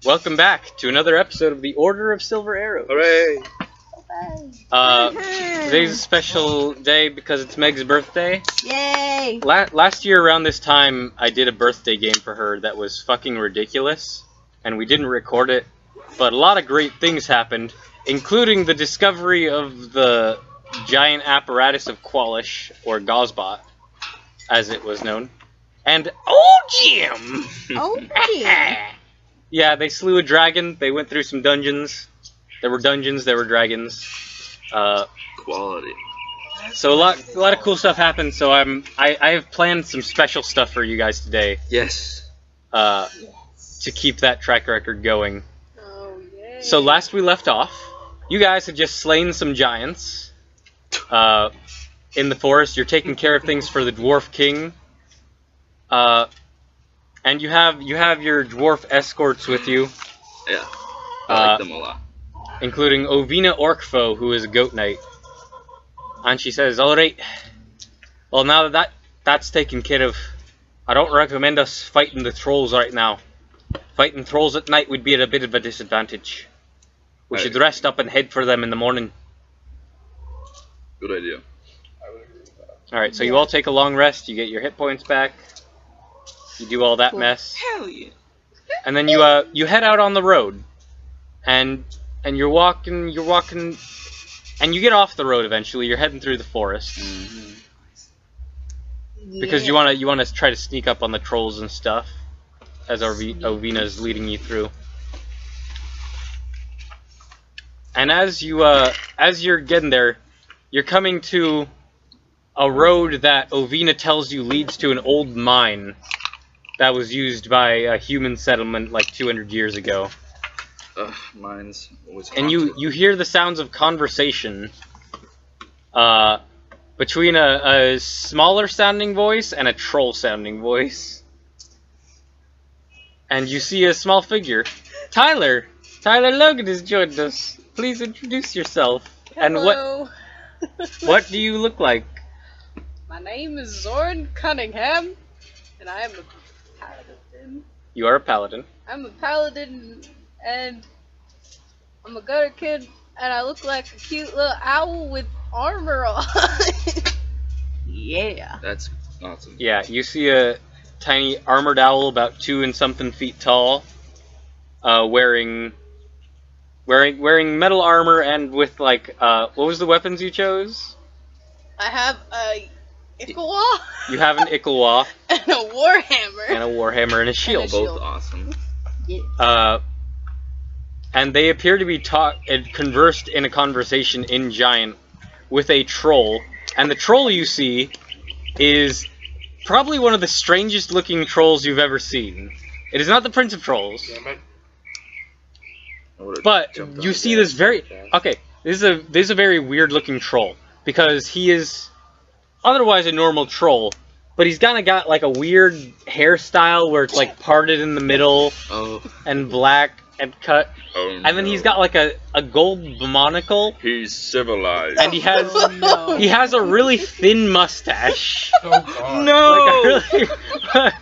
Welcome back to another episode of the Order of Silver Arrows. Hooray! Today's a special day because it's Meg's birthday. Yay! Last year around this time, I did a birthday game for her that was fucking ridiculous, and we didn't record it, but a lot of great things happened, including the discovery of the giant apparatus of Qualish, or Gozbot, as it was known, and Jim! Jim! Yeah, they slew a dragon. They went through some dungeons. There were dungeons. There were dragons. Quality. So a lot of cool stuff happened. So I have planned some special stuff for you guys today. Yes. To keep that track record going. Oh yay! So last we left off, you guys had just slain some giants. In the forest, you're taking care of things for the dwarf king. And you have your dwarf escorts with you. Yeah, I like them a lot. Including Ovina Orkfo, who is a goat knight. And she says, "Alright, well now that's taken care of, I don't recommend us fighting the trolls right now. Fighting trolls at night would be at a bit of a disadvantage. We should rest up and head for them in the morning." Good idea. Alright, so you all take a long rest, you get your hit points back. You do all that mess. Hell yeah! And then you head out on the road. And you're walking, and you get off the road eventually. You're heading through the forest. Mm-hmm. Because you wanna try to sneak up on the trolls and stuff. As Ovina's leading you through. And as you're getting there, you're coming to a road that Ovina tells you leads to an old mine that was used by a human settlement like 200 years ago. Mine's always And you hear the sounds of conversation between a smaller sounding voice and a troll sounding voice. And you see a small figure. Tyler Logan has joined us. Please introduce yourself. Hello. And what do you look like? My name is Zoran Cunningham, and I am a paladin. You are a paladin. I'm a paladin, and I'm a gutter kid, and I look like a cute little owl with armor on. Yeah. That's awesome. Yeah, you see a tiny armored owl about 2 and something feet tall, wearing metal armor and with like what was the weapons you chose? I have a Icklewa. You have an Icklewa and a warhammer. and a warhammer and a shield. And a shield. Both awesome. Yeah. And they appear to be conversed in a conversation in Giant with a troll. And the troll you see is probably one of the strangest looking trolls you've ever seen. It is not the Prince of Trolls. But you see this very... Okay, this is a very weird looking troll. Because he is otherwise a normal troll. But he's kind of got like a weird hairstyle where it's like parted in the middle. And black and cut. And then he's got like a gold monocle. He's civilized. And he has a really thin mustache. Oh god. No! Like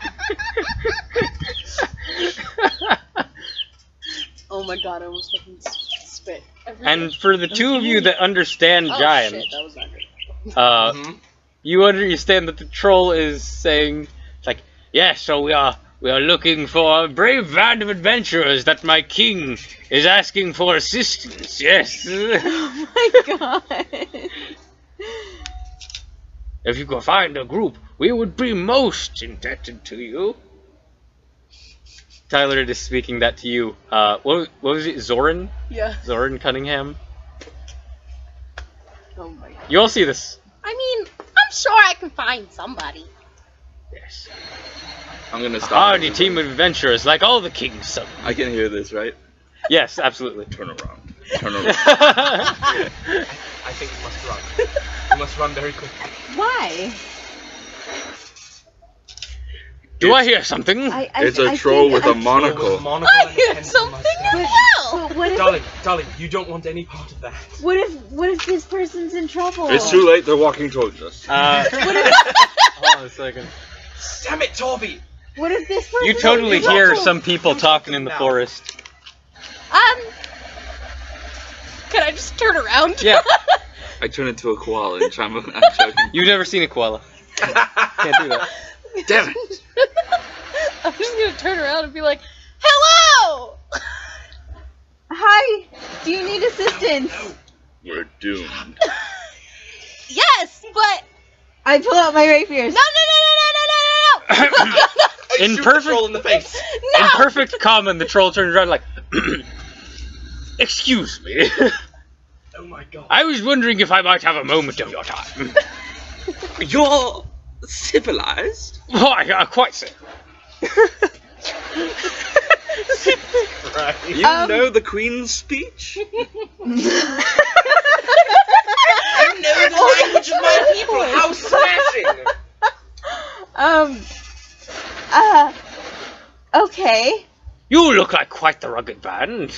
Oh my god, I almost fucking spit. And for the two of you that understand Giant, shit, that was not good. you understand that the troll is saying, like, "Yes, so we are looking for a brave band of adventurers that my king is asking for assistance, yes." Oh my god. "If you could find a group, we would be most indebted to you." Tyler is speaking that to you. What was it? Zoran? Yeah. Zoran Cunningham? Oh my god. You all see this. I mean, I'm sure I can find somebody. Yes. I'm gonna A stop. hardy team of adventurers like all the king's sons. I can hear this, right? Yes, absolutely. Turn around. Turn around. I think you must run. You must run very quickly. Why? Do I hear something? It's a troll with a monocle. I hear something as well. But what if Darling, you don't want any part of that. what if this person's in trouble? It's too late. They're walking towards us. Hold on a second. Damn it, Torby! What if this person? You totally hear some people talking in the forest. Can I just turn around? Yeah. I turn into a koala and I'm joking. You've never seen a koala. Can't do that. Damn it! I'm just gonna turn around and be like, hello! Hi. Do you need assistance? We're doomed. Yes, but I pull out my rapiers. no! In Shoot the perfect- troll in the face. No! In perfect common, the troll turns around like, excuse me. Oh my god. I was wondering if I might have a moment of your time. You're civilized? Why, quite so. Right. You know the Queen's speech? You know the language of my people. How smashing! Okay. You look like quite the rugged band.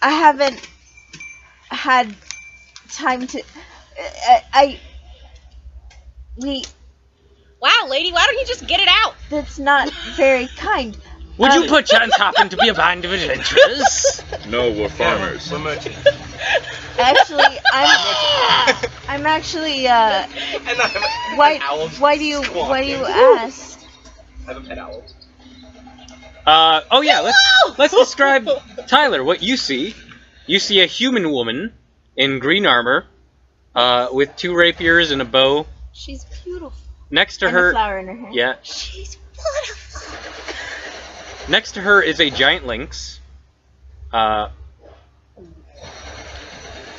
I haven't had time to. Wow, lady, why don't you just get it out? That's not very kind. Would you perchance happen to be a band of adventurers? No, we're farmers. We're merchants. Actually, I'm actually. And I have an owl Why do you squawking. ask? I have a pet owl. Oh yeah, let's describe, Tyler, what you see. You see a human woman in green armor, with 2 rapiers and a bow. She's beautiful. Next to And her, a flower in her hair. yeah, She's beautiful. next to her is a giant lynx. And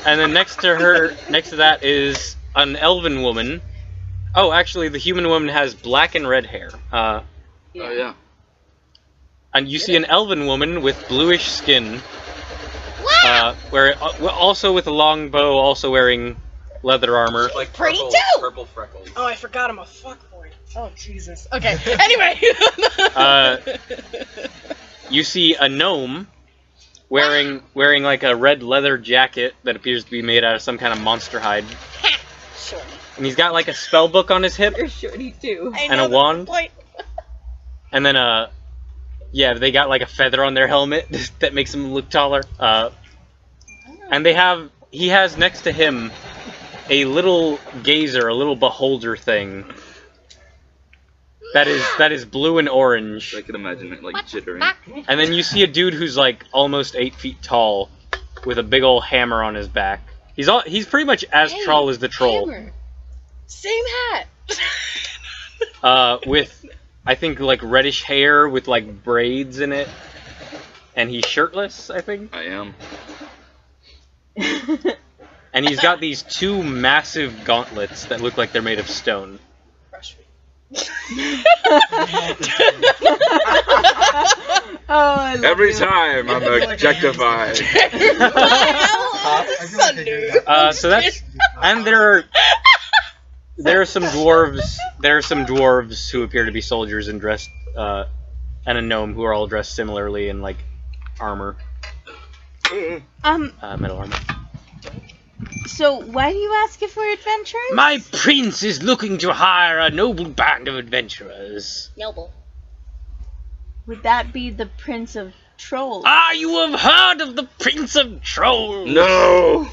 then next to that is an elven woman. Oh, actually, the human woman has black and red hair. Oh, yeah. And you see an elven woman with bluish skin, Wow! also with a long bow, also wearing leather armor. Like Pretty purple, too! Purple freckles. Oh, I forgot I'm a fuckboy. Oh, Jesus. Okay, anyway. You see a gnome wearing like a red leather jacket that appears to be made out of some kind of monster hide. Sure. And he's got like a spell book on his hip, You're shorty too. I And know a that's wand? the point. and then yeah, they got like a feather on their helmet that makes them look taller. And he has next to him a little gazer, a little beholder thing. That is blue and orange. I can imagine it like jittering. And then you see a dude who's like almost 8 feet tall, with a big old hammer on his back. He's pretty much as tall as the troll. Hammer. Same hat. With I think like reddish hair with like braids in it, and he's shirtless. I think. I am. And he's got these 2 massive gauntlets that look like they're made of stone. Crush me. Oh, I love Every you. time I'm objectified. So that's, and there are some dwarves. There are some dwarves who appear to be soldiers and dressed, and a gnome who are all dressed similarly in like armor, metal armor. So why do you ask if we're adventurers? My prince is looking to hire a noble band of adventurers. Noble. Would that be the Prince of Trolls? Ah, you have heard of the Prince of Trolls? No!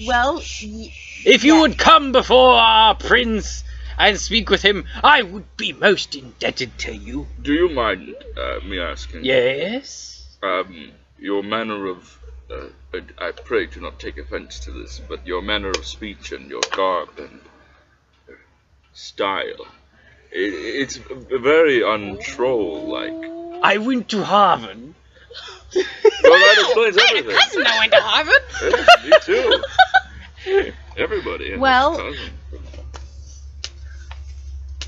Well, If you would come before our prince and speak with him, I would be most indebted to you. Do you mind me asking? Yes? Your manner of... I pray do not take offense to this, but your manner of speech and your garb and style, it's very un-troll-like. I went to Harvard. Well, that explains I had a everything. cousin that went to Harvard. Yeah, me too. Everybody has a Well- cousin.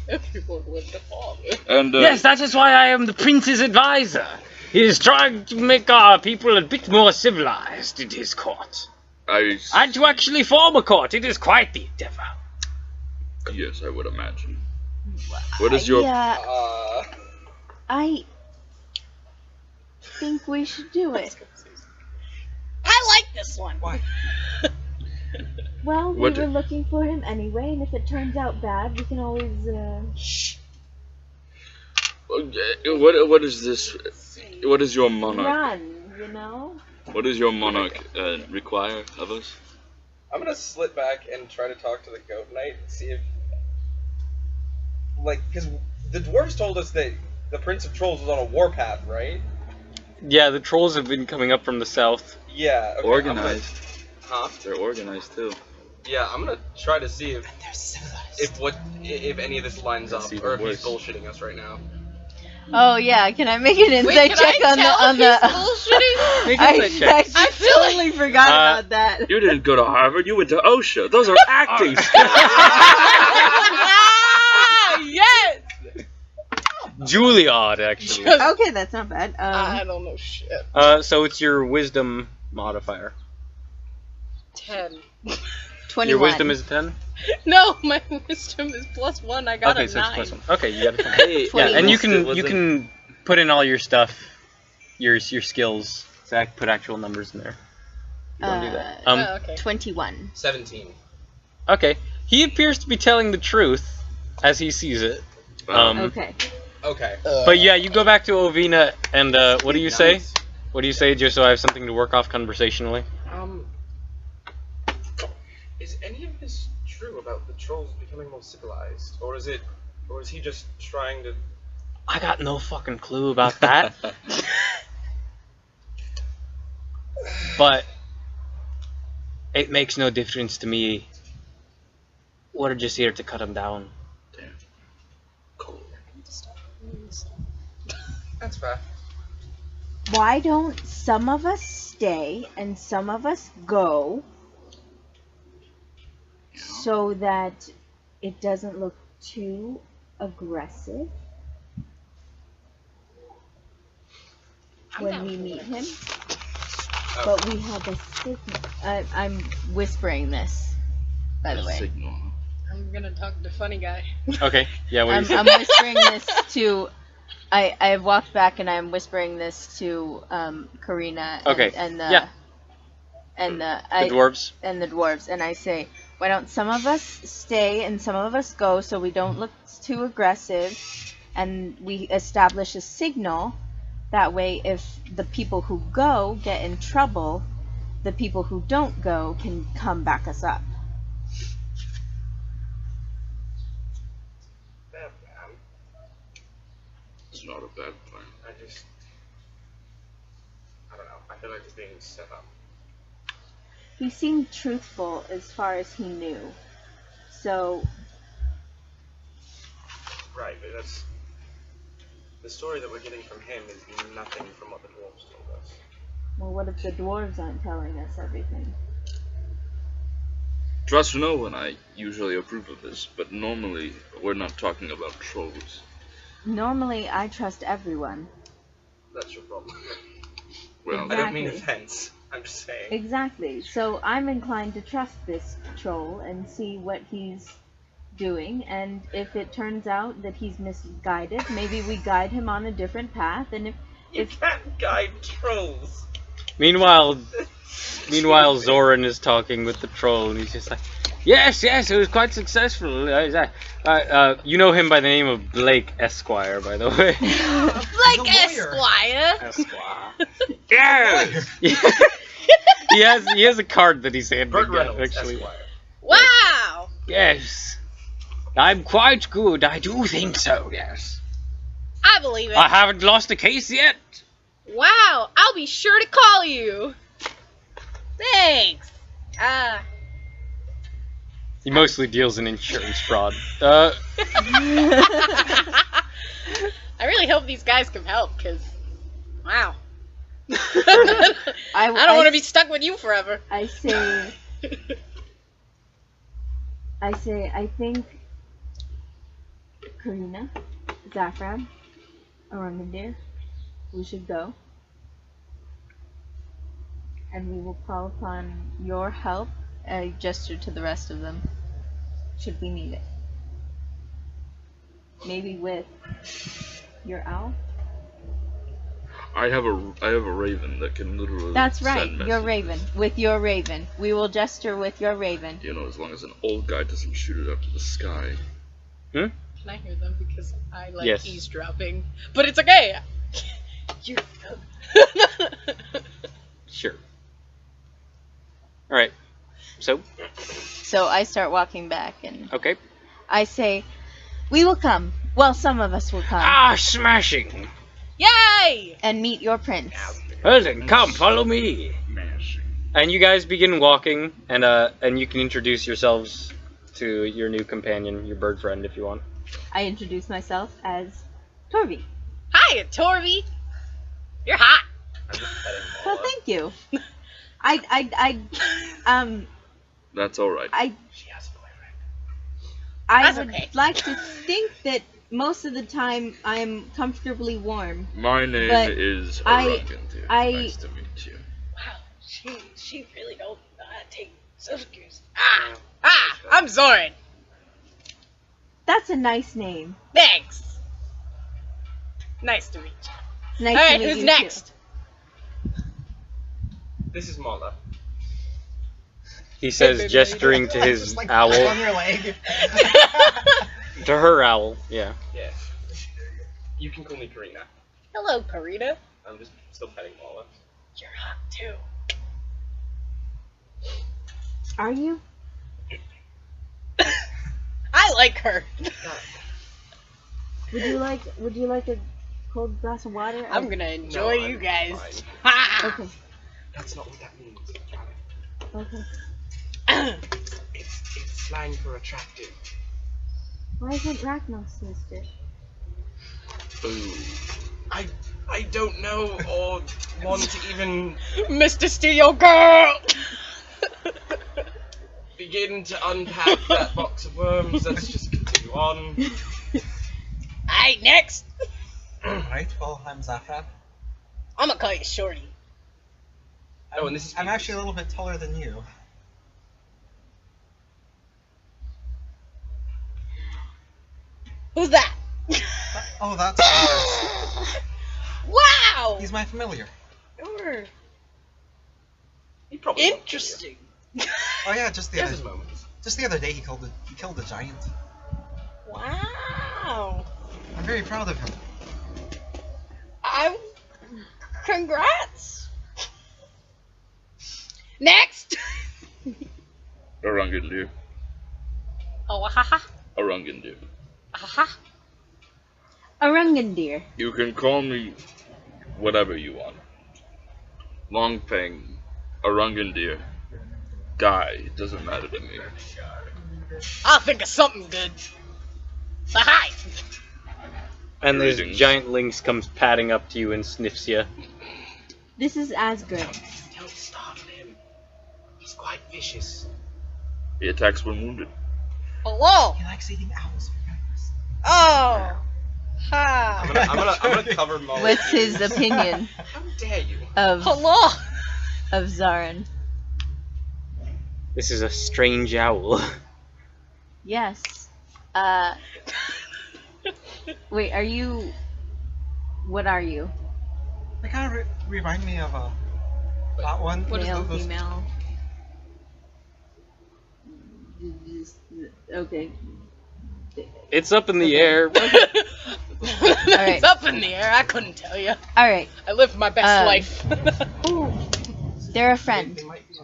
Everyone went to Harvard. And, Yes, that is why I am the prince's advisor. He is trying to make our people a bit more civilized in his court. And to actually form a court, it is quite the endeavor. Yes, I would imagine. What is your... Yeah, I think we should do it. I like this one. Why? Well, What we were do- looking for him anyway, and if it turns out bad, we can always, What is this? What is your monarch? Run, you know? What does your monarch require of us? I'm gonna slip back and try to talk to the goat knight, see if, like, because the dwarves told us that the Prince of Trolls was on a warpath, right? Yeah, the trolls have been coming up from the south. Yeah. Okay, Organized. Huh? They're organized too. Yeah, I'm gonna try to see if any of this lines up, That's even or if worse. he's bullshitting us right now. Oh yeah, can I make an insight Wait, can check I on tell the if he's bullshitting? Make an insight check. I totally forgot about that. You didn't go to Harvard. You went to OSHA. Those are acting skills. Ah, yes! Juilliard, actually. Okay, that's not bad. I don't know shit. So it's your wisdom modifier. 10. 21. Your wisdom is a 10? No, my wisdom is +1. I got Okay, a so 9. it's +1. Okay, you got a 10. Hey, Yeah, and you wasn't- can put in all your stuff, your skills. So I can put actual numbers in there. You want to do that? Oh, okay. 21. 17. Okay. He appears to be telling the truth as he sees it. Okay. Okay. But yeah, you go back to Ovina, and what do you say? What do you say, just so I have something to work off conversationally? Is any of this true about the trolls becoming more civilized, or is he just trying to? I got no fucking clue about that. But it makes no difference to me. We're just here to cut him down. Damn. Cool. That's fair. Why don't some of us stay and some of us go so that it doesn't look too aggressive when we meet him? But we have a signal. I'm whispering this, by the way. Signal. I'm gonna talk to funny guy. Okay, yeah, what do you I'm say? whispering this to. I've walked back and I'm whispering this to Karina and, Okay, and the yeah. and The dwarves. and the dwarves, and I say, why don't some of us stay and some of us go so we don't look too aggressive, and we establish a signal. That way, if the people who go get in trouble, the people who don't go can come back us up. Fair plan. It's not a bad plan. I don't know. I feel like it's being set up. He seemed truthful as far as he knew. So, Right, but that's the story that we're getting from him is nothing from what the dwarves told us. well, what if the dwarves aren't telling us everything? Trust no one. I usually approve of this, but normally we're not talking about trolls. Normally, I trust everyone. That's your problem. Well, I don't mean Exactly. offense. I'm just saying. Exactly. So I'm inclined to trust this troll and see what he's doing, and if it turns out that he's misguided, maybe we guide him on a different path, and You if can't guide trolls. Meanwhile, Zoran is talking with the troll, and he's just like, yes, it was quite successful. You know him by the name of Blake Esquire, by the way. Like Esquire. Esquire. Yes! he has a card that he's handed Burt out, Reynolds, actually. Esquire. Wow. Yes. I'm quite good, I do think so, yes. I believe it. I haven't lost a case yet. Wow. I'll be sure to call you. Thanks. He mostly deals in insurance fraud. I really hope these guys can help, because, wow. I don't want to be stuck with you forever. I say, I think Karina, Zafran, Arangandir, we should go. And we will call upon your help. I gesture to the rest of them. Should we need it? Maybe with your owl? I have a raven that can literally. That's right, send your messages. raven. With your raven. We will gesture with your raven. You know, as long as an old guy doesn't shoot it up to the sky. Hmm? Can I hear them? Because I like Yes. eavesdropping. But it's okay. You're Sure. Alright. So, So I start walking back and okay. I say, "We will come. Well, some of us will come Ah, smashing! Yay! and meet your prince." Well then, come, follow me. And you guys begin walking, and you can introduce yourselves to your new companion, your bird friend, if you want. I introduce myself as Torby. Hiya, Torby. You're hot. I'm just petting Well, Mala. thank you. That's all right. She has a boyfriend. I That's would okay. like to think that most of the time I'm comfortably warm. My name But is I- Arungandir. I- Nice to meet you. Wow, she really don't know how to take social cues. I'm Zoran. That's a nice name. Thanks. Nice to meet you. It's nice All to right, meet who's you next? This is Mala. He says, gesturing to his Just like owl. on your leg. To her owl, yeah. Yeah. You can call me Karina. Hello, Karina. I'm just still petting Mala. You're hot too. too. Are you? I like her. Would you like a cold glass of water? I'm gonna enjoy No, you I'm guys. fine. Ha! Okay. That's not what that means, darling. Okay. It's slang for attractive. Why isn't Ragnos sister? Ooh. I don't know or want to even Mr. Steal Girl. begin to unpack that box of worms. Let's just continue on. Alright, next. Right, well, I'm Zafran. I'm gonna call you Shorty. Oh, and this is I'm actually a little bit taller than you. Who's that? Oh, that's Anders. Wow. He's my familiar. You're He probably interesting. Oh yeah, just He the has his other, moments. just the other day he killed a giant. Wow. I'm very proud of him. Congrats. Next. Arungandir. Oh, ha Arungandir. ha. Arungandir. You can call me whatever you want. Longfang, Arungandir, Guy, it doesn't matter to me. I'll think of something good. Hi. And this Greetings. giant lynx comes padding up to you and sniffs you. This is Asgard. Don't startle him. He's quite vicious. He attacks when wounded. Hello. He likes eating owls for breakfast. Oh. Ha. I'm gonna cover Molly. What's his opinion How dare you? of Hello. Zarin? This is a strange owl. Yes. Wait, are you? What are you? They kind of remind me of that one. What is Male, those- female? Okay. It's up in the air. It's up in the air. I couldn't tell you. All right. I lived my best life. They're a friend. They might be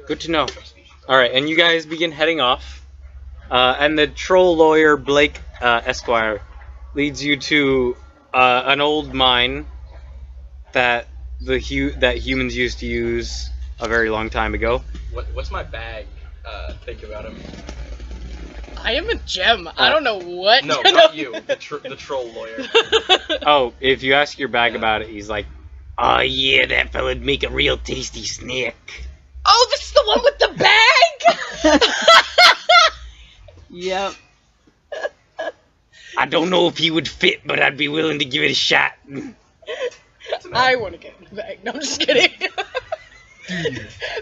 Good to know. Alright, and you guys begin heading off. And the troll lawyer, Blake Esquire, leads you to an old mine that that humans used to use a very long time ago. What's my bag? Think about him. I am a gem. I don't know what. No, not you. The troll lawyer. Oh, if you ask your bag about it, he's like, "Oh yeah, that fela'd make a real tasty snack." Oh, this is the one with the bag. Yep. I don't know if he would fit, but I'd be willing to give it a shot. I want to get in the bag. No, I'm just kidding. Do you?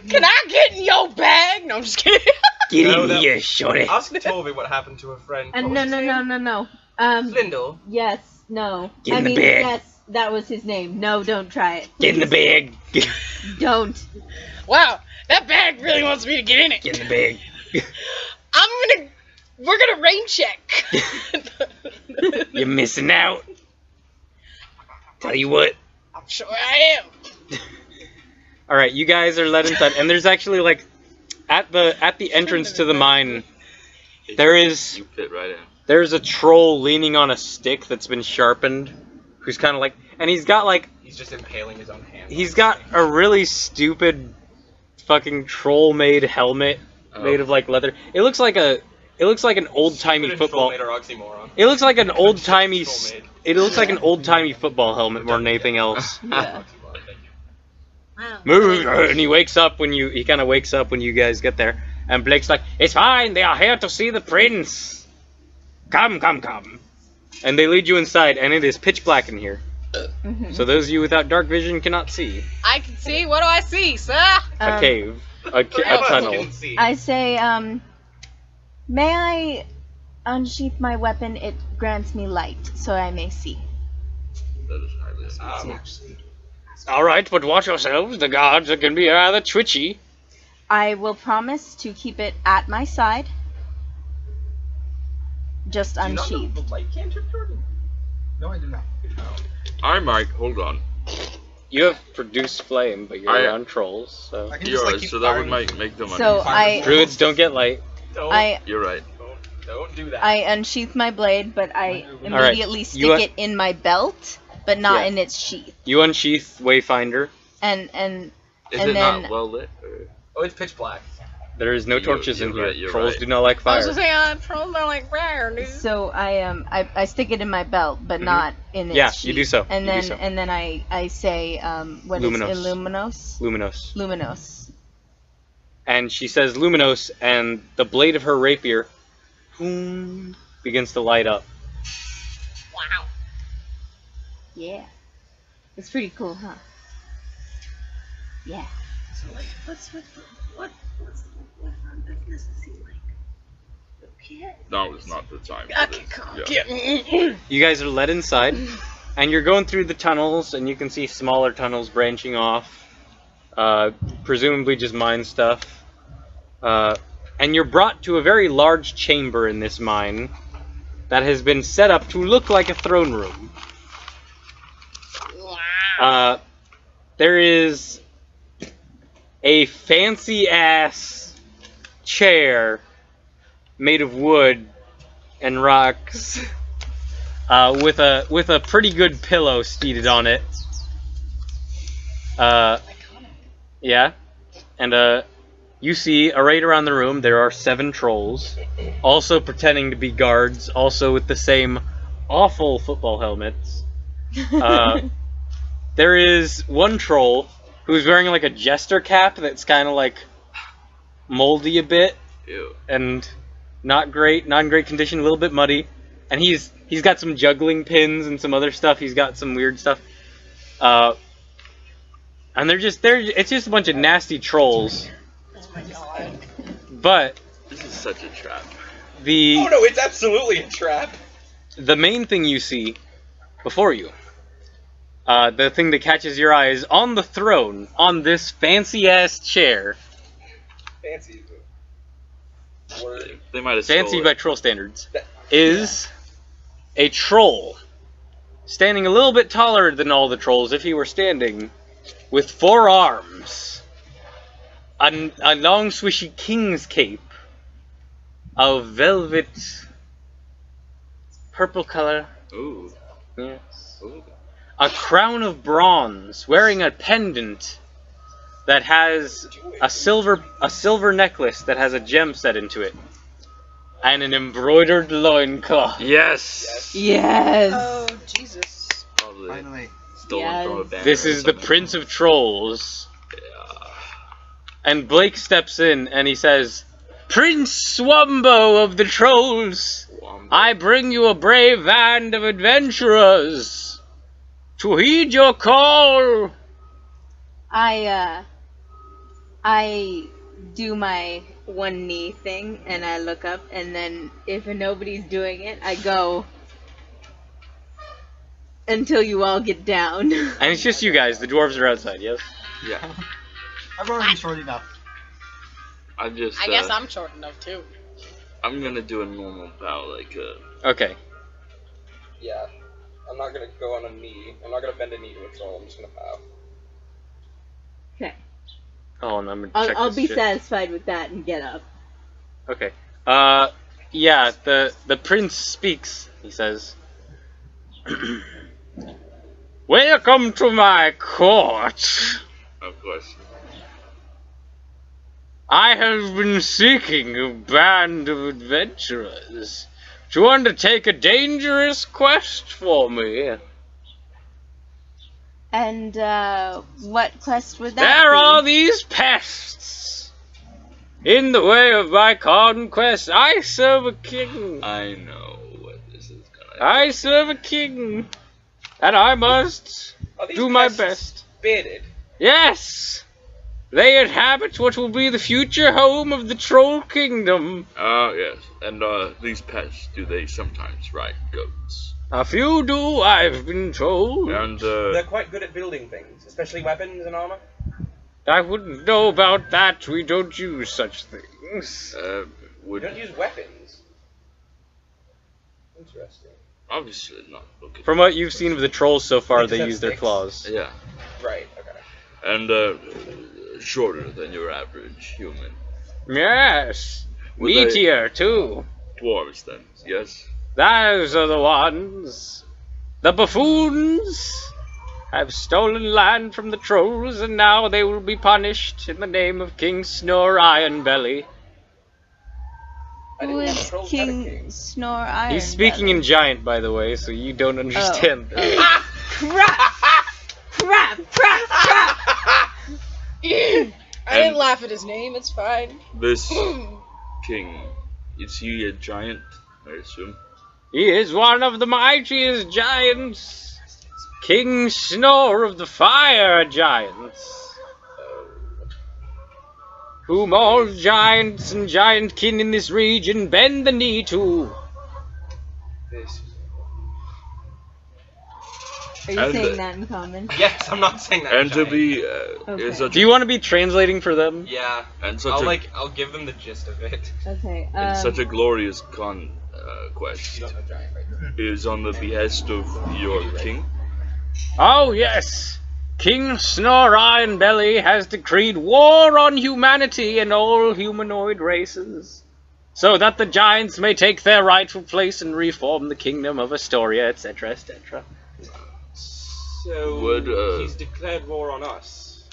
Can I get in your bag? No, I'm just kidding. Get No, in no. here, shorty. Ask Toby what happened to a friend. What was No, his no, name? no, no, no. Flindle. Yes, no. Get I in the mean, bag. yes, that was his name. No, don't try it. Get in the bag. Don't. Wow, that bag really wants me to get in it. Get in the bag. I'm gonna We're gonna rain check. You're missing out. Tell you what. I'm sure I am. All right, you guys are led inside, and there's actually like at the entrance to the mine, You fit right in. there's a troll leaning on a stick that's been sharpened, who's kind of like, and he's got like He's just impaling his own hand. he's got a really stupid fucking troll-made helmet made of like leather. It looks like an old-timey football. It looks like an old-timey. It looks like an old-timey football helmet more than anything else. Yeah. Wow. Move! And he wakes up when he kind of wakes up when you guys get there. And Blake's like, "It's fine. They are here to see the prince. Come, come, come." And they lead you inside, and it is pitch black in here. Mhm. So those of you without dark vision cannot see. I can see. What do I see, sir? A cave, a tunnel. I say, may I unsheath my weapon? It grants me light, so I may see. That is highly All right, but watch yourselves. The guards can be rather twitchy. I will promise to keep it at my side. Just unsheathed. The light cantrip, Jordan? No, I do not. Alright, Mike, hold on. You have produced flame, but you're I- around trolls, so I can You're just, like, right, keep so that would firing. make them So uneasy. I, druids don't get light. You're right. Don't do that. I unsheath my blade, but I All right, immediately stick you- it in my belt, but not Yeah. in its sheath. You unsheath Wayfinder. And Is and it then not well lit? Or? Oh, it's pitch black. There is no torches in you're here. right, you're Trolls right. do not like I fire. was just saying, trolls don't like fire, dude. so I stick it in my belt, but not in its Yeah, sheath. you do so. And You do then so. and then I say what is Luminos. Illuminos? Luminos. Luminos. And she says Luminos, and the blade of her rapier boom, begins to light up. Wow. Yeah. It's pretty cool, huh? Yeah. So like, what's the business is he like? Okay. No, it's not the time. for Okay, this. cool. Yeah. Get You guys are led inside, and you're going through the tunnels, and you can see smaller tunnels branching off, presumably just mine stuff. And you're brought to a very large chamber in this mine that has been set up to look like a throne room. Wow. There is a fancy-ass chair made of wood and rocks, with a pretty good pillow seated on it. Yeah, and you see right around the room there are 7 trolls, also pretending to be guards, also with the same awful football helmets. There is one troll who's wearing like a jester cap that's kind of like moldy a bit Ew. and not in great condition, a little bit muddy, and he's got some juggling pins and some other stuff. He's got some weird stuff, and it's just a bunch of nasty trolls. Oh my god. But This is such a trap. the Oh no, it's absolutely a trap. the main thing you see before you, the thing that catches your eye, is on the throne, on this fancy ass chair, Fancy. Word. They might have fancy stole by it. troll standards, is a troll standing a little bit taller than all the trolls if he were standing, with 4 arms, a long swishy king's cape of velvet purple color, Ooh. yes, Ooh. a crown of bronze, wearing a pendant that has a silver necklace that has a gem set into it, and an embroidered loincloth. Yes. Yes. Oh, Jesus. Probably Finally. stolen from a Yes. banner. This or is the something. Prince of Trolls. Yeah. And Blake steps in and he says, "Prince Swumbo of the Trolls, Wombo. I bring you a brave band of adventurers to heed your call." I do my one knee thing and I look up, and then if nobody's doing it, I go until you all get down. And it's just you guys. The dwarves are outside, yes? Yeah. I've already short enough. I'm just. I guess I'm short enough too. I'm gonna do a normal bow, like Okay. Yeah. I'm not gonna go on a knee. I'm not gonna bend a knee to a troll. I'm just gonna bow. Okay. Oh, and I'm gonna check I'll this be shit. satisfied with that and get up. Okay. Yeah, the prince speaks. He says, "Welcome to my court. of course. I have been seeking a band of adventurers to undertake a dangerous quest for me. And what quest would that There be? are these pests in the way of my conquest. I serve a king. I know what this is gonna. I serve a king, and I must Are these do my pests best. Bearded. Yes, they inhabit what will be the future home of the Troll Kingdom. Yes. And these pests, do they sometimes ride goats? A few do, I've been told. And They're quite good at building things, especially weapons and armor. I wouldn't know about that. We don't use such things. You would don't use weapons. Interesting. obviously not looking. From what you've seen of the trolls so far, They they just use have their sticks? claws. Yeah. Right. Okay. And shorter than your average human. Yes. Would they- Meteor, too. Dwarves, then, yes? Those are the ones. The buffoons have stolen land from the trolls, and now they will be punished in the name of King Snore Ironbelly. I Who didn't know is trolls had a King Snore Iron? He's speaking in giant, by the way, so you don't understand. Oh. Crap! Crap! Crap! Crap! I didn't laugh at his name. It's fine. This king, is he a giant, I assume? He is one of the mightiest giants, King Snore of the Fire Giants, whom all giants and giant kin in this region bend the knee to. This. Are you And, saying that in common? Yes, I'm not saying that. And to giant. be Okay. is such Do you want to be translating for them? Yeah. and such I'll give them the gist of it. Okay. such a glorious conquest You don't know giant, right? is on the behest of your king. Oh, yes. King Snore Ironbelly has decreed war on humanity and all humanoid races, so that the giants may take their rightful place and reform the kingdom of Astoria, etc., etc. So Would, he's declared war on us.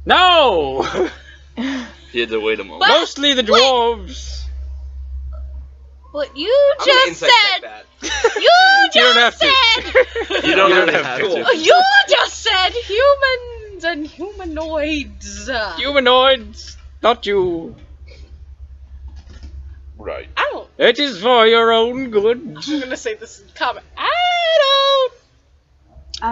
No! He had to wait a moment. Mostly the dwarves. But you I'm gonna just insect check said. that. You You don't have just to. said. You don't You have don't to have have to. to. You just said humans and humanoids. Humanoids, not you. Right. I don't. It is for your own good. I'm gonna say this in comment. I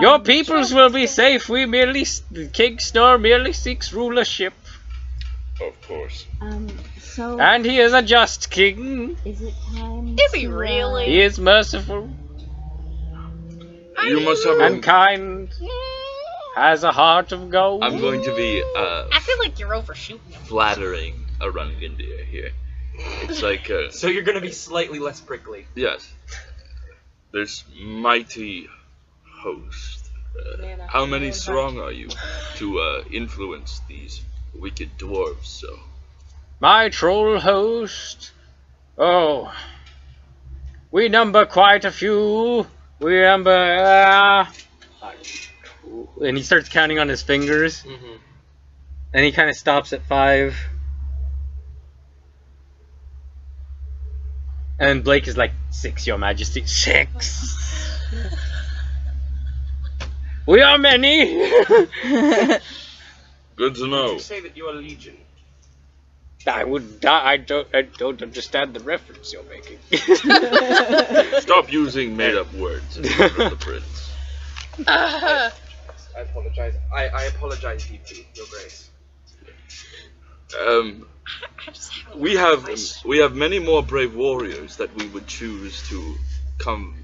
Your peoples will be safe. We merely, King Snore merely seeks rulership, Of course. So and he is a just king. is it time? Is he to, really? He is merciful You must have and kind. Has a heart of gold. I'm going to be I feel like you're overshooting him. flattering a Rungandir here. It's like So you're gonna be slightly less prickly. yes. This mighty host. Man, I How feel many like- strong are you to influence these wicked dwarves? So My troll host. Oh, we number quite a few. We number. And he starts counting on his fingers, Mm-hmm. and he kind of stops at 5. And Blake is like, 6, Your Majesty. 6. We are many. good to know. You say that you are legion. I would. I don't understand the reference you're making. Stop using made-up words in front of the prince. Uh, I apologize. I apologize deeply, Your Grace. I just have a We have many more brave warriors that we would choose to come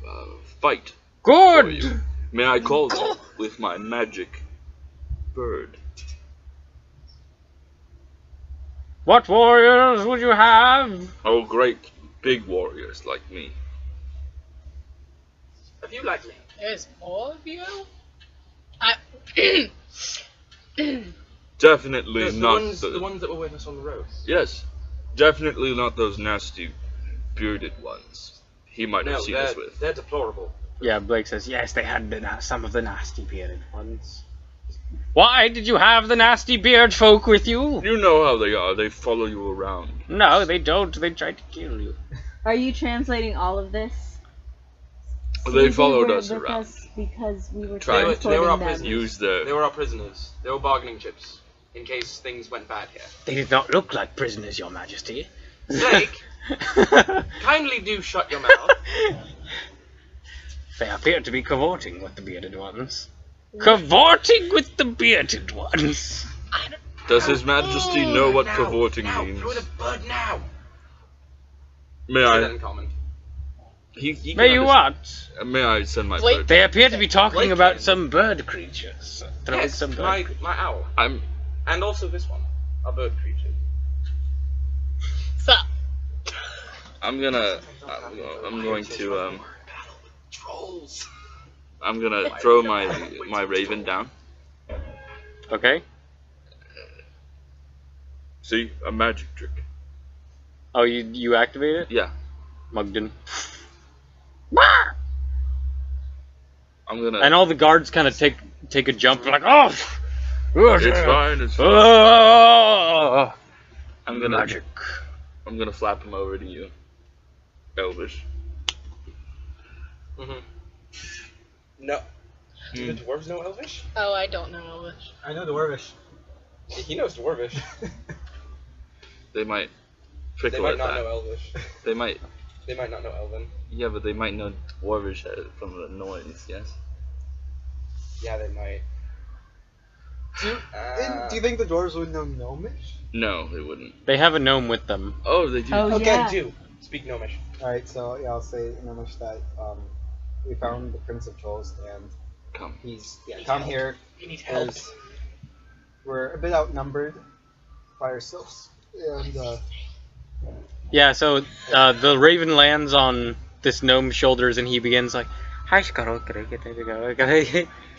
fight for you. Good. May I call them with my magic bird? What warriors would you have? Oh, great big warriors like me. A few like me. There's more of you? Definitely The not ones that were with us on the road. Yes, definitely not those nasty bearded ones. He might have No, seen us with. they're deplorable. Yeah, Blake says, yes, they had some of the nasty bearded ones. Why did you have the nasty beard folk with you? You know how they are. They follow you around. No, they don't. They tried to kill you. Are you translating all of this? They See, followed were us with around. us because we were They were transporting our them. prisoners. Use They the. were our prisoners. They were bargaining chips in case things went bad here. They did not look like prisoners, your majesty. Blake, kindly do shut your mouth. They appear to be cavorting with the bearded ones. Cavorting with the bearded ones. Does His Majesty know what Now, cavorting now, means? throw the bird now. May Say that I? in common. He can May you understand. what? May I send my Blake- bird? They appear to be talking Blake about can. some bird creatures. Throwing Yes, some bird my creatures. owl. I'm. And also this one. A bird creature. Stop. I'm gonna. I'm going to. Trolls. I'm gonna throw my raven down. Okay. See, a magic trick. Oh, you activate it? Yeah, Mugden. I'm gonna. And all the guards kind of take a jump, like, oh! It's fine. It's fine. Oh! I'm gonna. Magic. I'm gonna flap him over to you. Elvish. Mm-hmm. No. Do Hmm. the dwarves know Elvish? Oh, I don't know Elvish. I know Dwarvish. He knows Dwarvish. They might. They Trickle might at not that. know Elvish. They might. They might not know Elven. Yeah, but they might know Dwarvish from the noise. Yes. Yeah, they might. Do you think the dwarves would know Gnomish? No, they wouldn't. They have a gnome with them. Oh, they do. Oh, Okay. yeah. They do. Speak Gnomish. Alright, so yeah, I'll say in Gnomish that we found the Prince of Trolls and Come. he's need come help. here We need help. because we're a bit outnumbered by ourselves. And Yeah, so the raven lands on this gnome's shoulders and he begins like,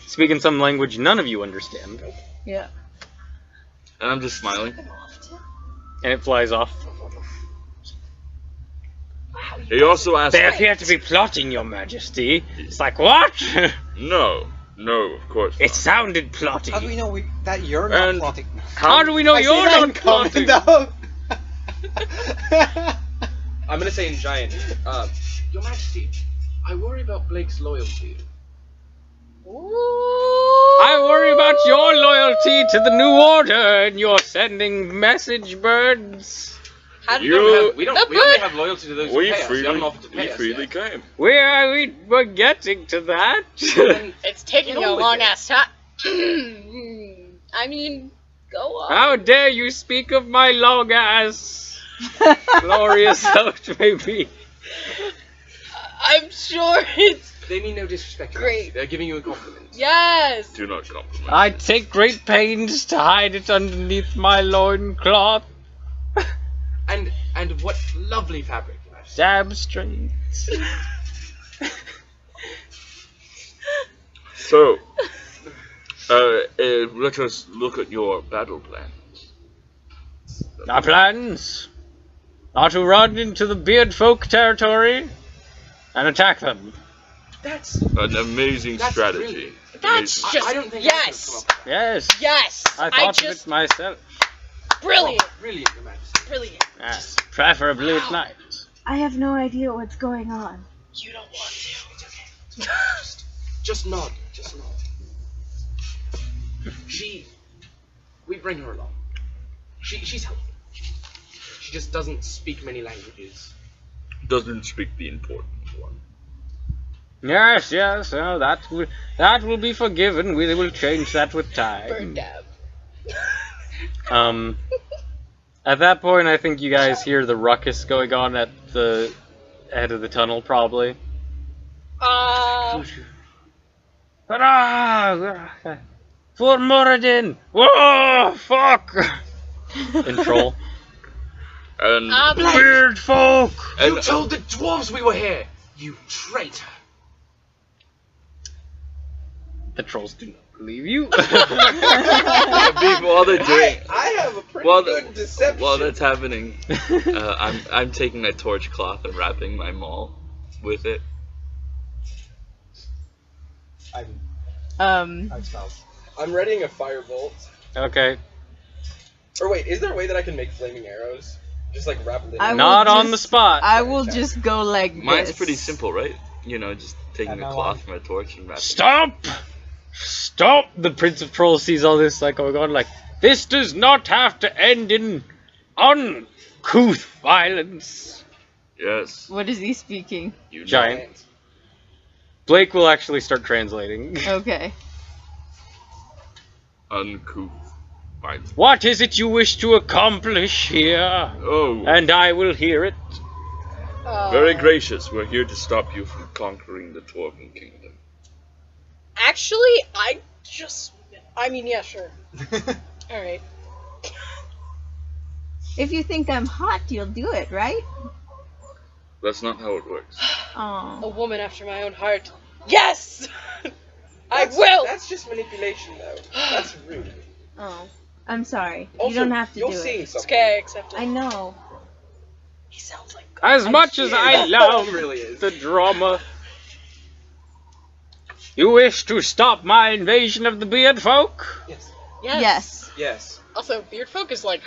speaking some language none of you understand. Yeah. And I'm just smiling. And it flies off. He also asked. They appear to be plotting, your majesty. It's like, what? No, of course. It not. sounded plotting. how do we know that you're not And- plotting? How do we know I say you're that in not common, plotting? though. I'm gonna say in giant. Your Majesty, I worry about Blake's loyalty. I worry about your loyalty to the New Order and you're sending message birds. How do You- We The only bird- have loyalty to those We who pay us. You haven't freely, offered to pay us yet. came. We're getting to that. Then It's taking Get a on with long it. ass time. I mean, go on. How dare you speak of my long ass, glorious though it may be. I'm sure it's they mean no disrespect. Your Great. Majesty. They're giving you a compliment. yes. Do not compliment. I take great pains to hide it underneath my loincloth. And what lovely fabric, Your Majesty. Damn straight. So, let us look at your battle plans. Our plans are to run into the beard folk territory and attack them. That's An amazing That's strategy. brilliant. That's Amazing. just I don't think I could've yes, come up with Yes, yes. I thought of just it myself. brilliant, that. Brilliant, Your Majesty. brilliant. Yes, preferably at night. I have no idea what's going on. You don't want to. It's okay. Just nod. Just nod. We bring her along. She's helpful. She just doesn't speak many languages. Doesn't speak the important one. Yes, no, that will be forgiven. We will change that with Burn time. down. At that point, I think you guys hear the ruckus going on at the head of the tunnel, probably. Hurrah! For Moradin! Whoa! Fuck! In troll. And Weird folk! You told the dwarves we were here! You traitor! The trolls do not believe you. while they're doing, I have a pretty while, good deception. while that's happening, I'm taking a torch cloth and wrapping my maul with it. I spells. I'm readying a firebolt. Okay. Or wait, is there a way that I can make flaming arrows? Just like wrap it I in. will Not on just- the spot. I will just go like Mine's this. pretty simple, right? You know, just taking And a now cloth on. from a torch and wrapping Stop! Stop! The Prince of Trolls sees all this like going on like, this does not have to end in uncouth violence. it. Yes. What is he speaking? You know. Giant. Blake will actually start translating. Okay. Uncouth. Fine. What is it you wish to accomplish here? Oh, And I will hear it. very gracious. We're here to stop you from conquering the Dwarven Kingdom. Actually, yeah, sure. Alright. If you think I'm hot, you'll do it, right? That's not how it works. A Oh. woman after my own heart. Yes! I will! That's just manipulation, though. That's rude. Oh. I'm sorry. Also, you don't have to you're do seeing it. It's something. okay, I accept it. I know. He sounds like As much as I love He really is. the drama, you wish to stop my invasion of the beard folk? Yes. yes. Yes. Also, beard folk is like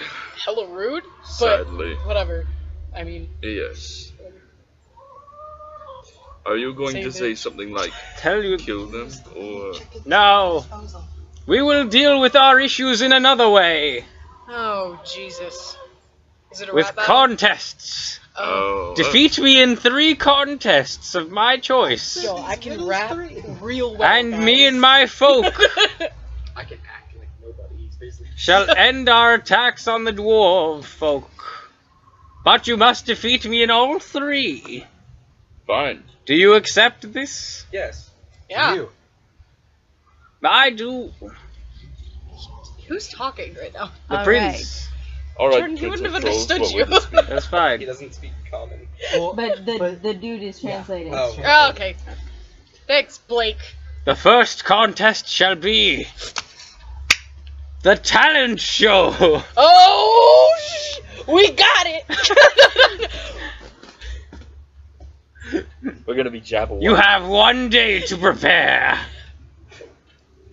hella rude, but Sadly, whatever. I mean, yes. Are you going Same to thing. say something like Tell you kill them or no. We will deal with our issues in another way. oh Jesus. Is it a With rap battle? contests. oh Defeat me in 3 contests of my choice. Yo, I can rap real well. And me guys. and my folk I can act like nobody. He's basically. shall end our attacks on the dwarf folk. But you must defeat me in all 3. fine? Do you accept this? Yes. Yeah. You. I do. Who's talking right now? The All prince. All right, Jordan, he Prince wouldn't of have Trolls, understood what you. would this be? That's He fine. doesn't speak common. Well, But the dude is yeah. translating. Oh. Oh, okay. Thanks, Blake. The first contest shall be the talent show. Oh, we got it. We're gonna be Jabba. You have 1 day to prepare.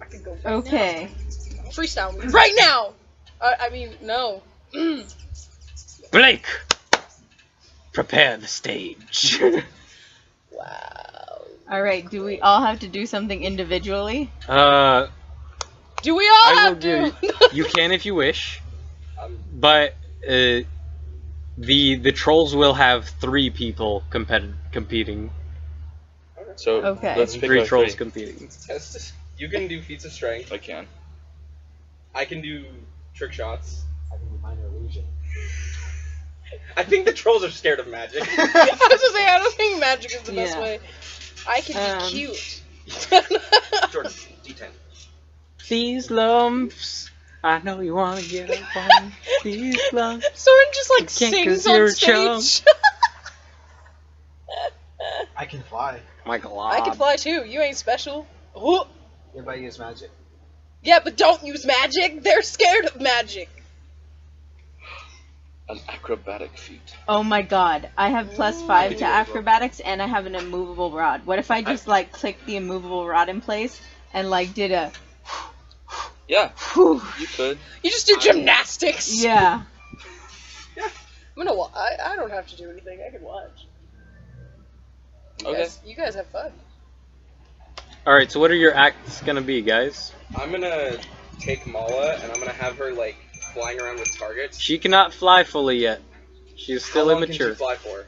I could go Okay. freestyle me right now. I mean, no. Blake, prepare the stage. Wow. All right. Do we all have to do something individually? Do we all I will have do. to? You can if you wish, Um, but the trolls will have 3 people competing. So Okay. let's pick 3 our trolls 3. competing. test it. You can do feats of strength. I can. I can do trick shots. I can do minor illusion. I think the trolls are scared of magic. I was gonna say, I don't think magic is the best Yeah. way. I can be Um, cute. Jordan, D10. These lumps, I know you wanna get up on these lumps. Soren just like You can't 'cause sings you're on a chump. stage. I can fly. My God. I can fly too. You ain't special. Ooh. If I use magic. Yeah, but don't use magic. They're scared of magic. An acrobatic feat. Oh my God! I have +5 to acrobatics, and I have an immovable rod. What if I just like clicked the immovable rod in place and like did a? Yeah, Whew. you could. You just do gymnastics. Yeah. I'm gonna. I don't have to do anything. I can watch. Okay. You guys have fun. Alright, so what are your acts gonna be, guys? I'm gonna take Mala and I'm gonna have her like flying around with targets. She cannot fly fully yet. She's How still long immature. Can she fly for?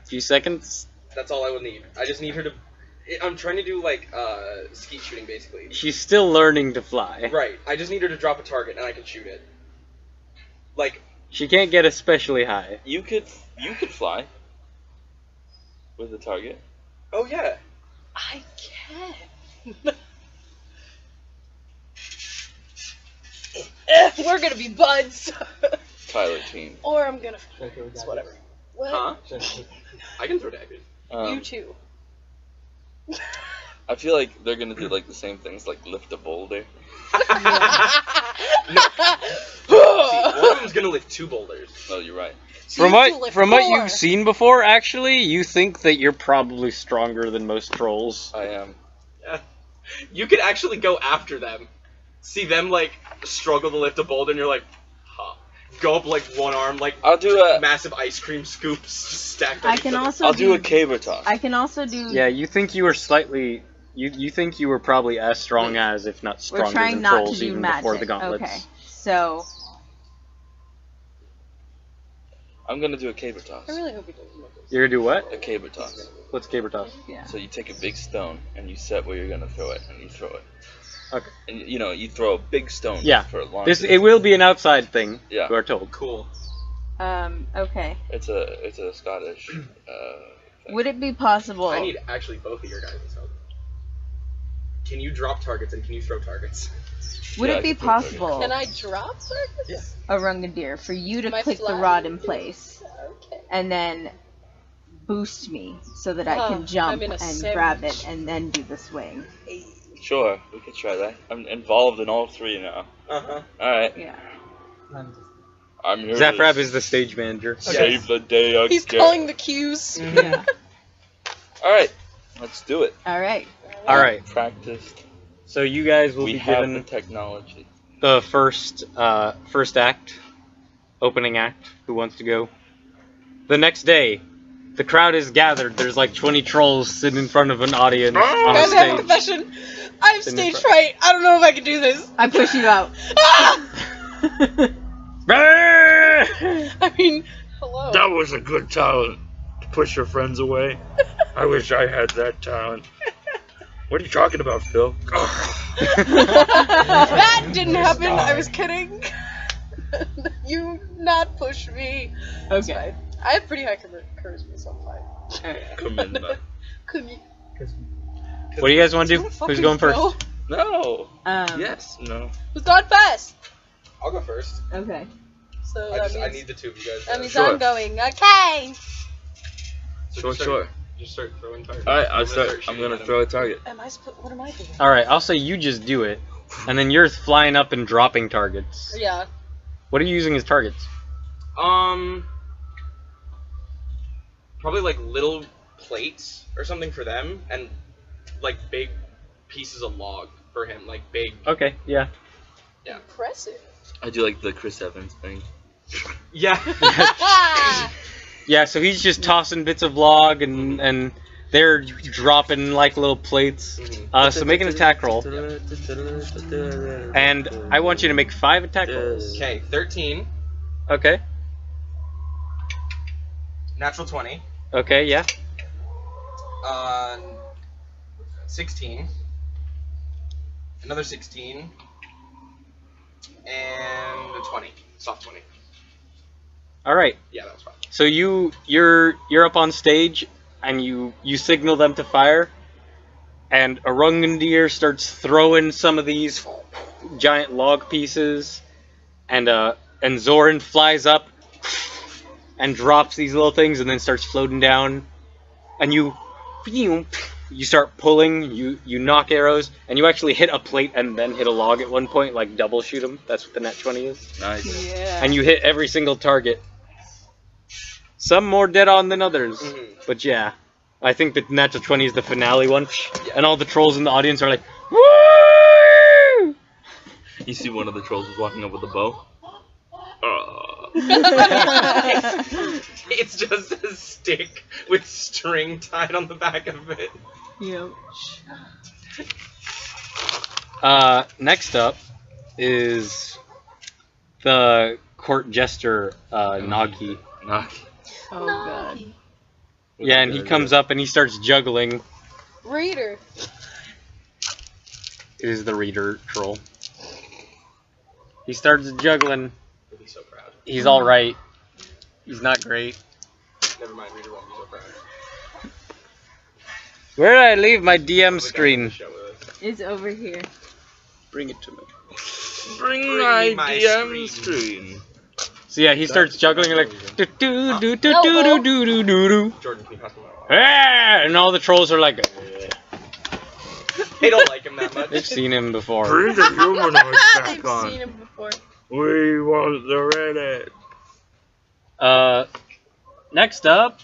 A few seconds. That's all I would need. I just need her to. I'm trying to do like skeet shooting basically. She's still learning to fly. Right. I just need her to drop a target and I can shoot it. Like She can't get especially high. You could fly with the target. oh yeah. I can. We're gonna be buds. Tyler team. Or I'm gonna. Should I throw It's daggers? whatever. What? Huh? Should I throw- I can throw daggers. You too. I feel like they're gonna do like the same things, like lift a boulder. No. See, one of them's gonna lift 2 boulders. No, you're right. So you have to lift From what 4. you've seen before, actually, you think that you're probably stronger than most trolls. I am. You could actually go after them. See them like struggle to lift a boulder, and you're like, huh. Go up like one arm, like I'll do a. massive ice cream scoops just stacked on I each can other. also I'll do a caber toss. I can also do. Yeah, you think you were slightly. You think you were probably as strong as, if not We're stronger trying than not to trolls do even before the magic. gauntlets. Okay. So I'm gonna do a caber toss. I really hope he doesn't look this. You're gonna do what? A caber toss. What's caber toss? yeah. So you take a big stone and you set where you're gonna throw it, and you throw it. Okay. And you know you throw a big stone. Yeah. For a long. It will be an outside thing. Yeah. You are told. Cool. Okay. It's a Scottish. Thing. Would it be possible? I need actually both of your guys' help. Can you drop targets and can you throw targets? Would Yeah, it I be can throw targets. possible, Can I drop targets? Arungadir, for you to Am I click the flying? rod in place Okay. and then boost me so that I Huh, can jump I'm in a and sandwich. grab it and then do the swing? Sure, we could try that. I'm involved in all 3 now. Uh-huh. All right. Yeah. I'm here. Zaprab to is the stage manager. save the day again. He's calling the cues. Yeah. All right, let's do it. All right. All right. Practiced. So you guys will We be have the given technology. the first act, opening act. Who wants to go? The next day, the crowd is gathered. There's like 20 trolls sitting in front of an audience on a Guys, I have a stage. confession. I have Sitting in stage front. fright. I don't know if I can do this. I push you out. I mean, hello. That was a good talent. To push your friends away. I wish I had that talent. What are you talking about, Phil? That didn't happen. I was kidding. You not push me. It's Okay. fine. I have pretty high charisma, so I'm fine. Come in, man. Could you? What do you guys want to do? Don't Who's fucking going first? go. No. Yes. No. Who's gone fast? I'll go first. Okay. So I that I means, need the 2 of you guys. that means Sure. I'm going. Okay. So Sure. Just start throwing targets. All right, I'm I'm gonna throw a target. What am I doing? All right, I'll say you just do it, and then you're flying up and dropping targets. Yeah. What are you using as targets? Probably like little plates or something for them, and like big pieces of log for him, like big. Okay, yeah. Yeah. Impressive. I do like the Chris Evans thing. Yeah. Yeah, so he's just tossing bits of log, and they're dropping like little plates. So make an attack roll, and I want you to make 5 attack rolls. Okay, 13, Okay. natural 20, Okay, yeah. 16, another 16, and a 20, soft 20. All right. Yeah, that's fine. So you're up on stage, and you signal them to fire, and Arungadir starts throwing some of these giant log pieces, and Zoran flies up and drops these little things, and then starts floating down, and you start pulling, you knock arrows, and you actually hit a plate and then hit a log at one point, like double shoot them. That's what the nat 20 is. Nice. Yeah. And you hit every single target. Some more dead on than others, but yeah, I think that natural 20 is the finale one, and all the trolls in the audience are like, woo! You see one of the trolls was walking up with a bow. It's just a stick with string tied on the back of it. Yep. Next up is the court jester, Nagi. Knock. Oh god. Yeah, and he comes up and he starts juggling. Reader. It is the reader troll. He starts juggling. You'll be so proud. He's alright. He's not great. Never mind, reader won't be so proud. Where did I leave my DM The guy on the screen? show with us. It's over here. Bring it to me. Bring Bring my my DM screen. So yeah, he starts juggling like do do do do do do do do do. Jordan, can you pass me my water? Ah! And all the trolls are like, They don't like him that much. they've seen him before. Bring the humanoid I've back on. seen him before. We want the Reddit. Next up,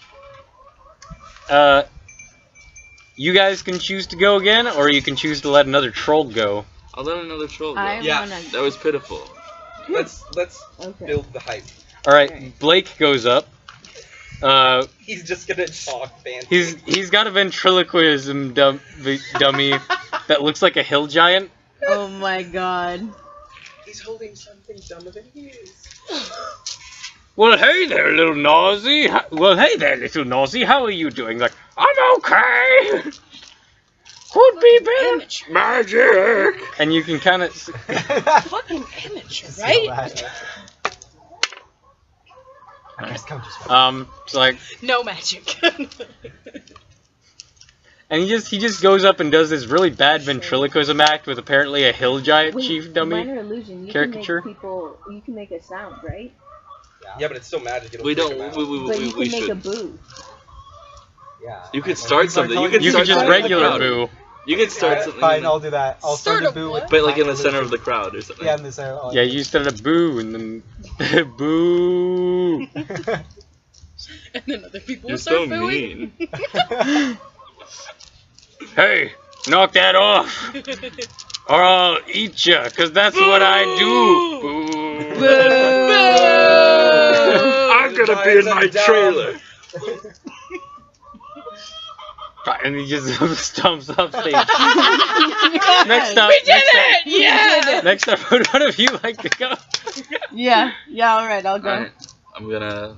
you guys can choose to go again, or you can choose to let another troll go. I'll let another troll go. I Yeah. wanna. That was pitiful. Let's Okay. build the hype. All right, Okay. Blake goes up. He's just gonna talk fancy. He's got a ventriloquism dummy that looks like a hill giant. Oh my god. He's holding something dumber than he is. Well, hey there, little Nosy. Well, hey there, little Nosy. How are you doing? Like, I'm okay. Could be better. Amateur. Magic! And you can kind of. Fucking amateur, right? It's like, No magic. and he just goes up and does this really bad ventriloquism act with apparently a hill giant Wait, chief dummy. minor illusion. You caricature? Can make people. You can make a sound, right? Yeah, but it's still magic. It'll We freak don't. him out. But you We can make a should. boo. Yeah. You could start something. You could You start could just something in the regular crowd. boo. You could start Alright, something. fine, in the- I'll do that. I'll start Start a a boo what? with But like in minor the center of the illusion. crowd or something. Yeah, in the center. Yeah, you started a boo and then boo. And then other people You're will start so booing. mean. Hey, knock that off, or I'll eat ya, 'cause that's what I do. Boo. I'm gonna be in my trailer. And he just stomps off stage. Yes. Next up, We did it! Yeah! next up, would one of you like to go? Yeah. Yeah. All right. I'll go. Alright, I'm gonna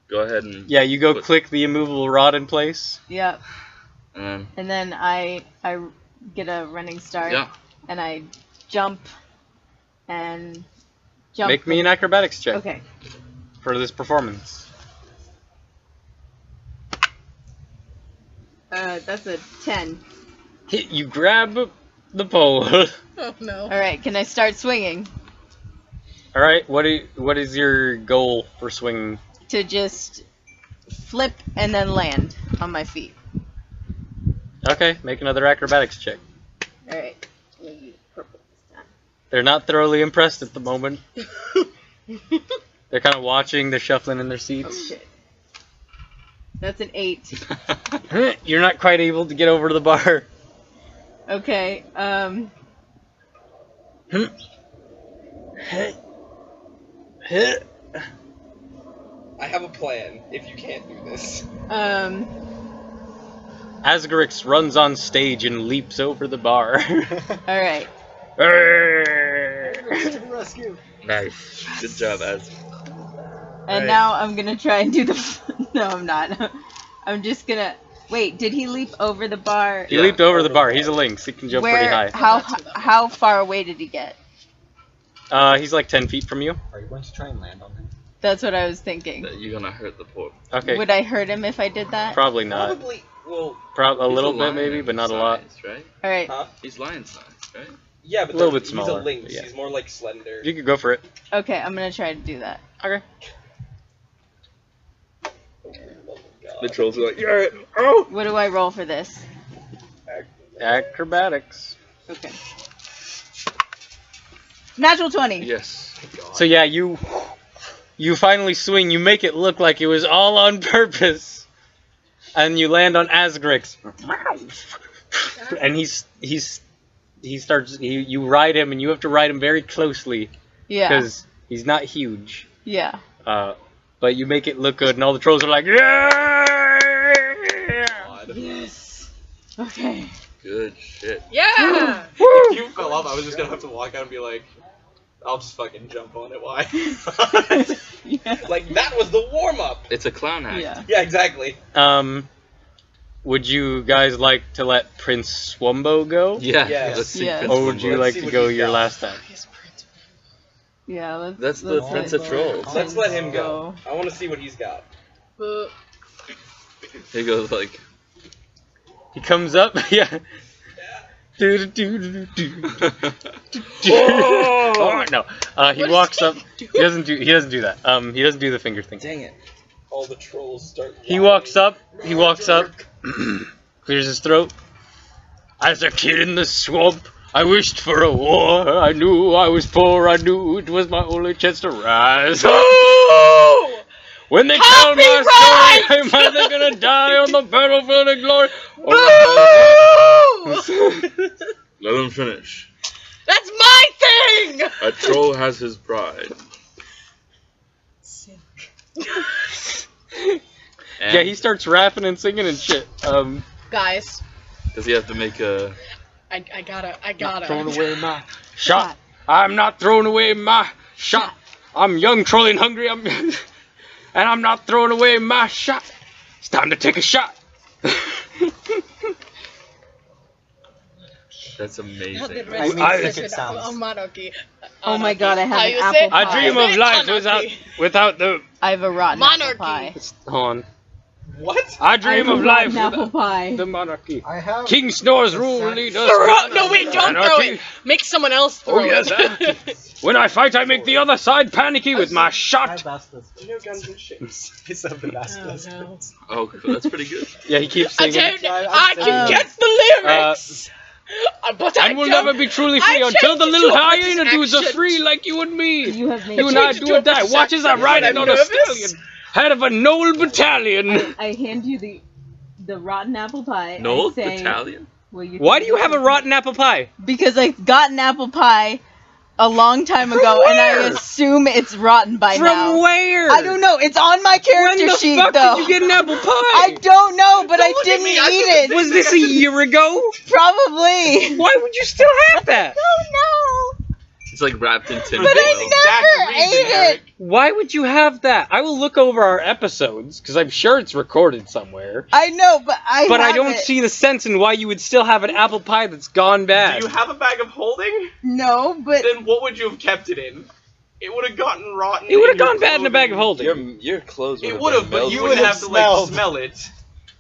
go ahead and Yeah, you go click the immovable rod in place. Yep. and And then I get a running start. yeah. And I jump. And jump. Make me an acrobatics check Okay. for this performance. That's a 10. You grab the pole. Oh no. All right. Can I start swinging? All right, what is your goal for swinging? To just flip and then land on my feet. Okay, make another acrobatics check. All right. I'm gonna use purple this time. They're not thoroughly impressed at the moment. They're kind of watching. They're shuffling in their Oh seats. shit. That's an 8. You're not quite able to get over to the bar. Okay. I have a plan if you can't do this. Asgarix runs on stage and leaps over the bar. All right. Rescue. Nice. Good job, Az. And now I'm gonna try and do the. No, I'm not. I'm just gonna. Wait, did he leap over the bar? He leaped over the bar. He's a lynx. He can jump pretty high. How far away did he get? He's like 10 feet from you. Are you going to try and land on him? That's what I was thinking. That you're gonna hurt the poor. Okay. Would I hurt him if I did that? Probably not. Probably. Well, A He's little bit lion maybe, but not a size, lot. Right? All right. huh? He's lion size, right? Yeah, but A little bit he's smaller, a lynx. but yeah. He's more like slender. You could go for it. Okay, I'm gonna try to do that. Okay. Oh my God. The trolls are like, yeah, oh! What do I roll for this? Acrobatics. Okay. Natural 20. Yes. So yeah, you finally swing. You make it look like it was all on purpose, and you land on Asgrix. And you ride him, and you have to ride him very closely Yeah. because he's not huge. Yeah. But you make it look good, and all the trolls are like, yeah. Yes. Okay. Good shit. Yeah! If you fell off, I was just gonna have to walk out and be like, I'll just fucking jump on it. Why? Yeah. Like, that was the warm up. It's a clown act. Yeah. Yeah, exactly. Would you guys like to let Prince Swumbo go? Yeah. Yes. Let's see. Yes. Prince Or would you Wumbo. like see to what go he's your got. last act? Yeah. That's the let's Prince let of Trolls. Let's let him go. I want to see what he's got. He goes like, He comes up, yeah. Oh no! He What walks does up. He doesn't do that. He doesn't do the finger thing. Dang it. All the trolls start. He walks up. He walks up. Clears his throat. As a kid in the swamp, I wished for a war. I knew I was poor. I knew it was my only chance to rise. When they tell my story, I'm either gonna die on the battlefield of glory. Let him finish. That's my thing! A troll has his pride. Yeah, he starts rapping and singing and shit. Guys, Does he have to make a... I gotta. Not throwing away my shot. I'm not throwing away my shot. I'm young, trolling, hungry. And I'm not throwing away my shot. It's time to take a shot. That's amazing. It sounds. Oh, monarchy. Oh my god, I have How an you apple say? pie. I dream of life without the. I have a rotten Monarchy. apple pie. Hold on. What? I dream of life rotten apple without pie. the monarchy. I have. King Snore's rule lead us. No, wait, don't throw it. Make someone else throw Oh yes. it. When I fight, I make the other side panicky with my I shot. bastards. Do you know guns and ships? I said the bastards. no. Oh, that's pretty good. Yeah, he keeps I singing. can get the lyrics. But I And we'll don't- never be truly I free until the changed little it to a hyena British dudes are accent. free like you and me. You have made You and I changed it do to or a die. British Watch as I accent, ride but it I'm on a nervous. stallion. Head of a Noel battalion. I hand you the rotten apple pie. No, I say, battalion? will you Why do take you it? have a rotten apple pie? Because I got an apple pie a long time ago, and I where? assume it's rotten by now. From where? I don't know. It's on my When character the sheet, fuck though. did you get an apple pie? I don't know, but I look at didn't me, I eat didn't it. Was this a year ago? Probably. Why would you still have that? Oh no! It's like wrapped in tin But foil. I never ate it. Why would you have that? I will look over our episodes because I'm sure it's recorded somewhere. I know, but I. But I have don't it. see the sense in why you would still have an apple pie that's gone bad. Do you have a bag of holding? No, but Then what would you have kept it in? It would have gotten rotten. It would have in your gone bad in a bag of clothing. holding. Your clothes It would have, but you would would've have to smelled. like smell it.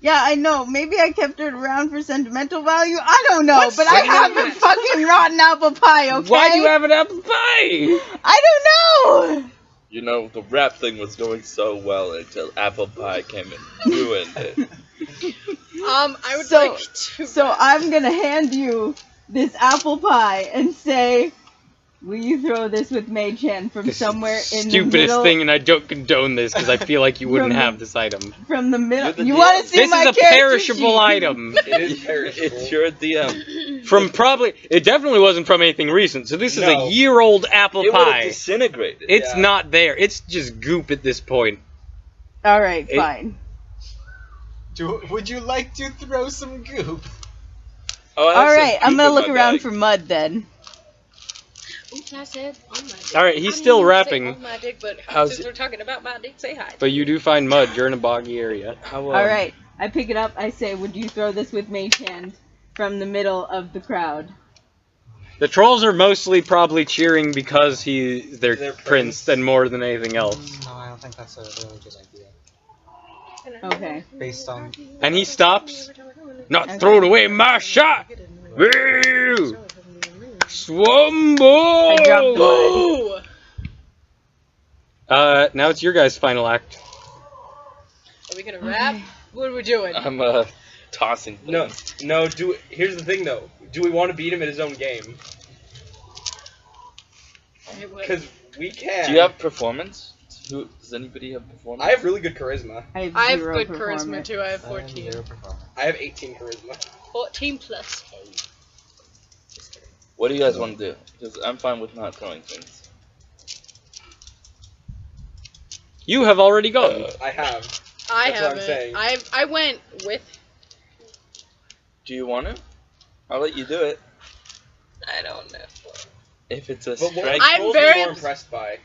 yeah, I know. Maybe I kept it around for sentimental value. I don't know, but I Why do you have have a fucking rotten apple pie. Okay. Why do you have an apple pie? I don't know. You know, the rap thing was going so well until apple pie came and ruined it. I would So- like to. So I'm gonna hand you this apple pie and say, will you throw this with Mage Hand from This somewhere is the in the stupidest middle? thing, and I don't condone this because I feel like you wouldn't From the- have this item. From the middle. You're the You DM. want to see This my is a character perishable sheet? item. It is perishable. It's your DM. From probably, it definitely wasn't from anything recent. So this is No. a year-old apple It would have pie. disintegrated. It's Yeah. not there. It's just goop at this point. All right, It- fine. Would you like to throw some goop? Oh, I have All some right, I'm goop gonna in look my around bag. for mud then. Oops, I said on my dick. All right, he's I didn't still even say rapping. on my dick, but How's since it- we're talking about my dick, say hi. But you do find mud. You're in a boggy area. How, All right, I pick it up. I say, would you throw this with Mage Hand from the middle of the crowd? The trolls are mostly probably cheering because he's their Their prince prince. than more than anything else. No, I don't think that's a really good idea. Okay. Based on. And he stops. Not Okay. throwing away my shot. Woo! Swumbo! I dropped the Ooh! Now it's your guys' final act. Are we gonna rap? What are we doing? I'm tossing things. No. Here's the thing, though. Do we want to beat him at his own game? Because we can. Do you have performance? Does anybody have performance? I have really good charisma. I have, I have zero good performance. charisma too. I have I 14. have zero performance. I have 18 charisma. 14 plus 8. What do you guys want to do? Because I'm fine with not throwing things. You have already gone. I have. I That's what I'm haven't. saying. I went with. Do you want to? I'll let you do it. I don't know. If it's a But what strength. I'm trolls very- are more impressed by.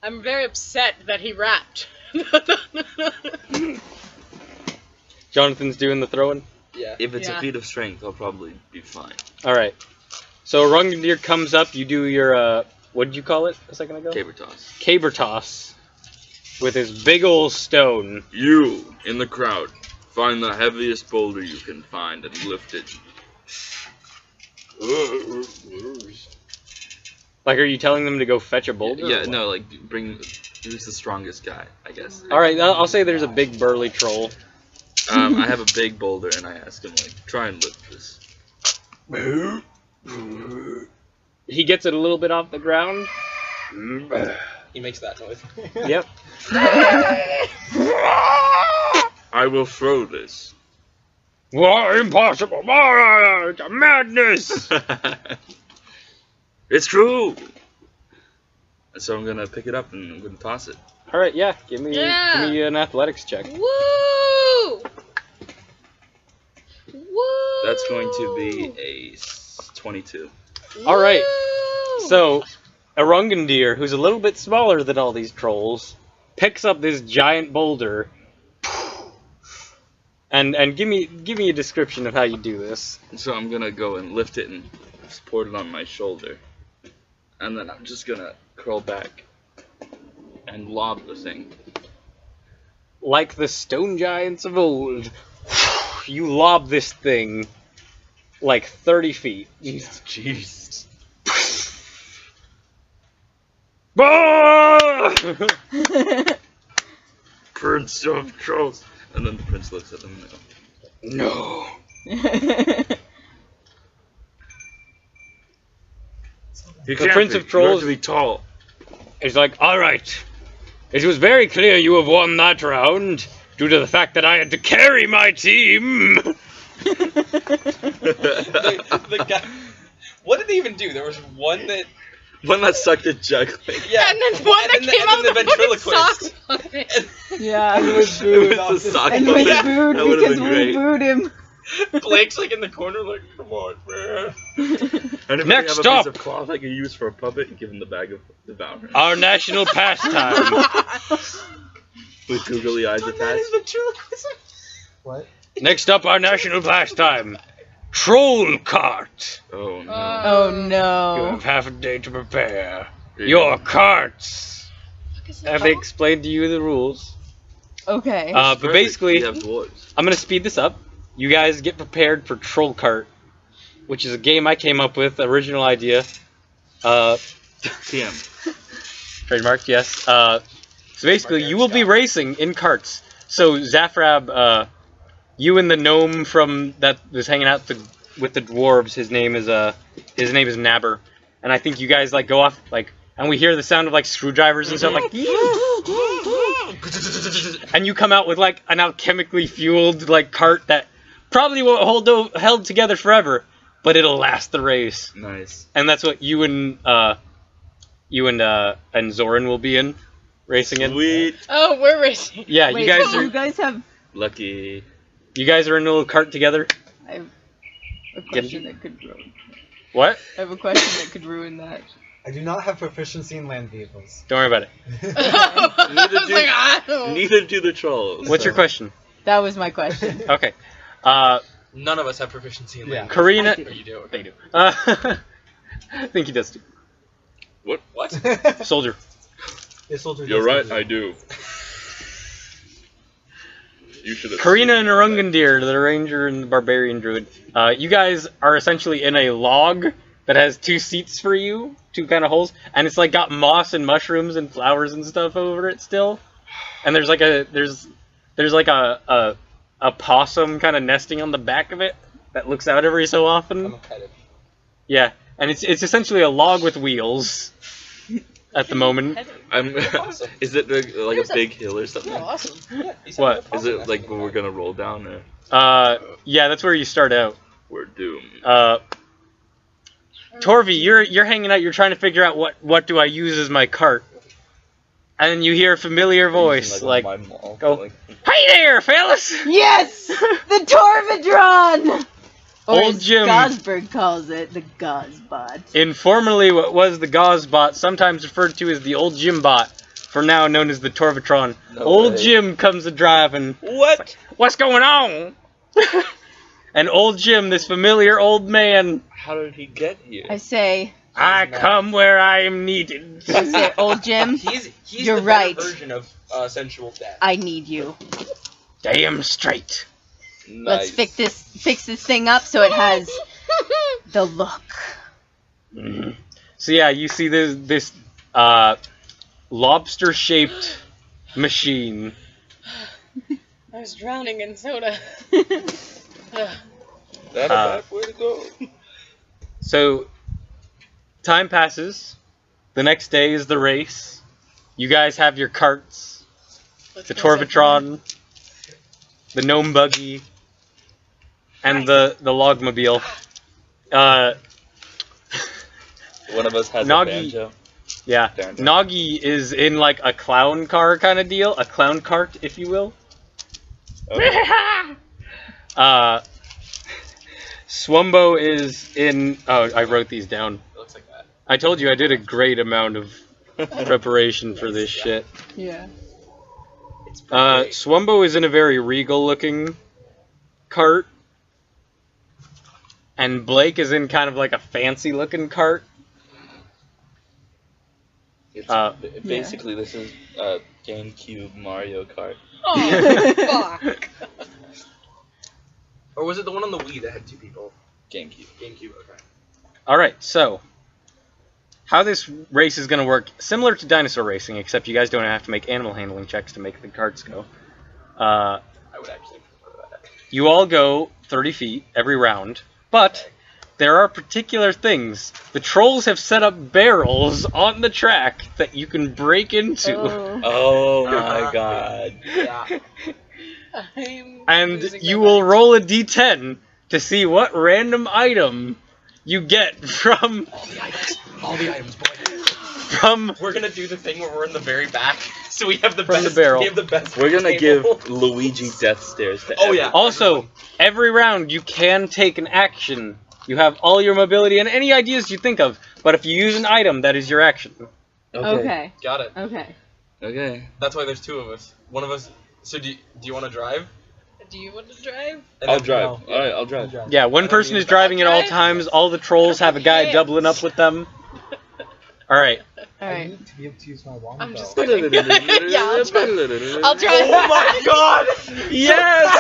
I'm very upset that he rapped. Jonathan's doing the throwing. Yeah. If it's Yeah. a feat of strength, I'll probably be fine. All right. So Rungandir comes up. You do your what did you call it a second ago? Caber toss. Caber toss with his big ol' stone. You, in the crowd, find the heaviest boulder you can find and lift it. Like, are you telling them to go fetch a boulder? or Yeah, what? no, like bring. Who's the strongest guy? I guess. All right, I'll say there's a big burly troll. I have a big boulder, and I ask him like, try and lift this. He gets it a little bit off the ground. He makes that noise. Yep. I will throw this. What? Impossible! It's a madness! It's true. So I'm gonna pick it up and I'm gonna toss it. All right, yeah. Give me Yeah. an athletics check. Woo! Woo! That's going to be a 22. All right. Woo! So, Arungandir, who's a little bit smaller than all these trolls, picks up this giant boulder. And give me a description of how you do this. So I'm gonna go and lift it and support it on my shoulder. And then I'm just gonna curl back and lob the thing. Like the stone giants of old, you lob this thing like 30 feet. Jeez. Ah! Prince of Trolls. And then the prince looks at him and goes, No. "He The can't Prince be. of Trolls- You have to be tall." He's like, all right. It was very clear you have won that round due to the fact that I had to carry my team. the guy. What did they even do? There was one that. One that sucked at juggling. Yeah. And then one that came out the with a fucking sock ventriloquist. puppet. Yeah. And was It booed was off the the sock And puppet. was booed That would've because been we great. booed him. Blake's like in the corner, like, come on, man. And if Next I have a up. piece of cloth I can use for a puppet and give him the bag of devour. Our national pastime. With googly eyes That attached. is ventriloquism. What? Next up, our national pastime. Troll cart. Oh no. Oh You no. have half a day to prepare. Yeah. Your carts. Have they explained to you the rules? Okay. But Perfect. basically, We have dwarves. I'm gonna speed this up. You guys get prepared for Troll Cart, which is a game I came up with, original idea. TM. Trademarked, yes. So basically, you will be racing in carts. So Zafrab, you and the gnome from that was hanging out with the dwarves. His name is Nabber, and I think you guys like go off like, and we hear the sound of like screwdrivers and stuff like. And you come out with like an alchemically fueled like cart that probably won't held together forever, but it'll last the race. Nice. And that's what you and Zoran will be in racing in. Sweet. Oh, we're racing. Yeah, Wait, you guys so are you guys have Lucky. in a little cart together. I have a question that could ruin. What? I have a question that could ruin that. I do not have proficiency in land vehicles. Don't worry about it. I Neither was do- like, I don't. Neither do the trolls. What's your question? That was my question. Okay. None of us have proficiency in land. Karina. I Or you do? They Okay. do. I think he does too. What? Soldier. Yes, soldier, You're yes, right, soldier. I do. You should have. Karina seen and Arungandir, the ranger and the barbarian druid. You guys are essentially in a log that has two seats for you, two kind of holes, and it's like got moss and mushrooms and flowers and stuff over it still. And there's like a possum kind of nesting on the back of it that looks out every so I'm often. a pet. Yeah, and it's essentially a log with wheels at the moment. Awesome. Is it like a big hill or something? Yeah, awesome. Yeah, he said What? Is it like when we're gonna roll down there? Yeah, that's where you start out. We're doomed. Torvi, you're hanging out. You're trying to figure out what do I use as my cart, and then you hear a familiar voice like, my mall, go. like, "Hey there, fellas!" Yes! The Torvidron! Or Old as Jim. Gosberg calls it, the Gozbot. Informally, what was the Gaussbot, sometimes referred to as the Old Jim Bot, for now known as the Torvatron. No Old way. Jim comes a driving. What? What's going on? And Old Jim, this familiar old man, How did he get here? I say, I come where I am needed. I say, old Jim, He's You're the better right. version of sensual dad. I need you. Damn straight. Let's Nice. fix this thing up so it has the look. So yeah, you see this lobster-shaped machine. I was drowning in soda. That a bad way to go? So time passes. The next day is the race. You guys have your carts, the Torvatron, the gnome buggy, and the logmobile. One of us has Nagi- a banjo. Yeah, Darn. Nagi is in like a clown car kind of deal, a clown cart, if you will. Okay. Swumbo is in. Oh, I wrote these down. It looks like that. I told you I did a great amount of preparation for this shit. Yeah. It's pretty great. Swumbo is in a very regal-looking cart, and Blake is in kind of like a fancy-looking cart. It's, Basically, this is GameCube Mario Kart. Oh, fuck. Or was it the one on the Wii that had 2 people? GameCube. GameCube, okay. Alright, so how this race is going to work, similar to dinosaur racing, except you guys don't have to make animal handling checks to make the carts go. I would actually prefer that. You all go 30 feet every round, but there are particular things. The trolls have set up barrels on the track that you can break into. Oh. Oh my god. Yeah. And you will roll a d10 to see what random item you get from All the items, boy. from We're gonna do the thing where we're in the very back, so we have the From best. the barrel. We have the best. We're gonna table. give Luigi death stares to Oh, yeah. Also, every round you can take an action. You have all your mobility and any ideas you think of, but if you use an item, that is your action. Okay. Got it. Okay. Okay. That's why there's 2 of us. One of us. So do you want to drive? Do you want to drive? And I'll then- drive. no. Alright, I'll drive. Yeah, one person is driving at all times. All the trolls have a guy Yes. doubling up with them. Alright. All I right. need to be able to use my wand. I'm just though. kidding. Yeah, I'll drive. I'll drive. Oh my god! Yes!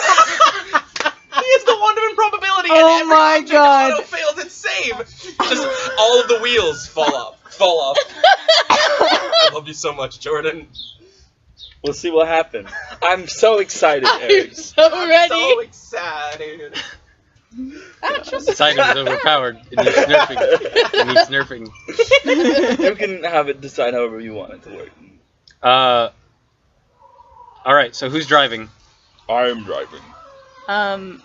He is the one in probability. Oh and every my object God. auto fails its save. Just all of the wheels fall off. Fall off. I love you so much, Jordan. We'll see what happens. I'm so excited, Eric. I'm so ready. So excited. This item is overpowered. It needs nerfing. It needs nerfing. You can have it decide however you want it to work. Alright, so who's driving? I'm driving.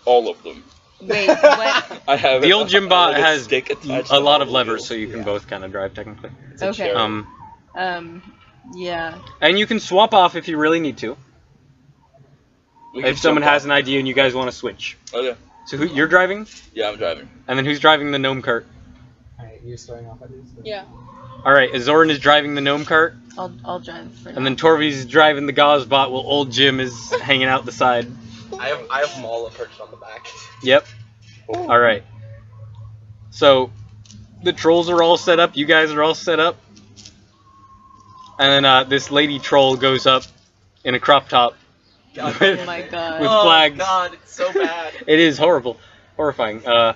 All of them. Wait, what? I have The old gym bot I have a has stick attached a to lot all of the levers, wheels. so you can both kind of drive, technically. It's a Okay. chariot. Yeah. And you can swap off if you really need to. We can If someone jump has off. an idea and you guys want to switch. Okay. So you're driving? Yeah, I'm driving. And then who's driving the gnome cart? Alright, you're starting off at least. Yeah. Alright, Azorin is driving the gnome cart, I'll drive for and then Torvi's is driving the Gauze-bot while old Jim is hanging out the side. I have Mala perched on the back. Yep. Alright. So, the trolls are all set up, you guys are all set up. And then this lady troll goes up in a crop top. God Oh with, my god. with oh flags. God, it's so bad. It is horrible. Horrifying. Bah.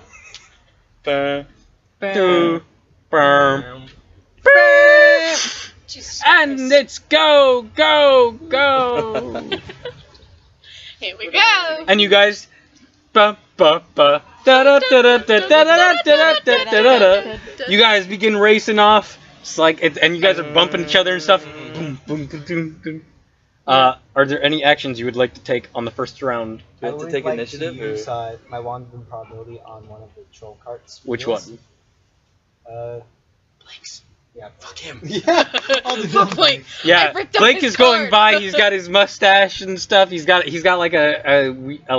Two, burm. Jesus And Christ. it's go, go, go. Here we go. And you guys, ba ba ba da da da da da da da da da da da. You guys begin racing off. It's like, and you guys are bumping each other and stuff. Boom, boom, boom, boom, boom. Are there any actions you would like to take on the first round? Do we I have to would take like initiative? to Or? use my wand of probability on one of the troll carts. Which wheels. one? Blake's. Yeah. Fuck him. Yeah. I'll do that. Blake. Yeah, ripped up Blake his is going card. by. He's got his mustache and stuff. He's got like an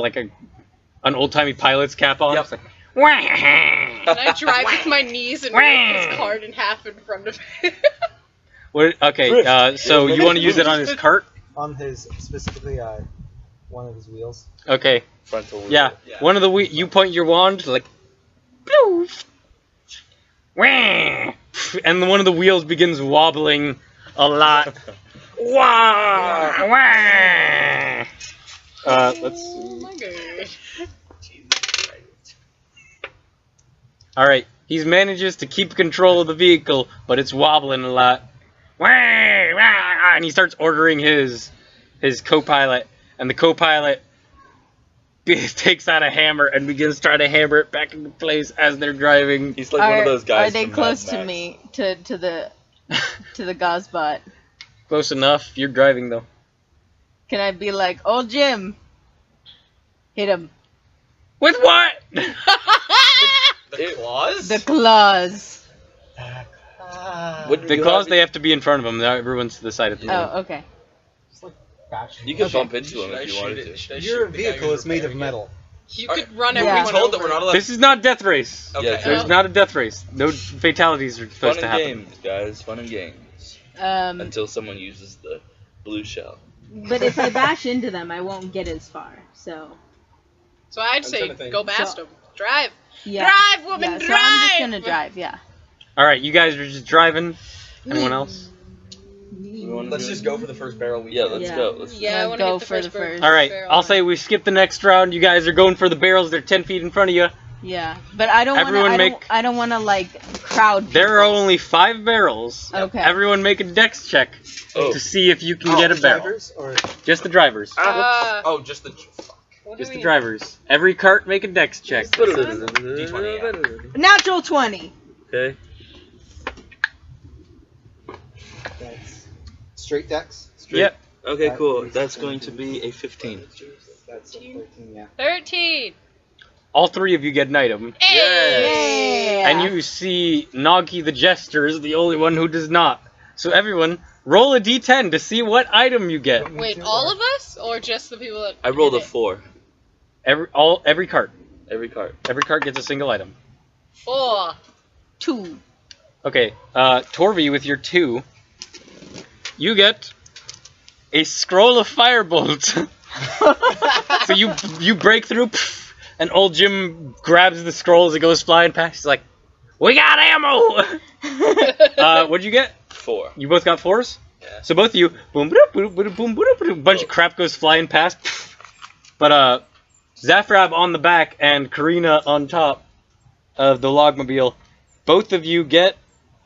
old timey pilot's cap on. Yep. It's like, And I drive with my knees and rip his card in half in front of him. What, okay, so you want to use it on his cart? On his specifically one of his wheels. Okay, Frontal wheel. yeah. Yeah. One of the you point your wand like, bloof, wah, and one of the wheels begins wobbling a lot. Wah, wah. Let's Oh see. my god. Jesus Christ. Alright, he manages to keep control of the vehicle, but it's wobbling a lot. And he starts ordering his co-pilot, and the co-pilot takes out a hammer and begins trying to hammer it back into place as they're driving. He's like one of those guys. Are they from close Mad to Max. me, to the Gozbot? Close enough. You're driving though. Can I be like, old Jim, hit him? With what? The claws? The claws. What do The you claws, have- they have to be in front of them. Now everyone's to the side at the moment. Oh, okay. It's like bashing. You can Okay. bump into him if you wanted to. Should I Your shoot the guy vehicle who's is made of repairing metal. You Could could run Yeah. everyone told that over. we're not allowed. This is not death race. Okay. Yeah, There's not a death race. No fatalities are Fun supposed to and happen. games, guys. Fun and games. Um, Until someone uses the blue shell. but if I bash into them, I won't get as far. So So I'd I'm say trying to think. go past So- them. Drive. yeah. Drive, woman, Yeah, drive. so I'm just gonna drive. Yeah. Alright, you guys are just driving. Anyone else? Let's just go for the first barrel we Yeah, get. let's Yeah. go. Let's Yeah, I Let's want to go hit the for the first first. Alright, barrel. I'll say we skip the next round. You guys are going for the barrels. They're 10 feet in front of you. Yeah, but I don't want Everyone to. make- I don't want to like crowd. There are people. only 5 barrels. Okay. Everyone make a dex check Oh. to see if you can get a barrel. Drivers or Just the drivers. Oh, just the. What do Just the we- drivers. Every cart make a dex check. D20, Natural 20. Okay. that's straight decks? Yep. Okay, cool. That's going to be a 15. That's a 13, yeah. 13. All 3 of you get an item. Hey. Yeah. And you see Noggy the Jester is the only one who does not. So everyone, roll a d10 to see what item you get. Wait, all of us or just the people that? I rolled a did it? 4. Every cart. Every card. Every cart gets a single item. 4. 2. Okay, Torvi with your 2, you get a scroll of firebolt. So you break through, and old Jim grabs the scroll as it goes flying past. He's like, "We got ammo!" What'd you get? 4. You both got 4s? Yeah. So both of you, boom, boom, boom, boom, boom, boom, boom, bunch of crap goes flying past. But Zafrab on the back and Karina on top of the logmobile, both of you get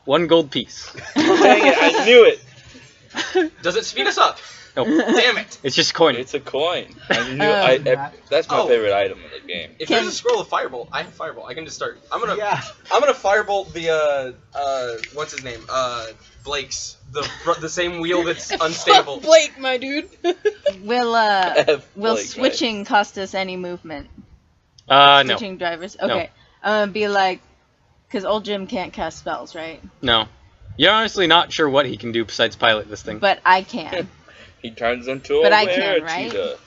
1 gold piece. Dang it, I knew it! Does it speed us up? No, Damn it! it's just coin. It's a coin. I knew that's my Oh. favorite item in the game. If Can- there's a scroll of firebolt, I have firebolt. I can just start. I'm gonna Yeah. firebolt the what's his name? Blake's the same wheel that's unstable. Blake, my dude. Will F, will like, switching cost us any movement? No, Switching drivers. Okay. I'm gonna be like, because old Jim can't cast spells, right? no. You're honestly not sure what he can do besides pilot this thing. But I can. He turns into But a I can, right? cheetah.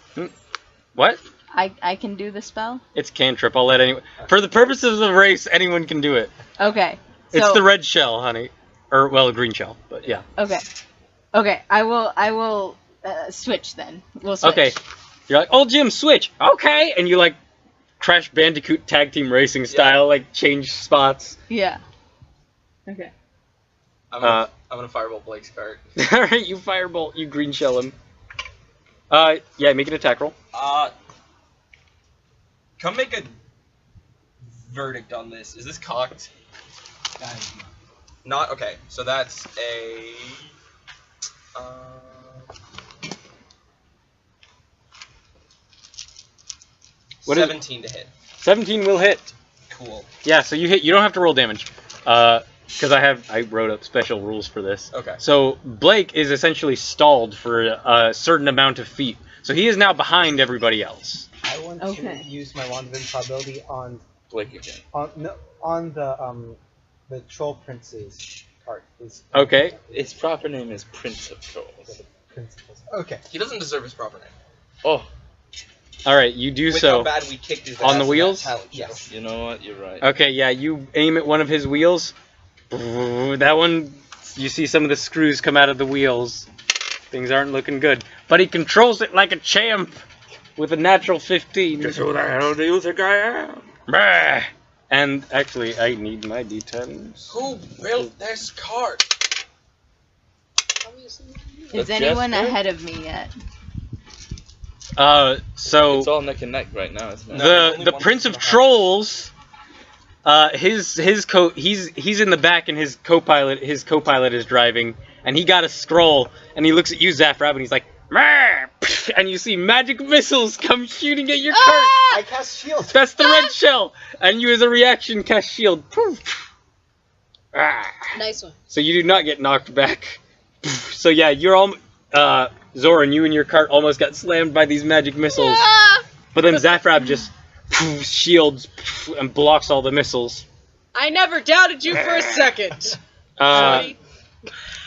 What? I can do the spell. It's cantrip. I'll let anyone. For the purposes of the race, anyone can do it. Okay. So, It's the red shell, honey, or well, green shell. But yeah. Okay. Okay. I will switch then. We'll switch. Okay. You're like, old Jim, switch. Okay, and you like Crash Bandicoot tag team racing style, like change spots. Yeah. Okay. I'm gonna firebolt Blake's cart. All right, you firebolt, you green shell him. Yeah, make an attack roll. Come make a verdict on this. Is this cocked? Not okay. So that's a. What is- 17 to hit. 17 will hit. Cool. Yeah, so you hit. You don't have to roll damage, because I wrote up special rules for this. Okay. So Blake is essentially stalled for a certain amount of feet, so he is now behind everybody else. I want Okay. to use my Wand of Improbability on Blake again. the Troll Prince's cart. His Okay. Its proper name is Prince of Trolls. principles. Okay. He doesn't deserve his proper name. Oh, All right, you do With so. how bad we kicked his On ass the in that wheels? talent show. Yes. you know what? You're right. Okay, yeah, you aim at one of his wheels. That one, you see some of the screws come out of the wheels. Things aren't looking good. But he controls it like a champ with a natural 15. Guess who the hell do you think I am? Brah. And actually, I need my d10s. Who built this cart? Is The anyone jester? ahead of me yet? So It's all neck and neck right now, isn't it? No. only the one Prince person of behind. Trolls He's in the back, and his co-pilot is driving, and he got a scroll, and he looks at you, Zafrab, and he's like, "Meh!" And you see magic missiles come shooting at your cart. I cast shield. That's the red shell, and you as a reaction cast shield. Poof. Ah. Nice one. So you do not get knocked back. So yeah, you're all Zoran, you and your cart almost got slammed by these magic missiles. Ah! But then Zafrab just shields and blocks all the missiles. I never doubted you for a second.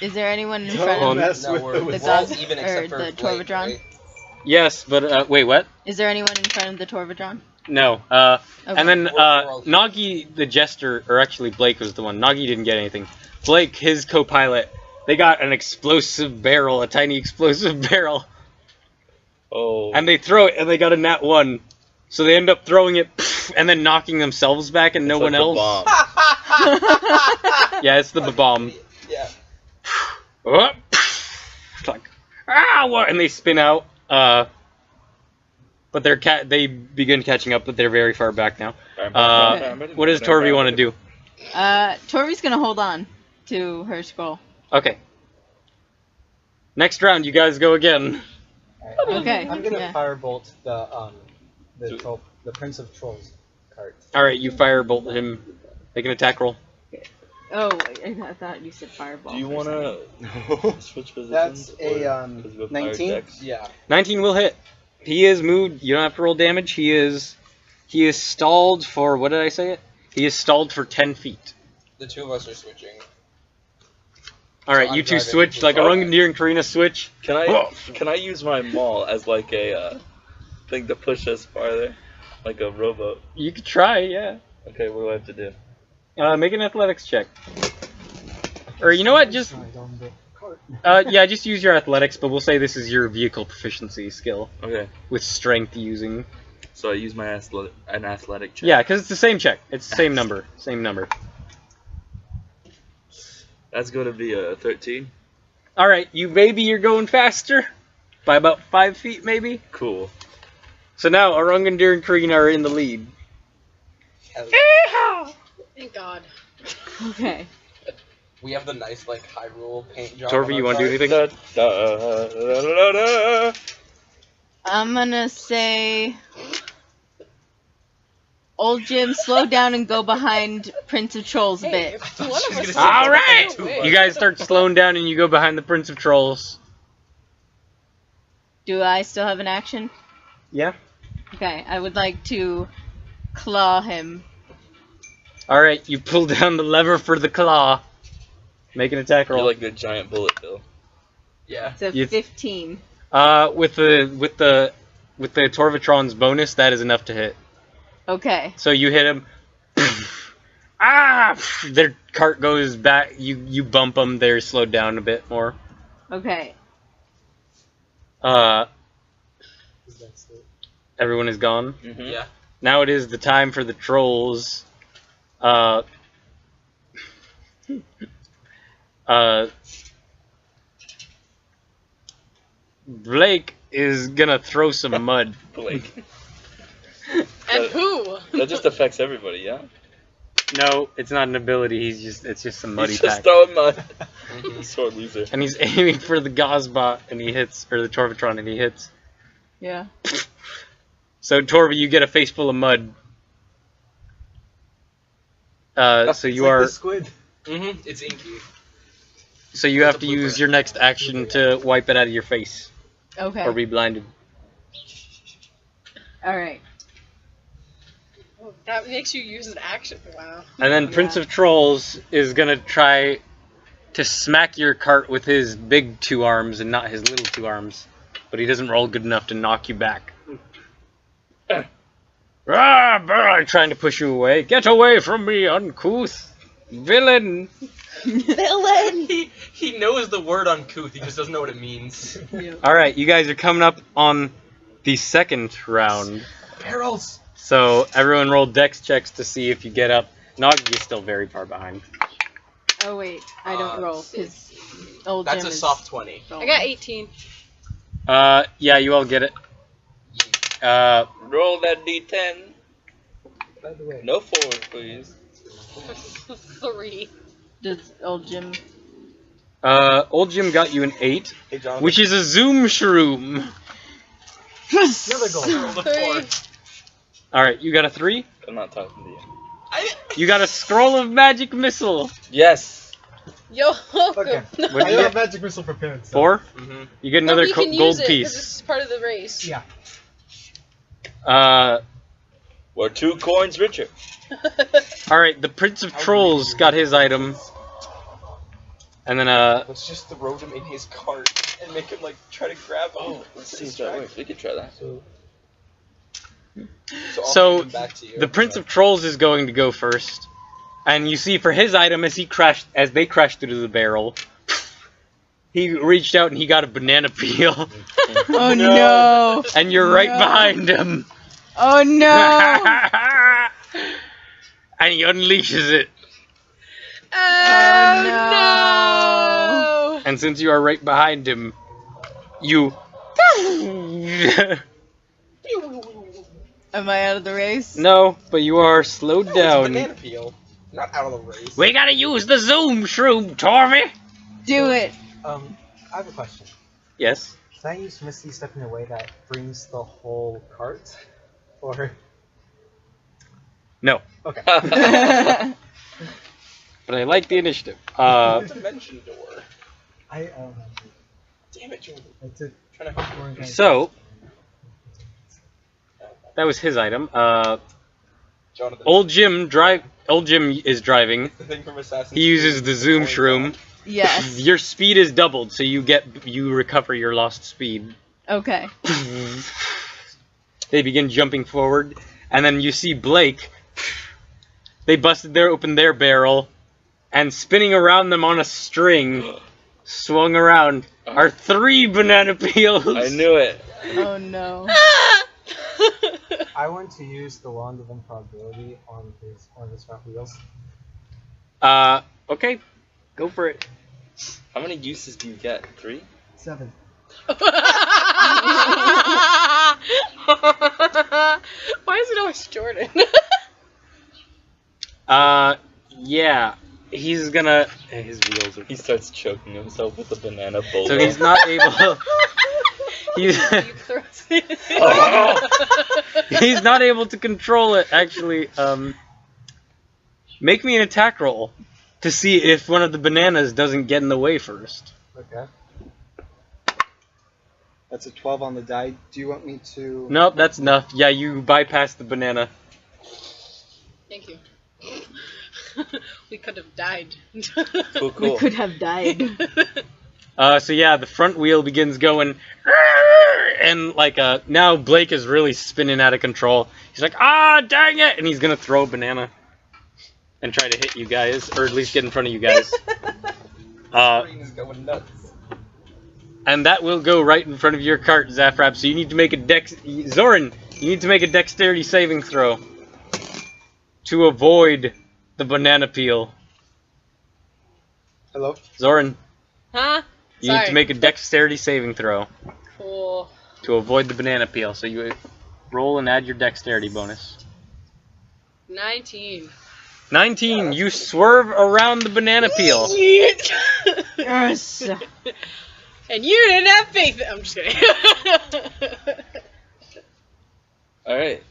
Is there anyone in Don't front of mess No, with we're, the we're the all gods even or except for the Blake, Torvadron? right? Yes, but wait, what? Is there anyone in front of the Torvadron? No. Okay. And then We're all here. Nagi the jester, or actually Blake was the one. Nagi didn't get anything. Blake, his co-pilot, they got an explosive barrel, a tiny explosive barrel, Oh. and they throw it, and they got a nat 1. So they end up throwing it, and then knocking themselves back, and no It's one like a else. bomb. Yeah, it's the bomb. Yeah. It's like, what? And they spin out. But they begin catching up, but they're very far back now. What does Torvi want to do? Torvi's gonna hold on to her scroll. Okay. Next round, you guys go again. Okay, I'm gonna yeah. firebolt the Prince of Trolls cart. All right, you firebolt him. Make an attack roll. Oh, I thought you said fireball. Do you for a want second. to switch positions? That's a, or- 'cause we have higher 19? decks? Yeah. 19 will hit. He is moved. You don't have to roll damage. He is stalled for, what did I say it? He is stalled for 10 feet. The two of us are switching. All right, So you I'm two driving. switch like a Rungandir and Karina switch. Can I use my maul as like a thing to push us farther, like a rowboat? You could try, yeah. Okay, what do I have to do? Make an athletics check. Or you know what? Just Right on the cart. yeah, just use your athletics. But we'll say this is your vehicle proficiency skill Okay, with strength using. so I use my an athletic check. Yeah, because it's the same check. It's the same number. Same number. That's going to be a 13. All right, you're going faster by about 5 feet, maybe. Cool. So now Arangandir and Karina are in the lead. Thank God. Okay. We have the nice like Hyrule paint job. Torvi, you want to do anything? Da, da, da, da, da. I'm gonna say, Old Jim, slow down and go behind Prince of Trolls a Hey, bit. if one of us All right, wait. you guys start slowing down and you go behind the Prince of Trolls. Do I still have an action? Yeah. Okay, I would like to claw him. All right, you pull down the lever for the claw. Make an attack roll. You're like a giant bullet bill. Yeah. It's a You- 15. With the Torvatron's bonus, that is enough to hit. Okay. So you hit him. Their cart goes back. You bump them. They're slowed down a bit more. Okay. That's it. Everyone is gone. Mm-hmm. Yeah. Now it is the time for the trolls. Blake is gonna throw some mud. Blake. And who? That just affects everybody, yeah? No, it's not an ability. It's just some muddy He's just pack. throwing mud. Sword loser. And he's aiming for the Gozbot, and he hits, or the Torvatron, and he hits. Yeah. So Torvi, you get a face full of mud. So It's you like are. the squid. Mm-hmm. It's inky. So you have to use your next action to wipe it out of your face, Okay. or be blinded. Alright. Oh, that makes you use an action. Wow. And then Prince of Trolls is gonna try to smack your cart with his big 2 arms and not his little 2 arms, but he doesn't roll good enough to knock you back. I'm trying to push you away. Get away from me, uncouth villain! Villain. He knows the word uncouth. He just doesn't know what it means. All right, you guys are coming up on the second round. Barrels. So everyone roll dex checks to see if you get up. Nagi is still very far behind. Oh wait, I don't roll because Old That's Jim a is soft 20. I got 18. Yeah, you all get it. Roll that d10. By the way, No 4, please. 3. Does old Jim? Old Jim got you an 8, Hey, Jonathan. which is a Zoom Shroom. Another goal. Roll the 4. Alright, you got a 3? I'm not talking to you. You got a Scroll of Magic Missile. Yes. Yo, Okay. What I do you have get? magic missile prepared. So. 4? Mm-hmm. You get No, another you can gold use it 'cause piece. it's part of the race. Yeah. We're 2 coins richer. Alright, the Prince of Trolls got his item. And then, Let's just throw them in his cart and make him like try to grab them. Oh, let's see if that works. We could try that. I'll So, hand them back to you. the Prince of Trolls is going to go first. And you see for his item, as they crashed through the barrel, he reached out and he got a banana peel. Oh no! And you're right No. behind him. Oh no! And he unleashes it. Oh no! And since you are right behind him, you... Am I out of the race? No, but you are slowed It's a down. banana peel. Not out of the race. We gotta use the Zoom Shroom, Tormy! Do it. I have a question. Yes. Can I use Misty Step in a way that brings the whole cart? Or No. okay. But I like the initiative. Dimension door. I Damn it, Jordan. I took Trying to help more guys. So, that was his item. Jonathan. Old Jim is driving. The thing from Assassin's He uses Creed the is Zoom going Shroom. down. Yes. Your speed is doubled, so you recover your lost speed. Okay. They begin jumping forward, and then you see Blake. They opened their barrel, and spinning around them on a string, swung around, are 3 banana peels. I knew it. Oh no. I want to use the Wand of Improbability on his front wheels. Okay, go for it. How many uses do you get? 3? 7. Why is it always Jordan? Yeah, he's gonna. His wheels are. He starts choking himself with the banana bowl. So he's not able. He's not able to control it. Actually, make me an attack roll to see if one of the bananas doesn't get in the way first. Okay. That's a 12 on the die. Do you want me to? Nope, that's enough. Yeah, you bypass the banana. Thank you. We could have died. Cool, We cool. could have died. So yeah, the front wheel begins going, and now Blake is really spinning out of control. He's like, ah, dang it! And he's gonna throw a banana and try to hit you guys, or at least get in front of you guys. Screen is going nuts. And that will go right in front of your cart, Zafrap. So you need to make a Zoran, you need to make a dexterity saving throw to avoid the banana peel. Hello. Zoran, Huh? you need to make a dexterity saving throw Cool. to avoid the banana peel. So you roll and add your dexterity bonus. 19. 19, you swerve around the banana peel. Yes. And you didn't have faith. I'm just kidding. Alright.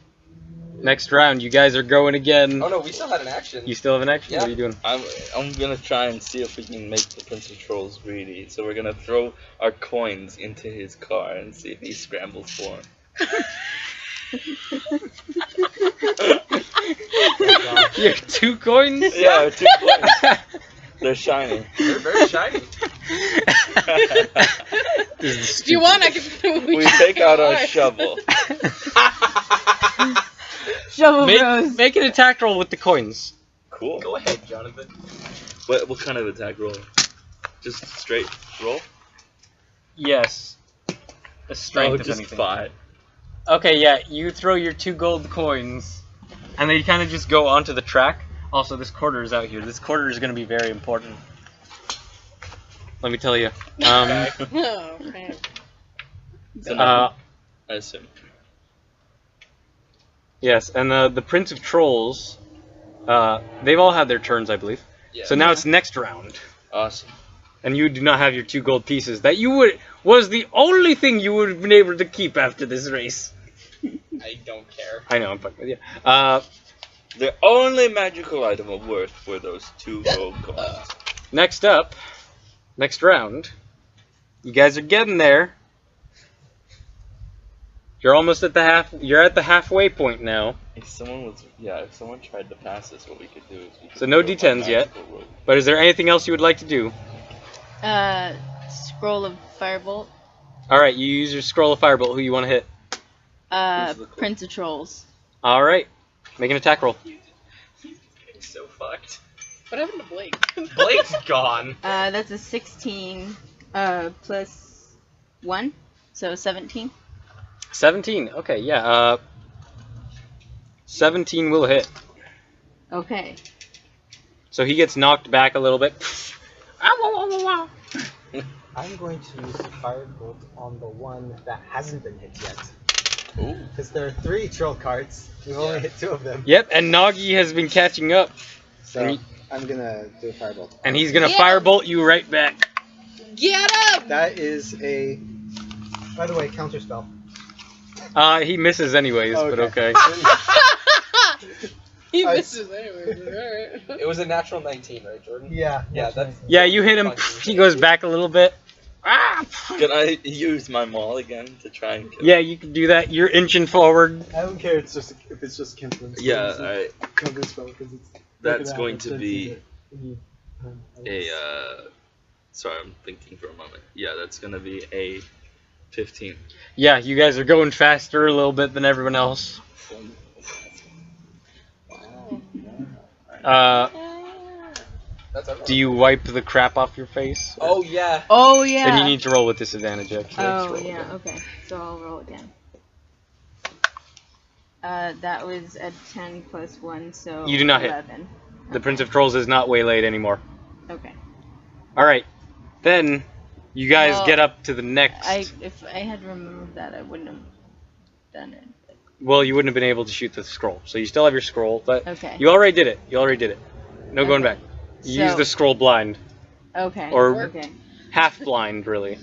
Next round, you guys are going again. Oh no, we still had an action. You still have an action? Yeah. What are you doing? I'm gonna try and see if we can make the Prince of Trolls greedy. So we're gonna throw our coins into his car and see if he scrambles for them. You have 2 coins? Yeah, 2 coins. They're shiny. They're very shiny. This is Do you want? I can. We take out our shovel. Shovel Bros. Make an attack roll with the coins. Cool. Go ahead, Jonathan. What kind of attack roll? Just straight roll? Yes. A strength, if just anything. 5. Okay, yeah, you throw your 2 gold coins, and they kind of just go onto the track. Also, this quarter is out here. This quarter is going to be very important. Let me tell you. Oh, man. I assume. Yes, and the Prince of Trolls They've all had their turns, I believe. Yeah. So now it's next round. Awesome. And you do not have your 2 gold pieces. That was the only thing you would have been able to keep after this race. I don't care. I know, I'm fucking with you. The only magical item of worth were those 2 gold coins. Next up, next round. You guys are getting there. You're almost at you're at the halfway point now. If someone tried to pass us, what we could do is we could So no go D10s by yet. magical rope. But is there anything else you would like to do? Scroll of Firebolt. Alright, you use your scroll of firebolt. Who you want to hit? Prince of Trolls. Alright. Make an attack roll. He's so fucked. What happened to Blake? Blake's gone. That's a 16 plus 1, so 17. 17. Okay, yeah. 17 will hit. Okay. So he gets knocked back a little bit. I'm I'm going to use Firebolt on the one that hasn't been hit yet. Ooh. Because there are 3 troll cards. We've only hit 2 of them. Yep, and Nagi has been catching up. So I'm gonna do a Firebolt. And he's gonna Yeah. firebolt you right back. Get him! That is a... By the way, counter spell. He misses anyways, but okay. He I- misses anyways. Alright. It was a natural 19, right, Jordan? Yeah. Yeah, that's... Yeah, you hit him. He goes back a little bit. Ah! Can I use my maul again to try and kill? Yeah, you can do that. You're inching forward. I don't care. It's just if it's just Kentland. Yeah, alright. Counter spell because it's. That's look at going it to says be it. Sorry, I'm thinking for a moment. Yeah, that's gonna be a 15. Yeah, you guys are going faster a little bit than everyone else. That's everyone. Do you wipe the crap off your face? Oh, yeah. Oh yeah. Then you need to roll with disadvantage, actually. Oh yeah. Okay. So I'll roll again. That was a 10 plus 1, so You do not hit. 11. The Prince of Trolls is not waylaid anymore. Okay. Alright, then you guys Well, get up to the next. If I had removed that, I wouldn't have done it. Well, you wouldn't have been able to shoot the scroll. So you still have your scroll, but Okay. you already did it. You already did it. No going Okay. back. You use So- the scroll blind. Okay. Or- Okay. Half blind, really.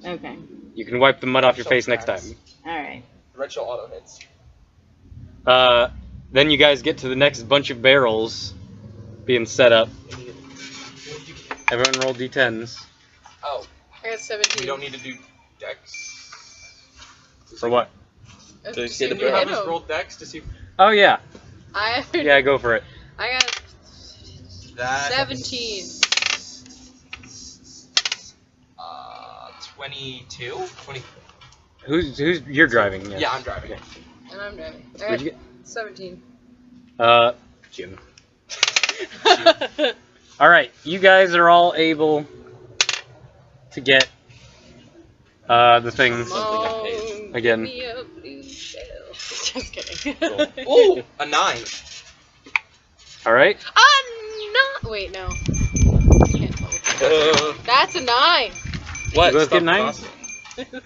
Okay. You can wipe the mud off your face next time. All right. Red shell auto hits. Then you guys get to the next bunch of barrels being set up. Everyone roll d10s. Oh, I got 17. we don't need to do dex. For what? That's To just get gonna the be Have hit us him. roll dex to see Oh yeah, I yeah, go for it. I got that. 17. 22? 20. Who's you're driving? Yes. Yeah, I'm driving. Okay. And I'm driving. I What'd got you get? 17. Jim. All right, you guys are all able to get the things. Come Again. give me a blue shell. Just kidding. Ooh, a 9. All right. I'm not. Wait, no. I can't tell. That's a 9. What? You both Stop get 9s? coughing.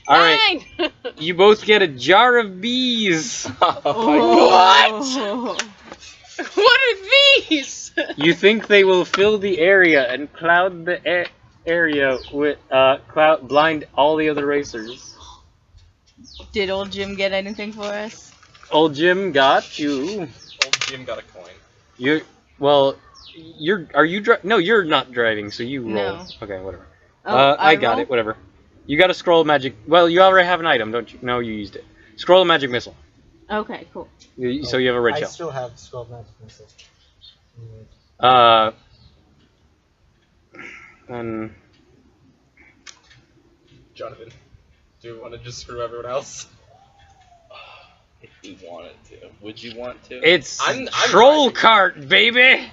All right. 9. You both get a jar of bees. What? What are these? You think they will fill the area and cloud the area with blind all the other racers. Did old Jim get anything for us? Old Jim got you. Old Jim got a coin. Are you no, you're not driving, so you roll. No. Okay, whatever. Oh, I got roll? it, whatever. You got a scroll of magic. Well, you already have an item, don't you? No, you used it. Scroll of magic missile. Okay, cool. So you have a red I shell. still have Scroll of Magic Missile. And Jonathan, do you want to just screw everyone else? If we wanted to. Would you want to? it's I'm troll driving. cart, baby.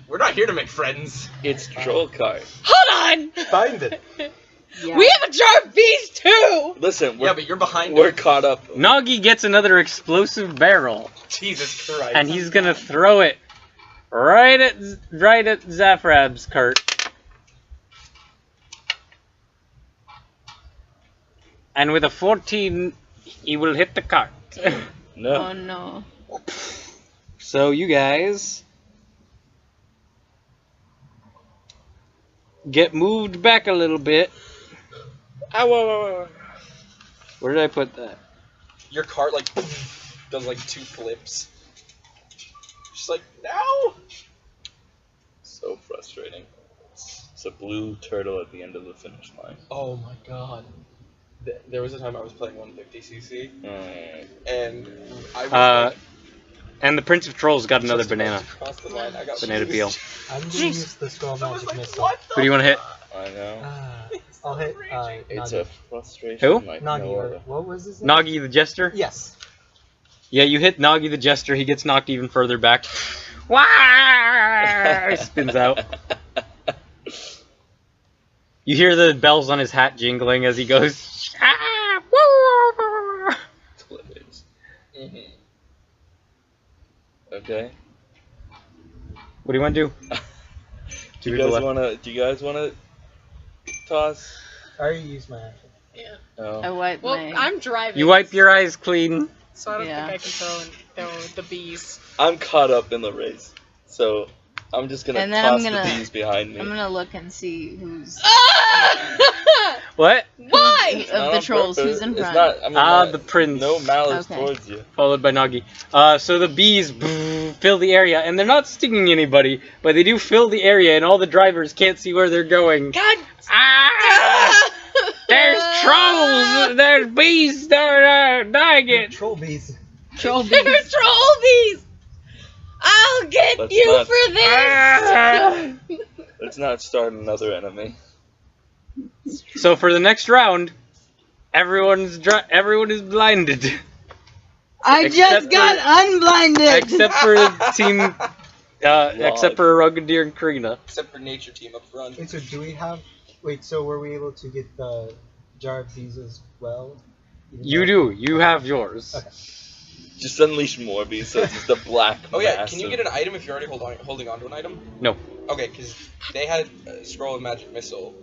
We're not here to make friends. It's troll card. Hold on. Find it. Yeah. We have a jar of bees too. Listen, Yeah, but you're behind we're him. caught up. Nagi gets another explosive barrel, Jesus Christ. and he's gonna throw it right at Zafrab's cart. And with a 14, he will hit the cart. No. Oh no. So you guys get moved back a little bit. Ow. Where did I put that? Your cart like does like 2 flips. Just like no. So frustrating. It's a blue turtle at the end of the finish line. Oh my god. There was a time I was playing 150cc Mm. and I was And the Prince of Trolls got another just about banana. to cross the line. I got Banana boost. peel. I'm gonna use the scroll I was magic like, missile. what the Who do you want to hit? I know. I'll hit It's Nagi. a frustration Who? like Nagi, no or other. what was his name? Nagi the Jester? Yes. Yeah, you hit Nagi the Jester, he gets knocked even further back. Wah! Spins out. You hear the bells on his hat jingling as he goes. Ah, woo! That's what it is. Mhm. Okay. What do you want to do? Do you guys wanna toss? I already used my action. Yeah. No. I wipe Well, my. I'm driving. You wipe your eyes clean. So I don't Yeah. think I can throw the bees. I'm caught up in the race, so I'm just gonna And then toss I'm gonna- the bees behind me. I'm gonna look and see who's What? Why? of Not the on trolls. purpose. Who's in It's front? not- I mean, Ah, not- the prince. No malice Okay. towards you. Followed by Nagi. So the bees fill the area, and they're not stinging anybody, but they do fill the area, and all the drivers can't see where they're going. God. Ah! There's trolls! There's bees! They're dying it! Troll bees. Troll They're bees. troll bees. I'll get Let's you not- for this. Let's not start another enemy. So for the next round, everyone is blinded. I Except just for- got unblinded. Except for team... except for Rugadir and Karina. Except for nature team up front. Wait, so do we have? Wait, so were we able to get the jar of bees as well? Even You though- do. You have yours. Okay. Just unleash more bees, so it's just a black Oh yeah, mass can you of- get an item if you're already holding on to an item? No. Okay, because they had a scroll of magic missile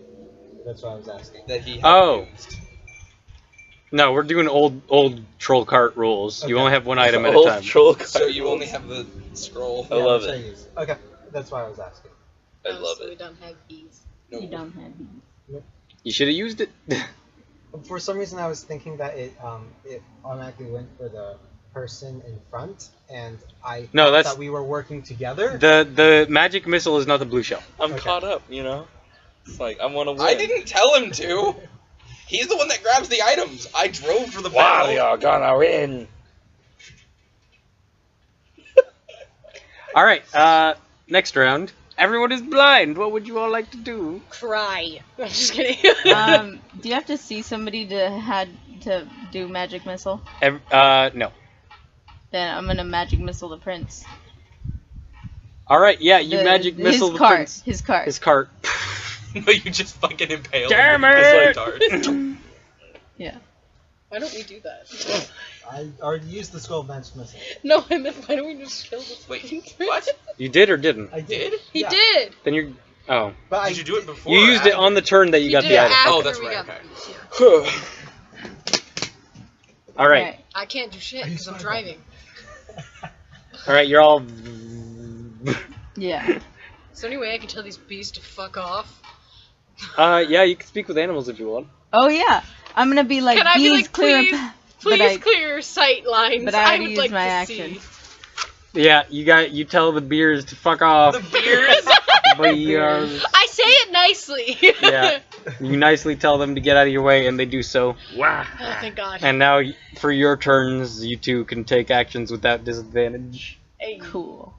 That's what I was asking. that he had Oh. used. No, we're doing old troll cart rules. You Okay. only have one item at a Old time. troll So card you only rules. have the scroll. I love which it. used. Okay, that's why I was asking. I love So we it. don't have bees. No. You don't have bees. You should have used it. For some reason, I was thinking that it automatically went for the person in front, and I No, thought that's- that we were working together. The magic missile is not the blue shell. I'm Okay. caught up, you know? It's like, I want to win. I didn't tell him to. He's the one that grabs the items. I drove for the Wow, battle. you're gonna win. All right. Next round. Everyone is blind. What would you all like to do? Cry. I'm just kidding. Do you have to see somebody to do magic missile? No. Then I'm gonna magic missile the prince. All right. Yeah, you magic his missile the cart. prince. His cart. His cart. No, you just fucking impale Damn him with it! the slight dart. Yeah. Why don't we do that? I already used the scroll magic missile. No, I meant why don't we just kill the Wait, fucking what? prince? You did or didn't? I did. Did? He Yeah. did. Then you're. Oh. But I Did you do it before? You or used it after? on the turn that you got did the it item. after Oh, that's we right, got okay. the bees, yeah. All right. I can't do shit Are you because I'm sorry? driving. All right. You're all. Yeah. So anyway, I can tell these bees to fuck off. Yeah, you can speak with animals if you want. Oh yeah. I'm gonna be like Can I be bees like, clear. please, a- please but I- clear your sight lines. but I already would used like my to action. see. Yeah, you tell the beers to fuck off. The beers. Beers. I say it nicely. Yeah. You nicely tell them to get out of your way, and they do so. Oh, thank God. And now, for your turns, you two can take actions without disadvantage. Hey, Cool.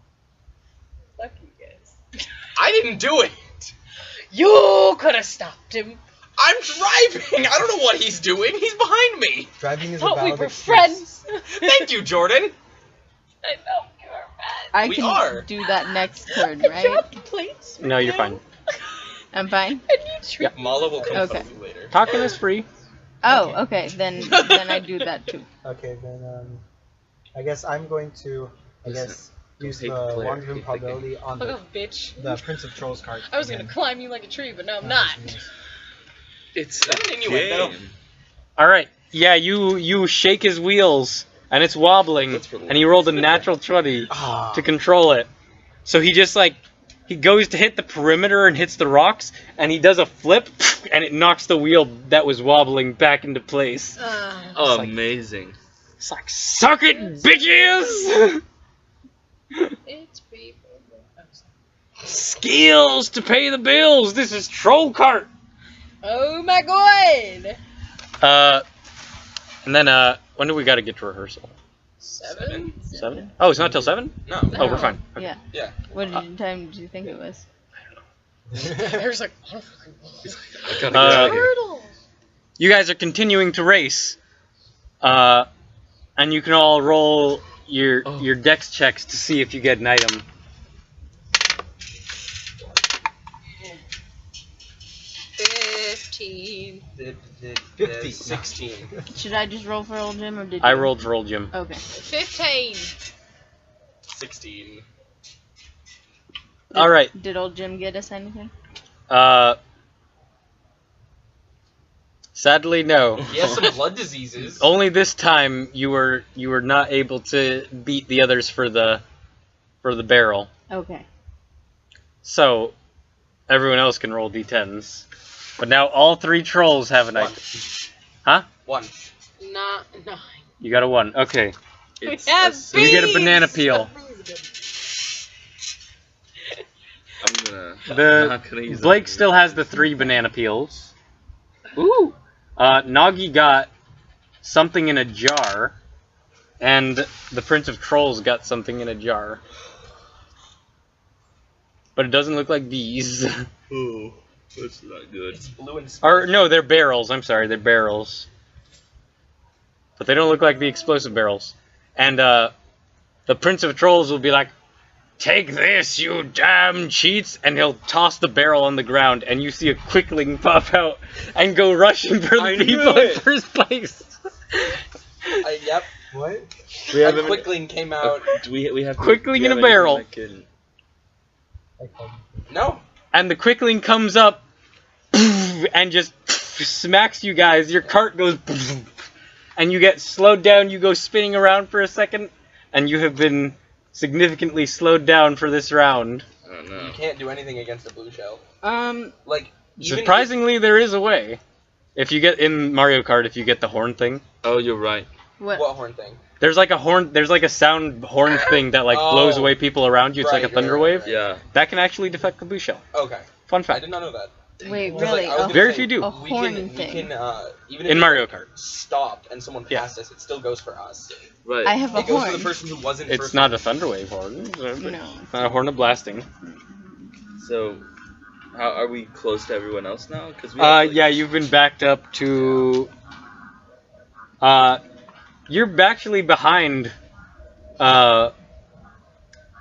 fuck you guys. I didn't do it. You could have stopped him. I'm driving. I don't know what he's doing. He's behind me. Driving is a Thought we valid were excuse. friends. Thank you, Jordan. I know you are bad. I We can are. do that next turn, I right? dropped plates. No, you're fine. I'm fine. And you treat Mala will come Okay. fuck you later. Talking is free. Oh, okay. Then I do that too. Okay, then I guess I'm going to use take the the player, Wandering take the probability on Fuck the, off, bitch. the Prince of Trolls card. I was gonna again. climb you like a tree, but no, I'm not. It's An innuendo. All right. Yeah, you shake his wheels, and it's wobbling, That's for the and he rolled a natural 20 Ah. to control it. So he just like, he goes to hit the perimeter and hits the rocks, and he does a flip, and it knocks the wheel that was wobbling back into place. Oh, It's like- amazing. It's like, suck it, bitches! It's people. Skills to pay the bills. This is Troll Cart. Oh my god! And then when do we got to get to rehearsal? 7? 7? Oh, it's not till 7? No. Oh, we're fine. Okay. Yeah. Yeah. What time did you think it was? There's like, I gotta get out of here. turtle. You guys are continuing to race, and you can all roll your dex checks to see if you get an item. 15. 50. 16. Should I just roll for old Jim or did I you? rolled for old Jim. Okay. 15. 16. All right. Did old Jim get us anything? Sadly, no. He has some blood diseases. Only this time you were not able to beat the others for the barrel. Okay. So everyone else can roll d10s. But now all 3 trolls have an item. Huh? 1. Not 9. You got a 1. Okay. It's have a So you get a bees! banana peel. I'm not gonna use Blake that. still has the 3 banana peels. Ooh. Nagi got something in a jar, and the Prince of Trolls got something in a jar. But it doesn't look like bees. Ooh, that's not good. Blue and Or no, they're barrels. I'm sorry, they're barrels. But they don't look like the explosive barrels. And the Prince of Trolls will be like, "Take this, you damn cheats!" And he'll toss the barrel on the ground, and you see a quickling pop out and go rushing for I the knew people in it. first place. Yep. What? We A have quickling came out. do we have Quickling do we in a have barrel. anything that can- No. And the quickling comes up and just smacks you guys. Your cart goes and you get slowed down. You go spinning around for a second, and you have been significantly slowed down for this round. Oh You no. can't do anything against a blue shell. Like, even Surprisingly, there is a way. If you get in Mario Kart, if you get the horn thing, Oh, you're right. What? What horn thing? there's like a horn. There's like a sound horn thing that like blows Oh. away people around you. It's like a Right, thunder right, wave. right. Yeah. That can actually defect the blue shell. Okay. Fun I fact. did not know that. Wait, Because, really? like, I was A- gonna Very say, few do. a We horn can, thing. We can, even In if Mario it Kart. stopped and someone Yeah. passed us, it still goes for us. Right. I have a It goes horn. for the person who wasn't It's first. not a thunder wave horn. No. It's not a horn of blasting. So, how are we close to everyone else now? Because we. have, like- Yeah, you've been backed up to. You're actually behind.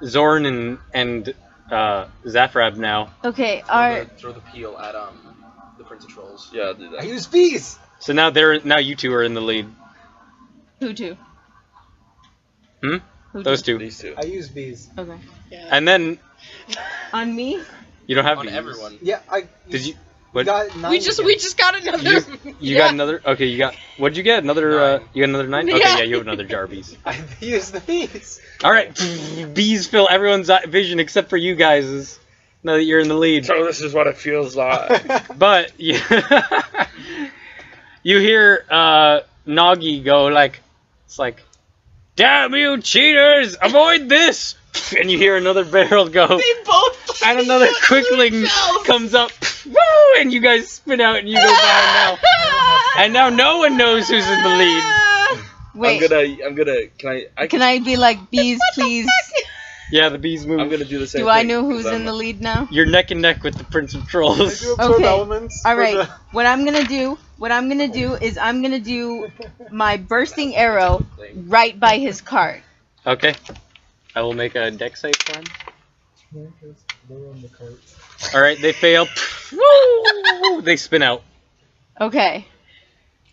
Zorn and Zafrab now. Okay, Throw the peel at the Prince of Trolls. Yeah, I'll do that. I use bees. So now you two are in the lead. who to? Hmm? Who Those to? two. These two. I use bees. Okay. And then On me? you don't have On bees. everyone. Yeah, I. Did you? We What? got 9 We just got another. You got another? Okay, you got. What'd you get? Another? 9. You got another 9? Okay, Yeah. yeah, you have another jar of bees. I use the bees. All right, bees fill everyone's vision except for you guys. Now that you're in the lead. So this is what it feels like. But you, you hear Nagi go like, it's like, "Damn you cheaters! Avoid this!" And you hear another barrel go, They both. and another quickling comes up, woo! And you guys spin out and you go down now. And now no one knows who's in the lead. Wait, I'm gonna. can I be like, bees, please? Yeah, the bees move. I'm gonna do the same Do thing. I know who's 'cause in the lead now? You're neck and neck with the Prince of I Trolls. do absorb Okay. elements. All for right. the- What I'm gonna do is I'm gonna do my bursting arrow right by his cart. Okay. I will make a deck save for him. They're on the cart. Alright, they fail. Woo! They spin out. Okay.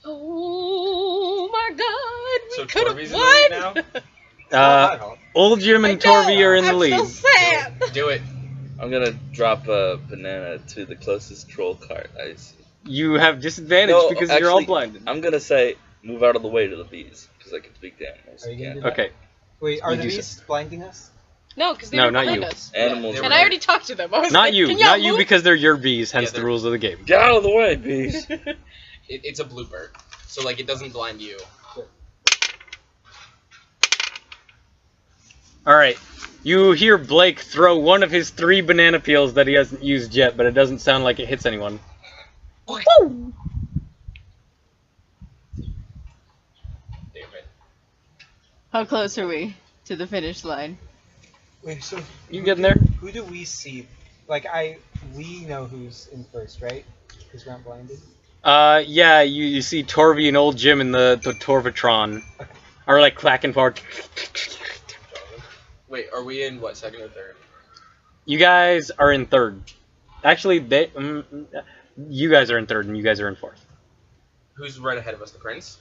Oh my God! We So could Torby's have in the lead won. now? It's not my fault. Old Jim and Torby are in the lead. I'm so sad. Do it. I'm gonna drop a banana to the closest troll cart I see. You have disadvantage No, because you're all actually, blinded. I'm gonna say Move out of the way to the bees, because I can speak to animals. Are you gonna Yeah. do that? Okay. Wait, are You the do bees blinding us? No, because they No, were not behind you. us. Animals. Yeah, And I already talked to them. I was Not like, you. Can y'all Not you move? because they're your bees, hence Yeah, the they're- rules of the game. Get out of the way, bees. It's a blooper, so like it doesn't blind you. Alright. You hear Blake throw one of his 3 banana peels that he hasn't used yet, but it doesn't sound like it hits anyone. Woo! Damn it. How close are we to the finish line? Wait, so You getting there? who do we see? Like we know who's in first, right? Because we're not blinded. Yeah, you see Torvy and old Jim in the Torvatron. Are like clacking forward. Wait, are we in what, second or third? You guys are in third. Actually, you guys are in third and you guys are in fourth. Who's right ahead of us? The prince?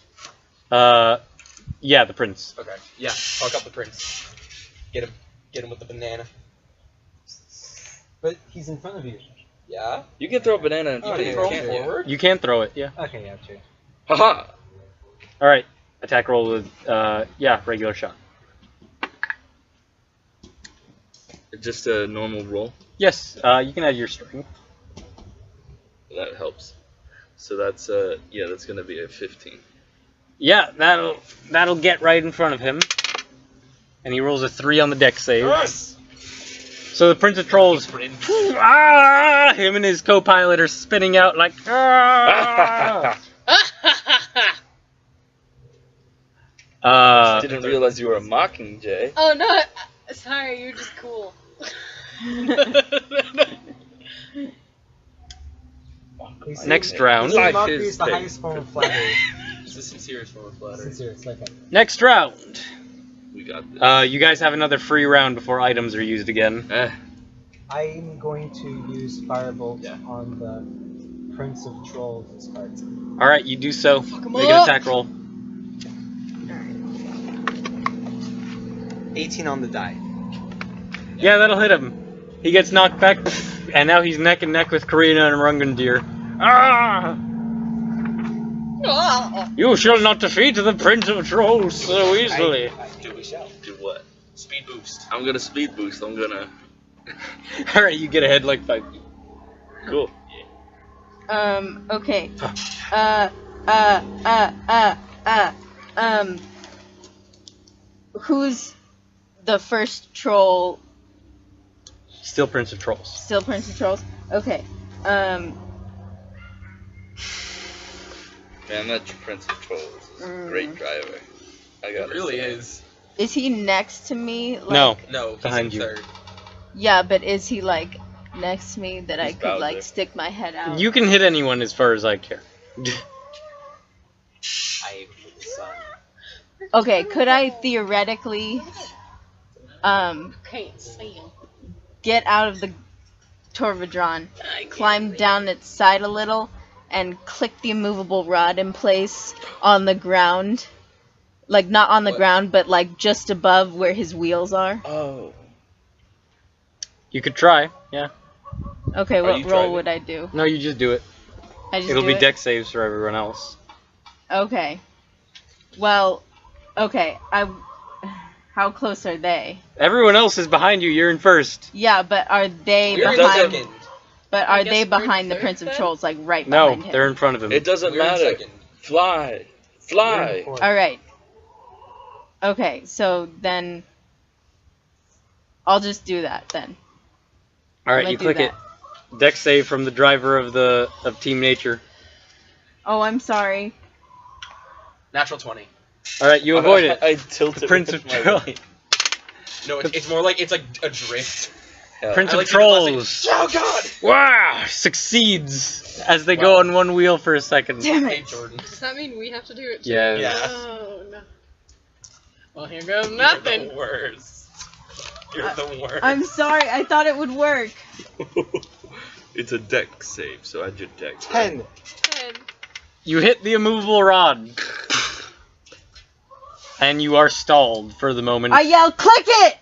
Yeah, the prince. Okay. Yeah, talk up the prince. Get him. Get him with the banana. But he's in front of you. Yeah? You can throw a banana in Oh, front yeah, of Throw you. him yeah. forward? You can throw it, yeah. Okay, yeah, true. Haha! Alright, attack roll with, yeah, regular shot. Just a normal roll. Yes, you can add your strength. That helps. So that's yeah, that's gonna be a 15. Yeah, that'll get right in front of him. And he rolls a 3 on the deck save. Yes! So the Prince of Trolls, Prince. him and his co-pilot are spinning out like, Didn't realize you were a mockingjay. Oh, no. Sorry, you're just cool. We see- Next round. This Like mockery his is the thing. highest form of flattery. It's the sincerest form of flattery. Sincerest, okay. Next round. We got this. You guys have another free round before items are used again. I'm going to use Firebolt Yeah. on the Prince of Trolls card. Alright, you do so. Fuck 'em Make an up. attack roll. 18 on the die. Yeah, that'll hit him. He gets knocked back, and now he's neck and neck with Karina and Rungandir. Ah! Oh. You shall not defeat the Prince of Trolls so easily. Do we shall. Do what? Speed boost. I'm gonna speed boost. I'm gonna. Alright, you get ahead like 5 feet. Cool. Okay. Who's the first troll? Still Prince of Trolls. Still Prince of Trolls? Okay. Man, that Prince of Trolls is a great driver. I It gotta really say. is. Is he next to me? Like, No. No, he's Behind in you. third. Yeah, but is he like next to me that I He's could like Bowser. stick my head out? You can hit anyone as far as I care. I aim for the sun. Okay, could I theoretically Can't see him. get out of the Torvadron, climb down its side a little, and click the immovable rod in place on the ground? Like, not on the What? ground, but like just above where his wheels are? Oh. You could try, yeah. Okay, Are what you roll driving? would I do? No, you just do it. I just It'll do be it? deck saves for everyone else. Okay. Well, okay, how close are they? Everyone else is behind you, you're in first. Yeah, but are they We're in behind? second. But I are guess they we're in behind the third Prince of then? Trolls, like right No, behind him? they're in front of him. It doesn't We're in matter. second. Fly. Fly. All right. Okay, so then I'll just do that then. Alright, Let's you do click it. Deck save from the driver of Team Nature. Oh, I'm sorry. Natural 20. Alright, you avoid it. I tilted The Prince with of my Trolls. weight. No, it's more like it's like a drift. Hell, Prince I of like to do less Trolls. like, oh god! Wow! Succeeds as they go on one wheel for a second. Damn Hey it. Jordan. Does that mean we have to do it too? Yeah. Yeah. Oh, no. Well, here goes You're nothing. the worst. You're the worst. I'm sorry. I thought it would work. It's a deck save, so add your deck. 10. 10. You hit the immovable rod. And you are stalled for the moment. I yell, click it!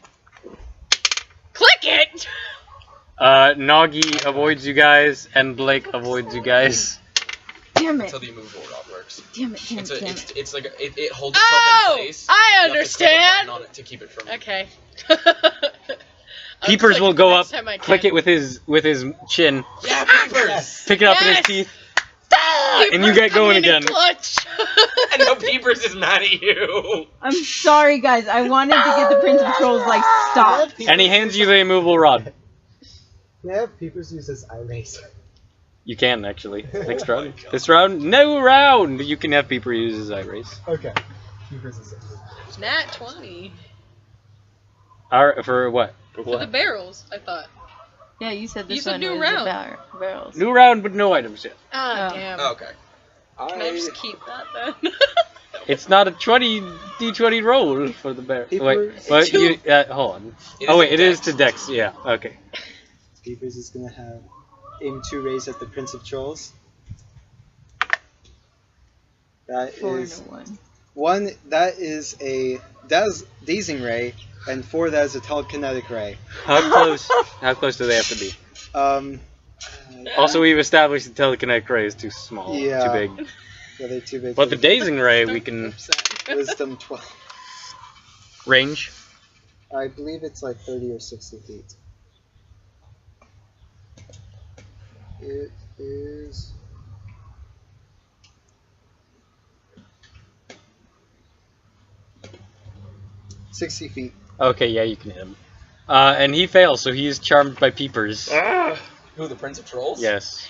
Click it! Noggy avoids you guys, and Blake avoids you guys. Damn That's it. how the immovable rod works. Damn it, damn it, damn it. It's like it holds itself Oh! in place. I You have to click a button understand! on it to keep it from. Okay. Peepers will go up, Click click it with his chin, Yeah, Peepers. pick it up in his Yes! teeth, and you get going again. Clutch. And now Peepers is mad at you. I'm sorry, guys. I wanted to get the Prince of Trolls, like, stop. And he hands you the immovable rod. Can I have Peepers use his eye laser? You can, actually. Next Oh round. my God. This round? No round! You can have Peeper use his eye race. Okay. Peepers is it. Nat 20. Alright, for what? For the barrels, I thought. Yeah, you said this You said one new was round. the barrels. New round, but no items yet. Ah, Oh. damn. Oh, okay. Can I just keep that then? It's not a 20d20 roll for the barrel. Peepers. Wait, but you, hold on. It Oh is wait, a it is dex. to Dex, yeah, okay. Peepers is gonna have aim 2 rays at the Prince of Trolls. That 4 is to 1. 1. That is a dazing ray, and 4. That is a telekinetic ray. How close do they have to be? Um. Also, we've established the telekinetic ray is too small, Yeah. too big. Yeah, they're too big. But for the dazing ray, we can Wisdom 12. range. I believe it's like 30 or 60 feet. It is. $60 feet. Okay, yeah, you can hit him. And he fails, so he is charmed by Peepers. Who, the Prince of Trolls? Yes.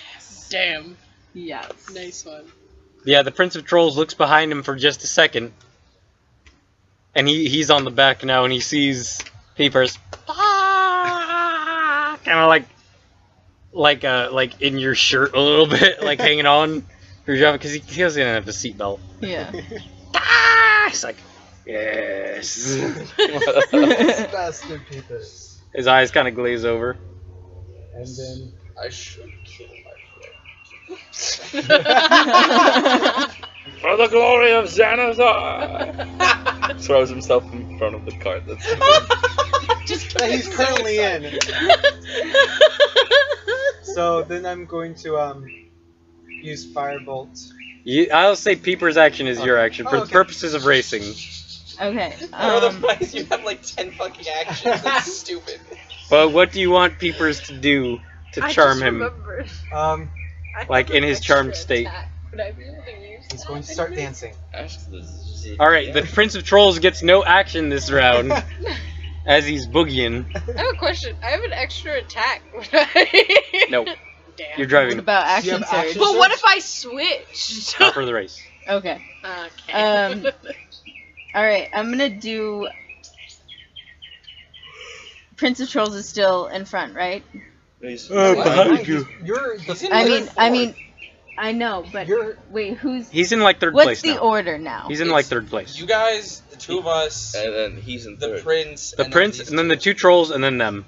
Damn. Yes. Nice one. Yeah, the Prince of Trolls looks behind him for just a second. And he's on the back now, and he sees Peepers. Kind of like in your shirt a little bit, like hanging on for your job, because he doesn't have a seatbelt. Yeah. He's like, yes. Bastard Peepers. His eyes kind of glaze over. And then. I should kill my friend. For the glory of Xanathar! Throws himself in front of the cart. That's That he's currently in. So then I'm going to use Firebolt. I'll say Peeper's action is your action for the okay. purposes of racing. Okay. Otherwise, you have like 10 fucking actions. That's stupid. But what do you want Peepers to do to charm him? Like, in his charmed state. He's going to start dancing. Alright, the Prince of Trolls gets no action this round as he's boogieing. I have a question. I have an extra attack. No, Damn. you're What driving. about Do you action have surge? action But what if I switched? Not for the race. Okay. Okay. Alright, I'm gonna do. Prince of Trolls is still in front, right? behind you. You're. I know, but You're. wait, who's. He's in like third What's place the now. order now? He's in like third place. You guys, the two of us, And then he's in the third. prince, The and prince, then and then the two trolls, and then them.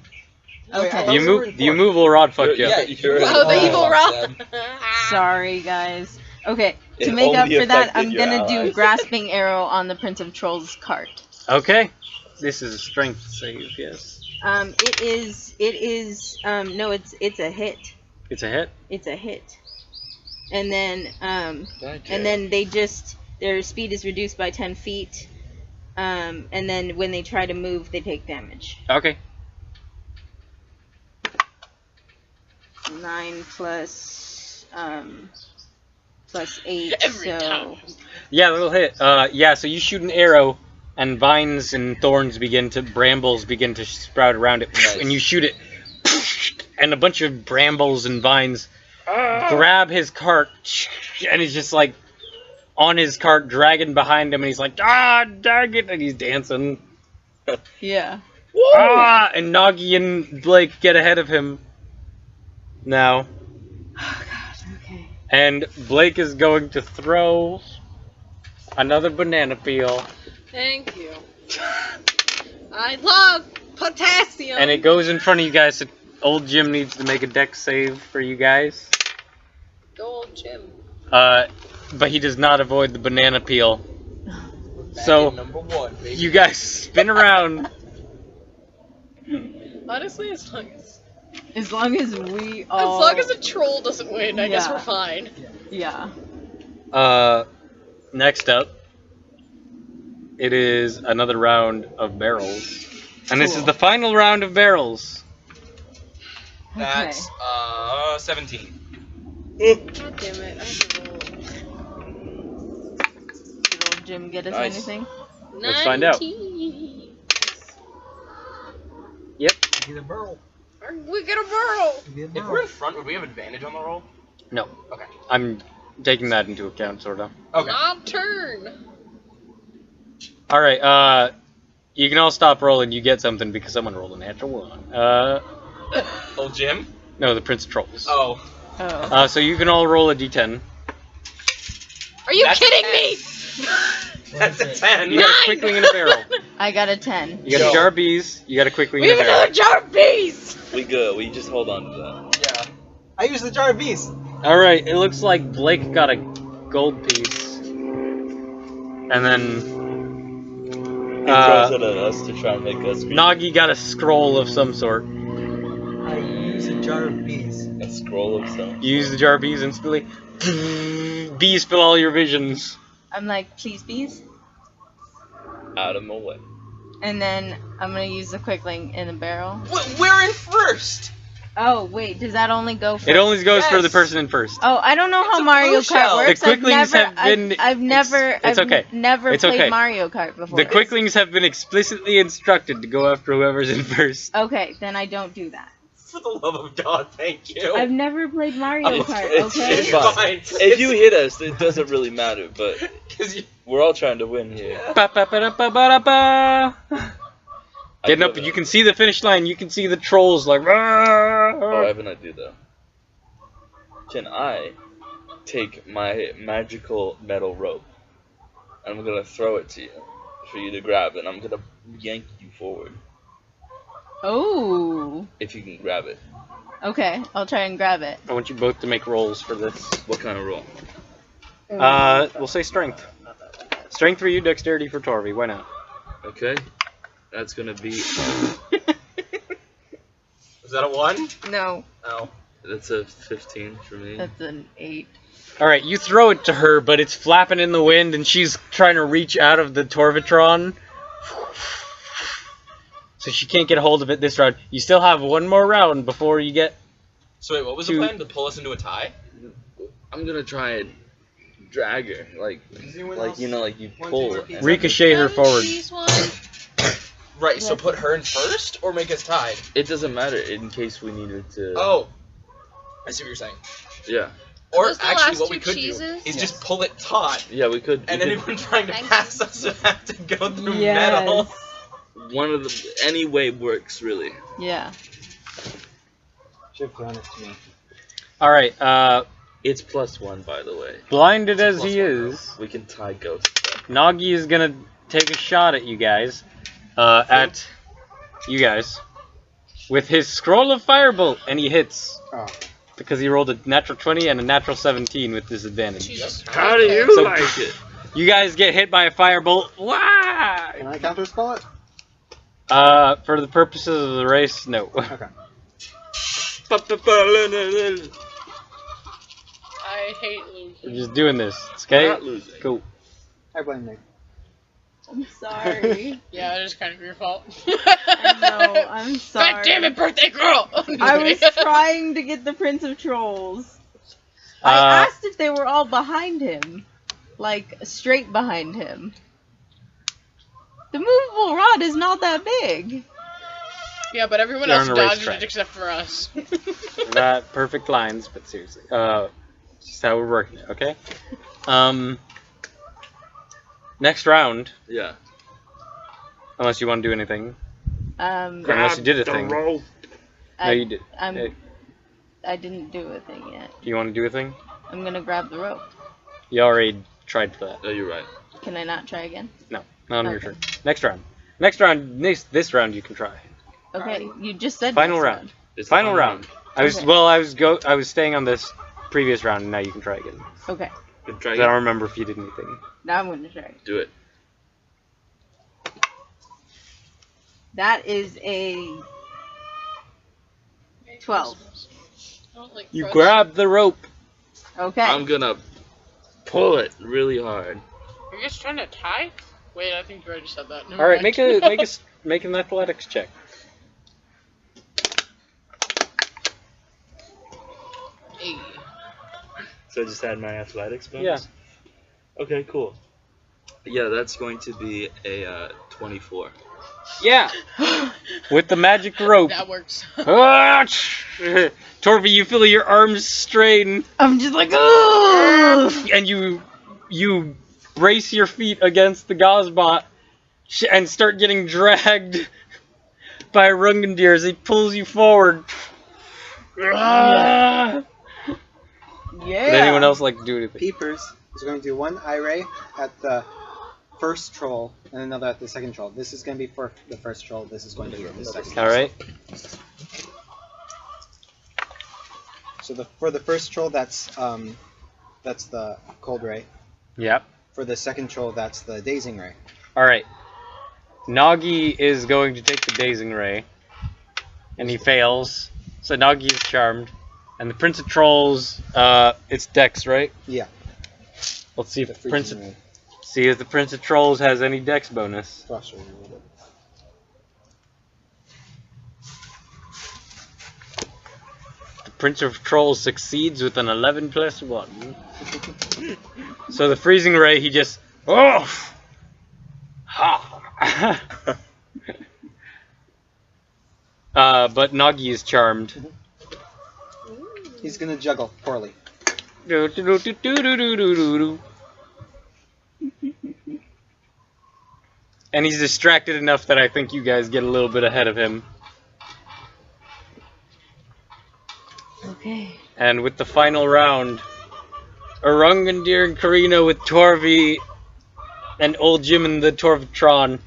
Wait, I Okay. thought we were in The fourth. immovable rod fucked you Yeah, up. you're Oh, the Oh. evil rock. Sorry, guys. Okay, to It make up only for that, affected I'm your gonna do allies. grasping arrow on the Prince of Trolls cart. Okay. This is a strength save, yes. It is, no, it's a hit. It's a hit. It's a hit. And then they just, their speed is reduced by 10 feet. And then when they try to move, they take damage. Okay. 9 plus 8, Every so... time. Yeah, little hit. Yeah, so you shoot an arrow, and vines and thorns brambles begin to sprout around it, Nice. and you shoot it, and a bunch of brambles and vines grab his cart, and he's just like on his cart, dragging behind him, and he's like, ah, dang it, and he's dancing. Yeah. Ah, and Nagi and Blake get ahead of him now, Oh god, okay. and Blake is going to throw another banana peel. Thank you. I love potassium. And it goes in front of you guys, so old Jim needs to make a dex save for you guys. Go old Jim. But he does not avoid the banana peel. Back So, in number 1, baby. you guys spin around. Honestly, As long as we all... as long as a troll doesn't win, I guess Yeah. we're fine. Yeah. Next up, it is another round of barrels. And this is Cool. the final round of barrels. That's 17. God damn it! I have to roll. Did old Jim get us Nice. anything? Let's find out. 19. Yep. Get a burl. We get a burrow. Get a If burl. we're in front, would we have advantage on the roll? No. Okay. I'm taking that into account, sort of. Okay. Not turn. Alright, you can all stop rolling. You get something because someone rolled a natural one. Old Jim? No, the Prince of Trolls. Oh. Oh. So you can all roll a d10. Are you That's kidding a me? That's a 10. You got a quickling in a barrel. I got a 10. You got a Yo. jar of bees. You got a quickling We in a have barrel. another jar of bees. We good. We just hold on to that. Yeah. I used the jar of bees. Alright, it looks like Blake got a gold piece. And then He throws it at us to try and make us Nagi got a scroll of some sort. I used a jar of bees. a scroll of some. You use the jar of bees instantly. Bees fill all your visions. I'm like, please, bees. Out of my way. And then I'm gonna use the quickling in the barrel. We're in first. Oh, wait, does that only go for... It only goes for Yes. the person in first. Oh, I don't know It's how a Mario blue Kart shell. works. The quicklings have been- I've never, it's I've okay. never It's played okay. Mario Kart before. The quicklings have been explicitly instructed to go after whoever's in first. Okay, then I don't do that. For the love of God, thank you. I've never played Mario It's- Kart, it's- okay? it's fine. If you hit us, it doesn't really matter, but 'Cause you, we're all trying to win here. Ba-ba-ba-da-ba-ba-da-ba. I Getting feel up, that. you can see the finish line. You can see the trolls like. Oh, I have an idea though. Can I take my magical metal rope and I'm gonna throw it to you for you to grab, and I'm gonna yank you forward Oh. if you can grab it. Okay, I'll try and grab it. I want you both to make rolls for this. What kind of roll? We'll say strength. Strength for you, dexterity for Torvi. Why not? Okay, that's gonna be is that a 1? No, Oh. that's a 15 for me. that's an 8. All right, you throw it to her, but it's flapping in the wind, and she's trying to reach out of the Torvatron. So she can't get a hold of it this round. You still have one more round before you get. So wait, what was Two. the plan? To pull us into a tie? I'm gonna try and drag her, like you know, like you Want pull. some more pizza? Ricochet her forward. Cheese one. Right, so put her in first, or make us tied? It doesn't matter in case we needed to. Oh. I see what you're saying. Yeah, Or those the actually, last what we two could cheeses? do is just pull it taut, yeah, we could. and we could- anyone trying to Thank pass you. us would have to go through Yes. metal. one of the any way works really. Yeah. Should have thrown it to me. All right. It's +1, by the way. Blinded as Plus he one, is, We can tie ghosts. Nagi is gonna take a shot at you guys. At you guys with his scroll of firebolt, and he hits Oh. because he rolled a natural 20 and a natural 17 with disadvantage. Jesus. How do you So- like it? You guys get hit by a firebolt. Wah! Can I counterspell it? For the purposes of the race, no. Okay. I hate We're losing. just doing this, We're okay? not losing. Cool. I blame Nick. I'm sorry. Yeah, it is kind of your fault. I know, I'm sorry. God damn it, birthday girl! I was trying to get the Prince of Trolls. I Uh, asked if they were all behind him. Like, straight behind him. The movable rod is not that big. Yeah, but everyone They're else on a dodged racetrack. it except for us. That perfect lines, but seriously, it's just how we're working it, okay? Next round, Yeah. unless you want to do anything. Um, Unless you did a the thing. rope. No, I, you did. I didn't do a thing yet. Do you want to do a thing? I'm gonna grab the rope. You already tried for that. Oh, you're right. Can I not try again? No, not on your Okay. turn. Next round. Next round. This round you can try. Okay, you just said Final next round. It's the Final round. I was Okay. I was staying on this previous round, and now you can try again. Okay, Good 'Cause try I again. don't remember if you did anything. now I'm gonna try. Do it. That is a 12. I don't like You crust. grab the rope. Okay. I'm gonna pull it really hard. Are you guys trying to tie? Wait, I think you already said that. Never All right, mind. make an athletics check. Hey. So I just add my athletics bonus? Yeah. Okay, cool. Yeah, that's going to be a 24. Yeah. With the magic rope. That works. Torby, you feel your arms strain, I'm just like, oh! and you brace your feet against the Gozbot and start getting dragged by Rungandir as he pulls you forward. Yeah. Would anyone else like to do anything? Peepers is going to do one eye ray at the first troll and another at the second troll. This is going to be for the first troll. This is going to be for the second. All right. So for the first troll, that's the cold ray. Yep. For the second troll, that's the dazing ray. All right. Nagi is going to take the dazing ray, and he fails. So Nagi is charmed, and the Prince of Trolls, it's Dex, right? Yeah. Let's see if The the Prince freezing ray. see if the Prince of Trolls has any Dex bonus. Frost ray a little bit. The Prince of Trolls succeeds with an 11 plus 1. So the freezing ray, he just ha. But Nagi is charmed. He's going to juggle poorly. And he's distracted enough that I think you guys get a little bit ahead of him. Okay. And with the final round, Arungandir and Karina with Torvi and Old Jim and the Torvatron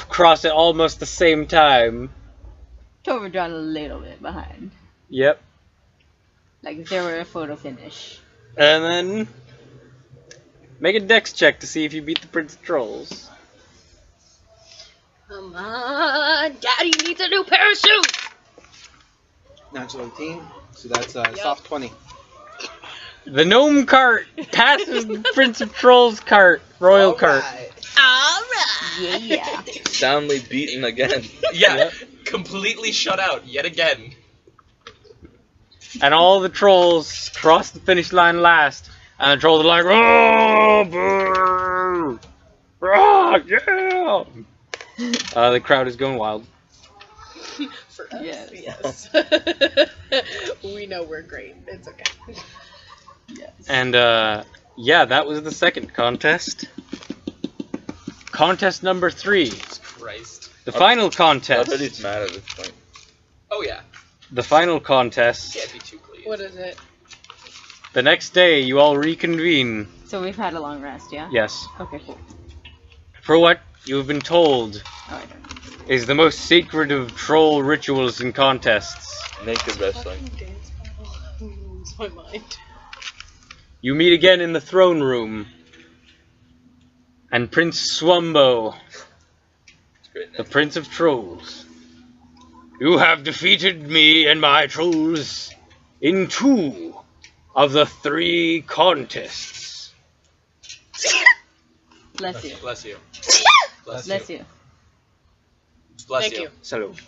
cross at almost the same time. Torvadron a little bit behind. Yep. Like if there were a photo finish. And then make a dex check to see if you beat the Prince of Trolls. Come on, Daddy needs a new pair of shoes. Natural 18, so that's soft 20. The gnome cart passes the Prince of Trolls cart, royal cart. Alright. Yeah. Soundly beaten again. Yeah, Yep. completely shut out yet again. And all the trolls cross the finish line last, and the trolls are like, "Oh, boo! Ah, yeah!" The crowd is going wild. For us, Yes. yes. We know we're great. It's okay. Yes. And yeah, that was the second contest. Contest number 3, Jesus Christ. the final I contest. bet he's mad at this point. Oh yeah, The final contest. can't be too pleased. What is it? The next day, you all reconvene. So we've had a long rest, yeah? Yes. Okay, cool. For what you have been told Oh, I don't know. is the most sacred of troll rituals and contests. Naked wrestling. Fucking dance battle. Lose my mind. You meet again in the throne room. And Prince Swumbo, It's great. the Prince of Trolls. You have defeated me and my trolls in 2 of the 3 contests. Bless you. Bless you. Bless you. Bless you. Bless Thank you. you. Salute.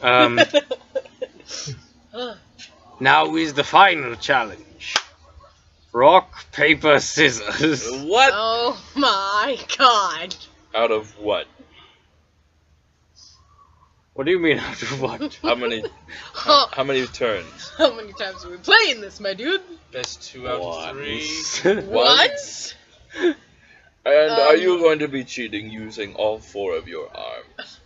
Now is the final challenge. Rock, paper, scissors. What? Oh my god. Out of what? What do you mean out of what? How many? Huh. How many turns? How many times are we playing this, my dude? Best 2 out of Once. 3. Once? And are you going to be cheating using all 4 of your arms?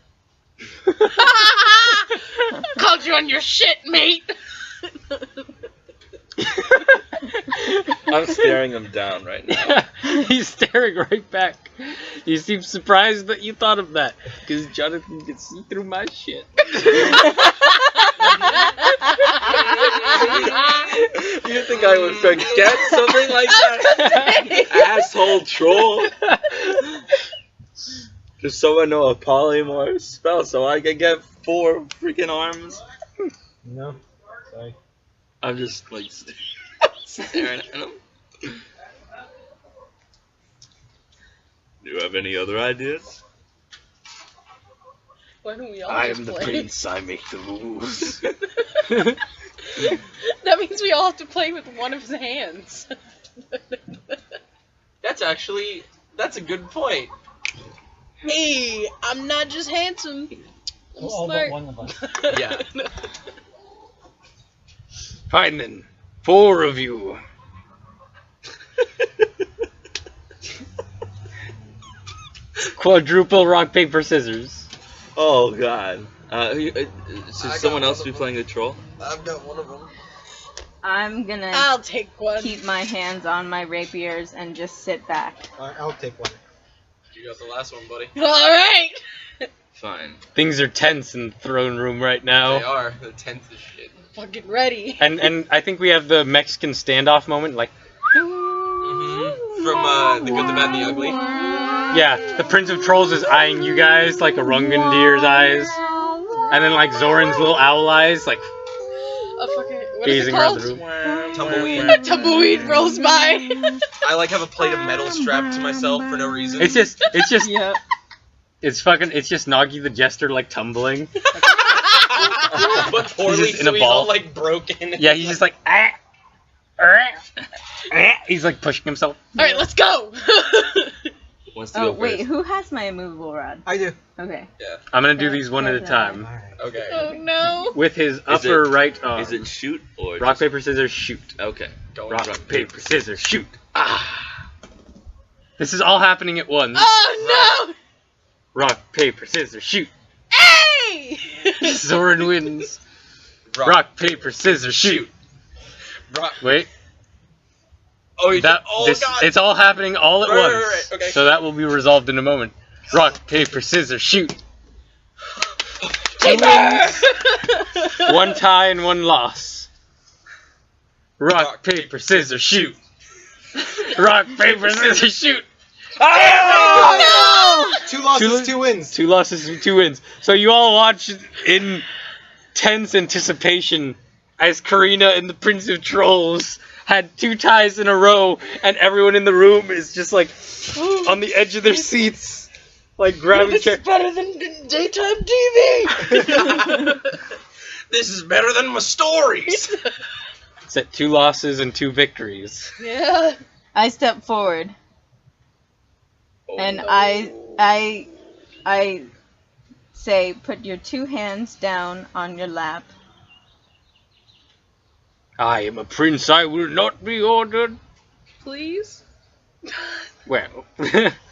Called you on your shit, mate. I'm staring him down right now. He's staring right back. You seem surprised that you thought of that, because Jonathan can see through my shit. You think I would forget something like that? Asshole troll! Does someone know a polymorph spell so I can get 4 freaking arms? No? Sorry. I'm just like staring at him. Do you have any other ideas? Why don't we all I just am the play? prince. I make the rules. That means we all have to play with one of his hands. That's a good point. Hey, I'm not just handsome. I'm All smart. but one of us. Yeah. Fine then. 4 of you. Quadruple rock, paper, scissors. Oh God. Should got someone else one be of playing the troll? I've got one of them. I'm gonna I'll take one. keep my hands on my rapiers and just sit back. I'll take one. You got the last one, buddy. Alright! Fine. Things are tense in the throne room right now. They are. They're tense as shit. Fucking ready. And I think we have the Mexican standoff moment, like, From The Good, the Bad, and the Ugly. yeah, the Prince of Trolls is eyeing you guys like a Rungandir's eyes, and then like Zoran's little owl eyes, like A fucking, what is it gazing around called? the room. Tumbleweed. A tumbleweed rolls by. I like have a plate of metal strapped to myself for no reason. It's just, Yep. it's just Nagi the Jester like tumbling. but poorly, He's just in so a he's ball. all like broken. Yeah, he's just like, he's like pushing himself. Alright, let's go! Wants to Oh go wait, first. who has my immovable rod? I do. Okay. I'm gonna do these one at a All time. right. Okay. Oh no. With his upper right arm. Is it shoot or Rock, just... paper, scissors, shoot. Okay. Going Rock, rock. paper, scissors, shoot. Ah. This is all happening at once. Oh no! Rock, paper, scissors, shoot. Hey! Zoran wins. Rock, paper, scissors, shoot. Rock. Wait. Oh, you That, oh this, god. it's all happening all at Right, once. right, right, okay. So that will be resolved in a moment. Rock, paper, scissors, shoot. Paper! One tie and one loss. Rock, paper, scissors, shoot. Rock, paper, scissors, shoot. No! 2 losses, 2 wins. 2 losses, 2 wins. So you all watch in tense anticipation as Karina and the Prince of Trolls had 2 ties in a row, and everyone in the room is just like on the edge of their seats, like grabbing chairs. better than daytime TV! This is better than my stories. It's at 2 losses and 2 victories. Yeah. I step forward Oh. and I say, put your 2 hands down on your lap. I am a prince, I will not be ordered. Please? Well.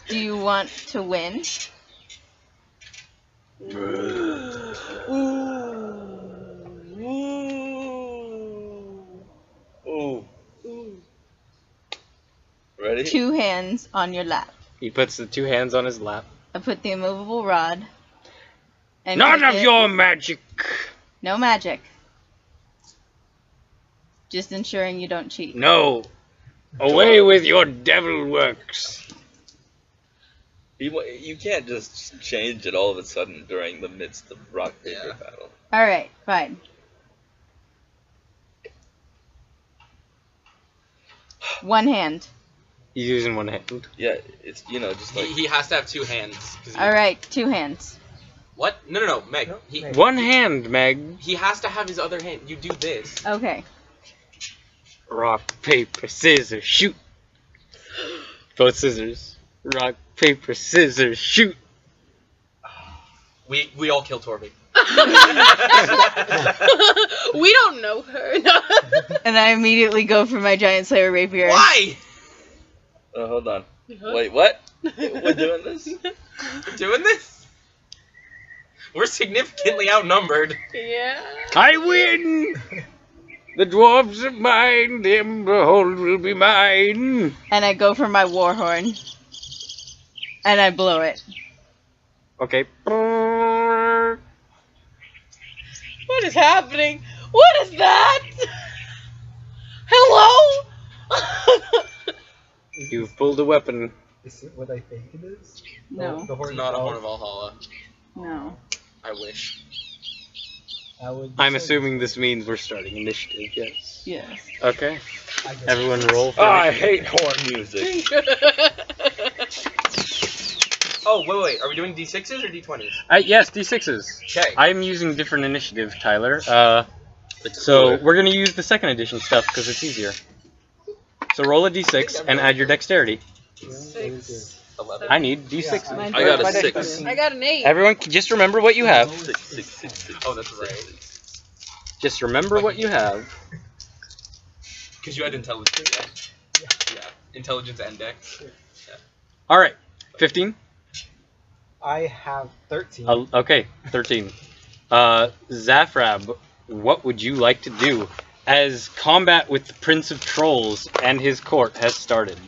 Do you want to win? Ooh. Ready? 2 hands on your lap. He puts the 2 hands on his lap. I put the immovable rod. And None take of it- your magic. No magic. Just ensuring you don't cheat. No. Away with your devil works. You can't just change it all of a sudden during the midst of rock paper battle. Alright, fine. One hand. He's using one hand. Yeah, it's just like He has to have 2 hands. 'cause he- Alright, 2 hands. What? No, Meg. No, He Meg. One hand, Meg. he has to have his other hand. You do this. Okay. Rock, paper, scissors, shoot. Both scissors. Rock, paper, scissors, shoot. We all kill Torvik. We don't know her. And I immediately go for my giant slayer rapier. Why? oh, hold on. Wait, what? We're doing this? We're doing this? We're significantly outnumbered. Yeah. I win! The dwarves are mine, the emerald will be mine. And I go for my war horn. And I blow it. Okay. What is happening? What is that? Hello? You've pulled a weapon. Is it what I think it is? No. The horn It's not a itself? Horn of Valhalla. No. I wish. I would I'm say- assuming this means we're starting initiative, yes. Yes. Okay. I guess. Everyone roll for I initiative. hate horn music. Oh, wait. Are we doing D6s or D20s? Yes, D6s. Okay. I'm using different initiative, Tyler. It's So cooler. we're gonna use the second edition stuff because it's easier. So roll a D6 and add your dexterity. Yeah, what is 11. I need D6. Yeah, I got a my 6. dexterity- I got an 8. Everyone, just remember what you have. 6. Oh, that's right. Just remember what you have. Because you had intelligence. Yeah. Intelligence and dex. All right, 15. I have 13. Okay, 13. Zafrab, what would you like to do as combat with the Prince of Trolls and his court has started?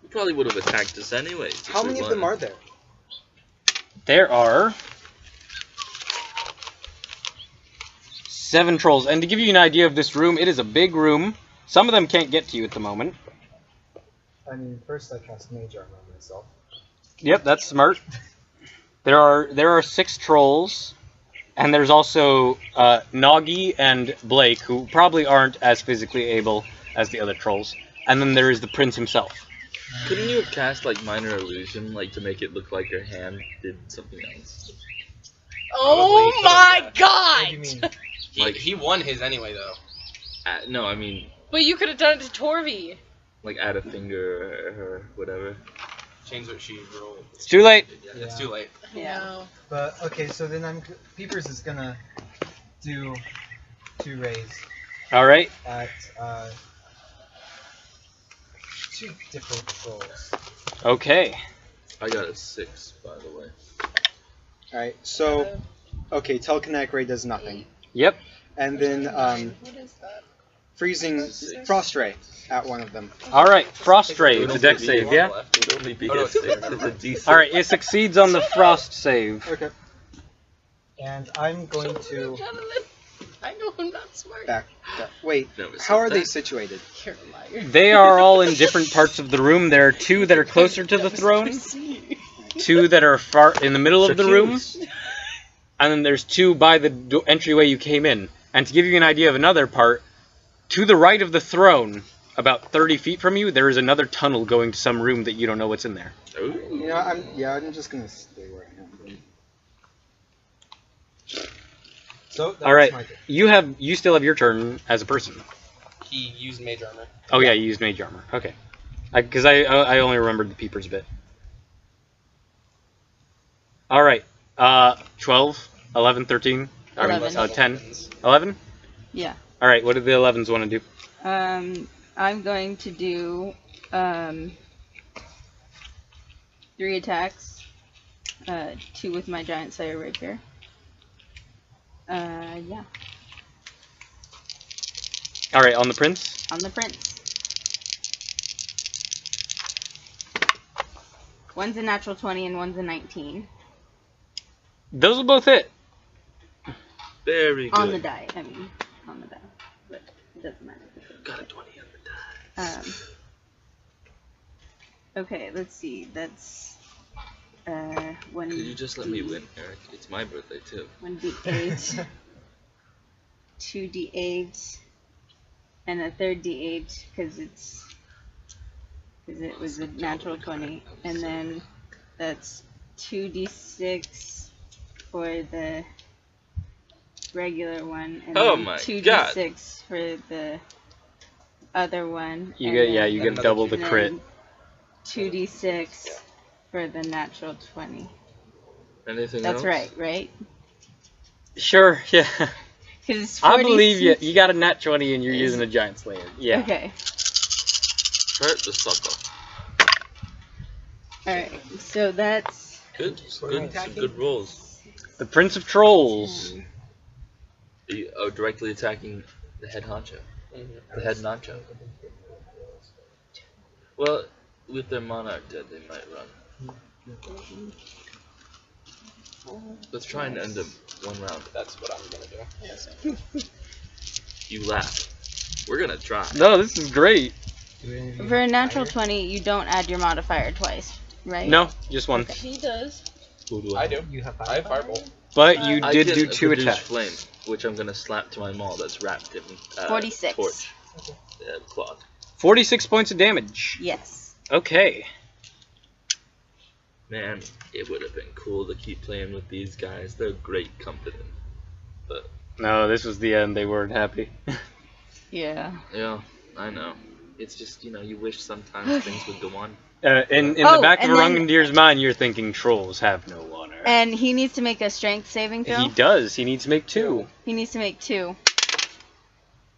You probably would have attacked us anyway. How many of them are there? There are 7 trolls, and to give you an idea of this room, it is a big room. Some of them can't get to you at the moment. I mean, first I cast Mage Armor on myself. Yep, that's smart. There are 6 trolls, and there's also Noggy and Blake, who probably aren't as physically able as the other trolls. And then there is the prince himself. Couldn't you have cast like minor illusion, like to make it look like your hand did something else? Oh my What do you god! mean? He won his anyway, though. No, I mean But you could have done it to Torvi. like add a finger or whatever. Change what she rolled. It's too late. Yeah, it's too late. Yeah. But okay, so then Peepers is gonna do 2 rays All right. at 2 different trolls. Okay. I got a 6, by the way. Alright, so okay, telekinetic ray does nothing. Yep. And then What is that? freezing frost ray at one of them. All right. Frost ray. It's a dex save. Yeah. It would only be Oh, no, a 6. It's a D6. All right. It succeeds on the frost save. Okay. And I'm going to I know I'm not smart. back. Wait, Never said how are they that. situated? You're a liar. They are all in different parts of the room. There are 2 that are closer to the throne, 2 that are far in the middle of the room, and then there's 2 by the entryway you came in. And to give you an idea of another part, to the right of the throne, about 30 feet from you, there is another tunnel going to some room that you don't know what's in there. Ooh. You know, I'm just gonna stay where I am. So that's All right. my turn. You still have your turn as a person. He used mage armor. Oh yeah, you used mage armor. Okay. Because I only remembered the peepers bit. All right. 12, 11, 13, or 11. 10, 11? Yeah. All right, what do the 11s want to do? I'm going to do 3 attacks. 2 with my giant slayer rapier. Yeah. All right, on the prince. On the prince. One's a natural 20 and one's a 19. Those will both hit. Very good. On the die, I mean. On the die. But it doesn't matter. Got a 20 on the die. Okay, let's see. That's one. Could you just let me win, Eric? It's my birthday too. 1d8, 2d8, and a third d8 because it was a natural 20, and then that's 2d6 for the regular one, and Oh then my 2d6 for the other one. You and get then- you get double the and crit. then 2d6 for the natural 20. Anything That's else? right? Sure, yeah. Because I believe you. You got a nat 20 and you're using a giant slayer. Yeah. Okay. Hurt the sucker. Alright, so that's Good. Good. Some good rolls. The Prince of Trolls. Directly attacking the head honcho. The head nacho. Well, with their monarch dead, they might run. Let's try and end them one round. That's what I'm gonna do. You laugh. We're gonna try. No, this is great. Do any of you for a have natural fire? 20, you don't add your modifier twice, right? No, just one. He does. Who do I do. You have I have firebolt. But you I did can do 2 produce attacks. flame, which I'm gonna slap to my maul that's wrapped in 46. torch. Cloth. 46 points of damage. Yes. Okay. Man, it would have been cool to keep playing with these guys. They're great company. But No, this was the end. They weren't happy. Yeah. yeah, I know. It's just, you wish sometimes things would go on. In the Oh, back of and then- Arangandir's mind, you're thinking trolls have no honor. And he needs to make a strength saving throw. He does. He needs to make 2. He needs to make 2.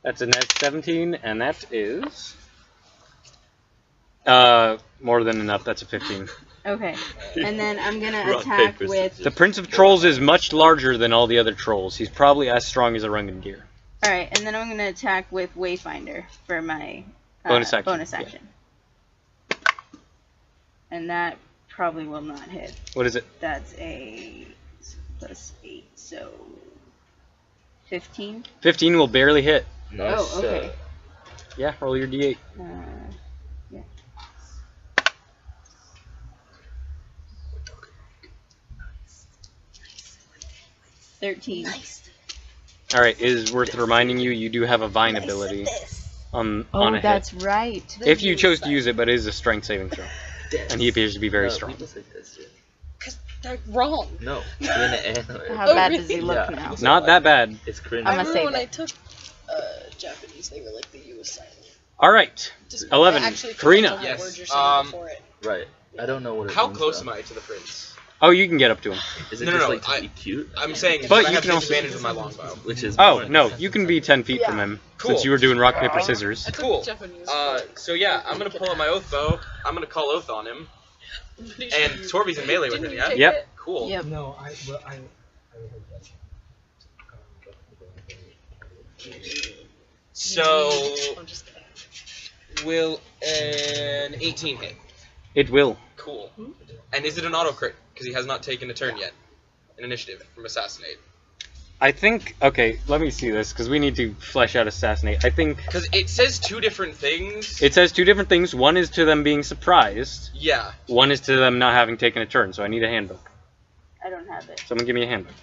That's a net 17, and that is more than enough. That's a 15. Okay. And then I'm gonna Rock, attack paper, with. scissors. The Prince of Trolls is much larger than all the other trolls. He's probably as strong as Arangandir. All right, and then I'm gonna attack with Wayfinder for my Bonus action, Bonus yeah. action. And that probably will not hit. What is it? That's a +8, so 15. 15 will barely hit. Nice, Oh, okay. Yeah, roll your d8. Yeah. 13. All right, it is worth reminding you, you do have a Vine ability on Oh, a hit. that's right. If you chose to use it, but it is a strength saving throw. And he appears to be very No, strong. people say this, yeah. Because they're wrong. No, Korean How Oh, bad really? does he look Yeah. now? Not that bad. It's Korean. I'm I gonna remember save when it. I took Japanese, they were like the U was silent. All right, Just 11. actually Karina. pronounce all the Yes, words you're saying before it. Right. I don't know what it How means, close though. am I to the prince? Oh, you can get up to him. Is it No, just no, like to be cute? I'm saying, But I you have can also- disadvantage with my longbow. Which is Oh, more- no, you can be 10 feet from him. Cool. Since you were doing rock, paper, scissors. I took Cool. Japanese. So yeah, I'm gonna pull out my oath bow. I'm gonna call oath on him. And Torby's in melee with him, yeah? Yep. Cool. Yep. No, I heard that. So, I'm just kidding. will an 18 hit? It will. Cool. And is it an auto crit? Because he has not taken a turn yet. An initiative from Assassinate. I think, okay, let me see this, because we need to flesh out Assassinate. I think Because it says 2 different things. it says 2 different things. One is to them being surprised. Yeah. One is to them not having taken a turn, so I need a handbook. I don't have it. Someone give me a handbook.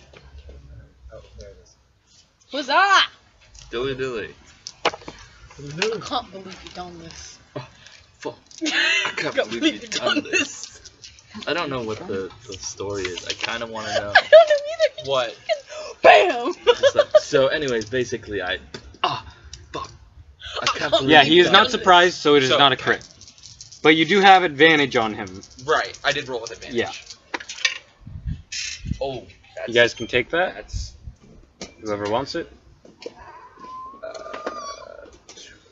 Oh, there it is. What's that? Dilly dilly. I can't believe you've done this. Fuck. I can't believe you've done this. I don't know what the story is. I kind of want to know. I don't know either. What? Bam! Just like- so, anyways, basically, fuck. I can't believe Yeah, he you've is done not this. surprised, so it is So- not a crit. But you do have advantage on him. Right. I did roll with advantage. Yeah. Oh. That's, You guys can take that, That's. whoever wants it.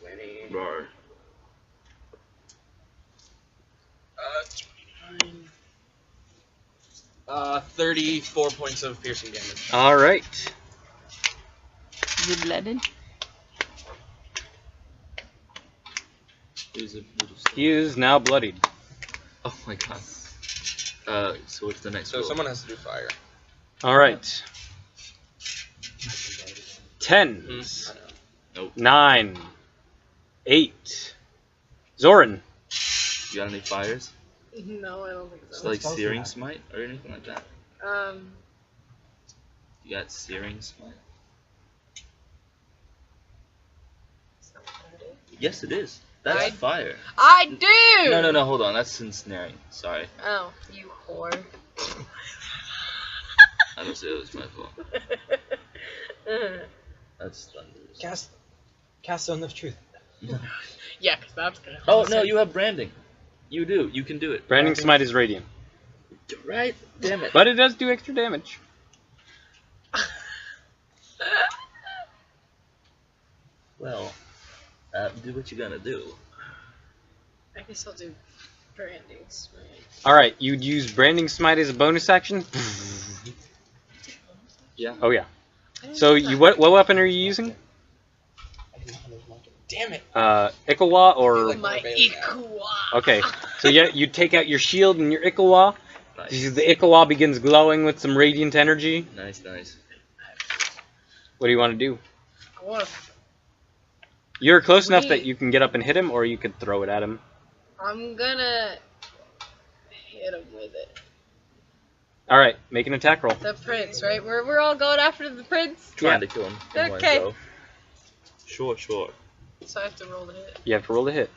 20. Roar. 34 points of piercing damage. Alright. You blooded? Who's a He is now bloodied. Oh my god. So what's the next So roll? someone has to do fire. Alright. I 10s. know. 9. 8. Zoran. You got any fires? No, I don't think It's so. like supposed to searing have. smite or anything like that? Um, You got searing smite? Yes, it is. That's I- fire. I do! No, hold on. That's ensnaring. Sorry. Oh, you whore. I don't say it was my fault. That's thunderous. Cast Stone of Truth. Yeah, because that's gonna Oh, no, you have branding. You do. You can do it. Branding Smite is radiant. Right? Damn it. But it does do extra damage. Well, do what you gotta do. I guess I'll do brandings, right? Alright, you'd use Branding Smite as a bonus action? Yeah. Oh yeah. So you what weapon are you using? Damn it. Ikawa or... My Ikuwa. Okay, so yeah, you take out your shield and your Ikawa. Nice. The Ikawa begins glowing with some radiant energy. Nice, nice. What do you want to do? I want to. You're close enough Wait. that you can get up and hit him, or you could throw it at him. I'm gonna hit him with it. Alright, make an attack roll. The prince, right? We're all going after the prince. Trying to kill him in one Okay. go. Sure. So I have to roll the hit. You have to roll to hit.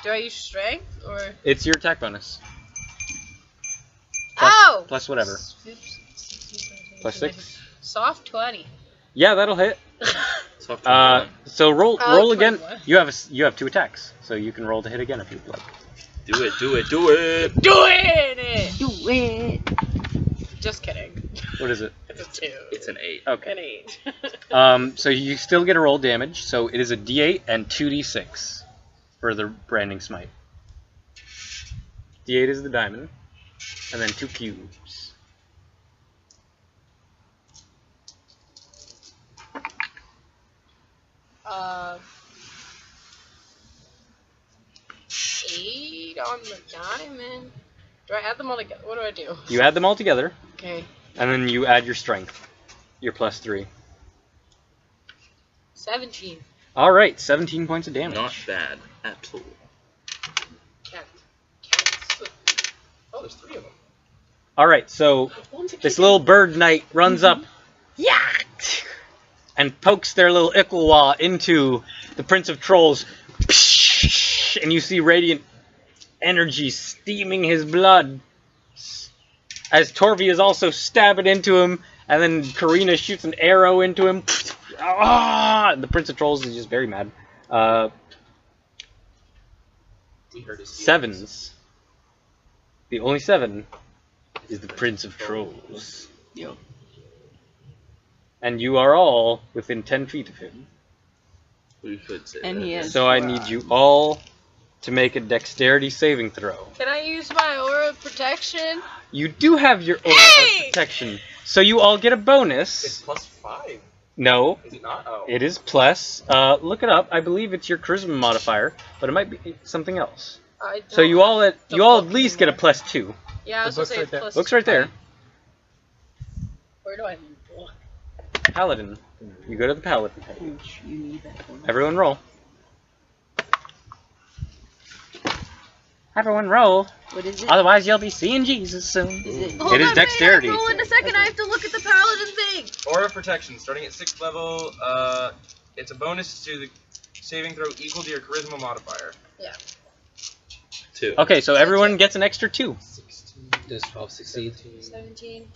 Do I use strength or? It's your attack bonus. Ow! Plus whatever. Plus 6. Soft 20. Yeah, that'll hit. Soft So roll Oh, roll again. 21. You have 2 attacks, so you can roll to hit again if you'd like. Do it, do it, do it! Doing it! Do it. Just kidding. What is it? It's a 2. It's an 8. Okay. An 8. So you still get a roll damage. So it is a D8 and 2D6 for the branding smite. D8 is the diamond, and then 2 cubes. Uh, 8 on the diamond. Do I add them all together? What do I do? You add them all together, Okay. and then you add your strength, your plus 3. 17. All right, 17 points of damage. Not bad at all. Cat. Oh, there's 3 of them. All right, so this little bird knight runs up, yeah, and pokes their little Icklewaw into the Prince of Trolls, and you see radiant energy steaming his blood. As Torvi is also stabbing into him, and then Karina shoots an arrow into him. Ah! The Prince of Trolls is just very mad. We heard his feelings. 7s. The only 7 is the Prince of Trolls. Yo. And you are all within 10 feet of him. We could say And that. he is. So I need you all to make a dexterity saving throw. Can I use my aura of protection? You do have your aura Hey! of protection, so you all get a bonus. It's plus 5. No, Is it not? Oh. it is plus. Look it up. I believe it's your charisma modifier, but it might be something else. I don't So you all have at the you all book at least get a anymore. plus 2. Yeah, I was The gonna say book's right it's there. plus. Looks right there. Where do I look? Paladin. You go to the paladin page. You need that one. Everyone roll. Everyone roll. What is it? Otherwise you'll be seeing Jesus soon. Is it? It is dexterity. Roll in a second. I have to look at the paladin thing. Aura of Protection, starting at 6th level, it's a bonus to the saving throw equal to your charisma modifier. 2. Okay, so everyone gets an extra 2. 16. Does 12 succeed? 17.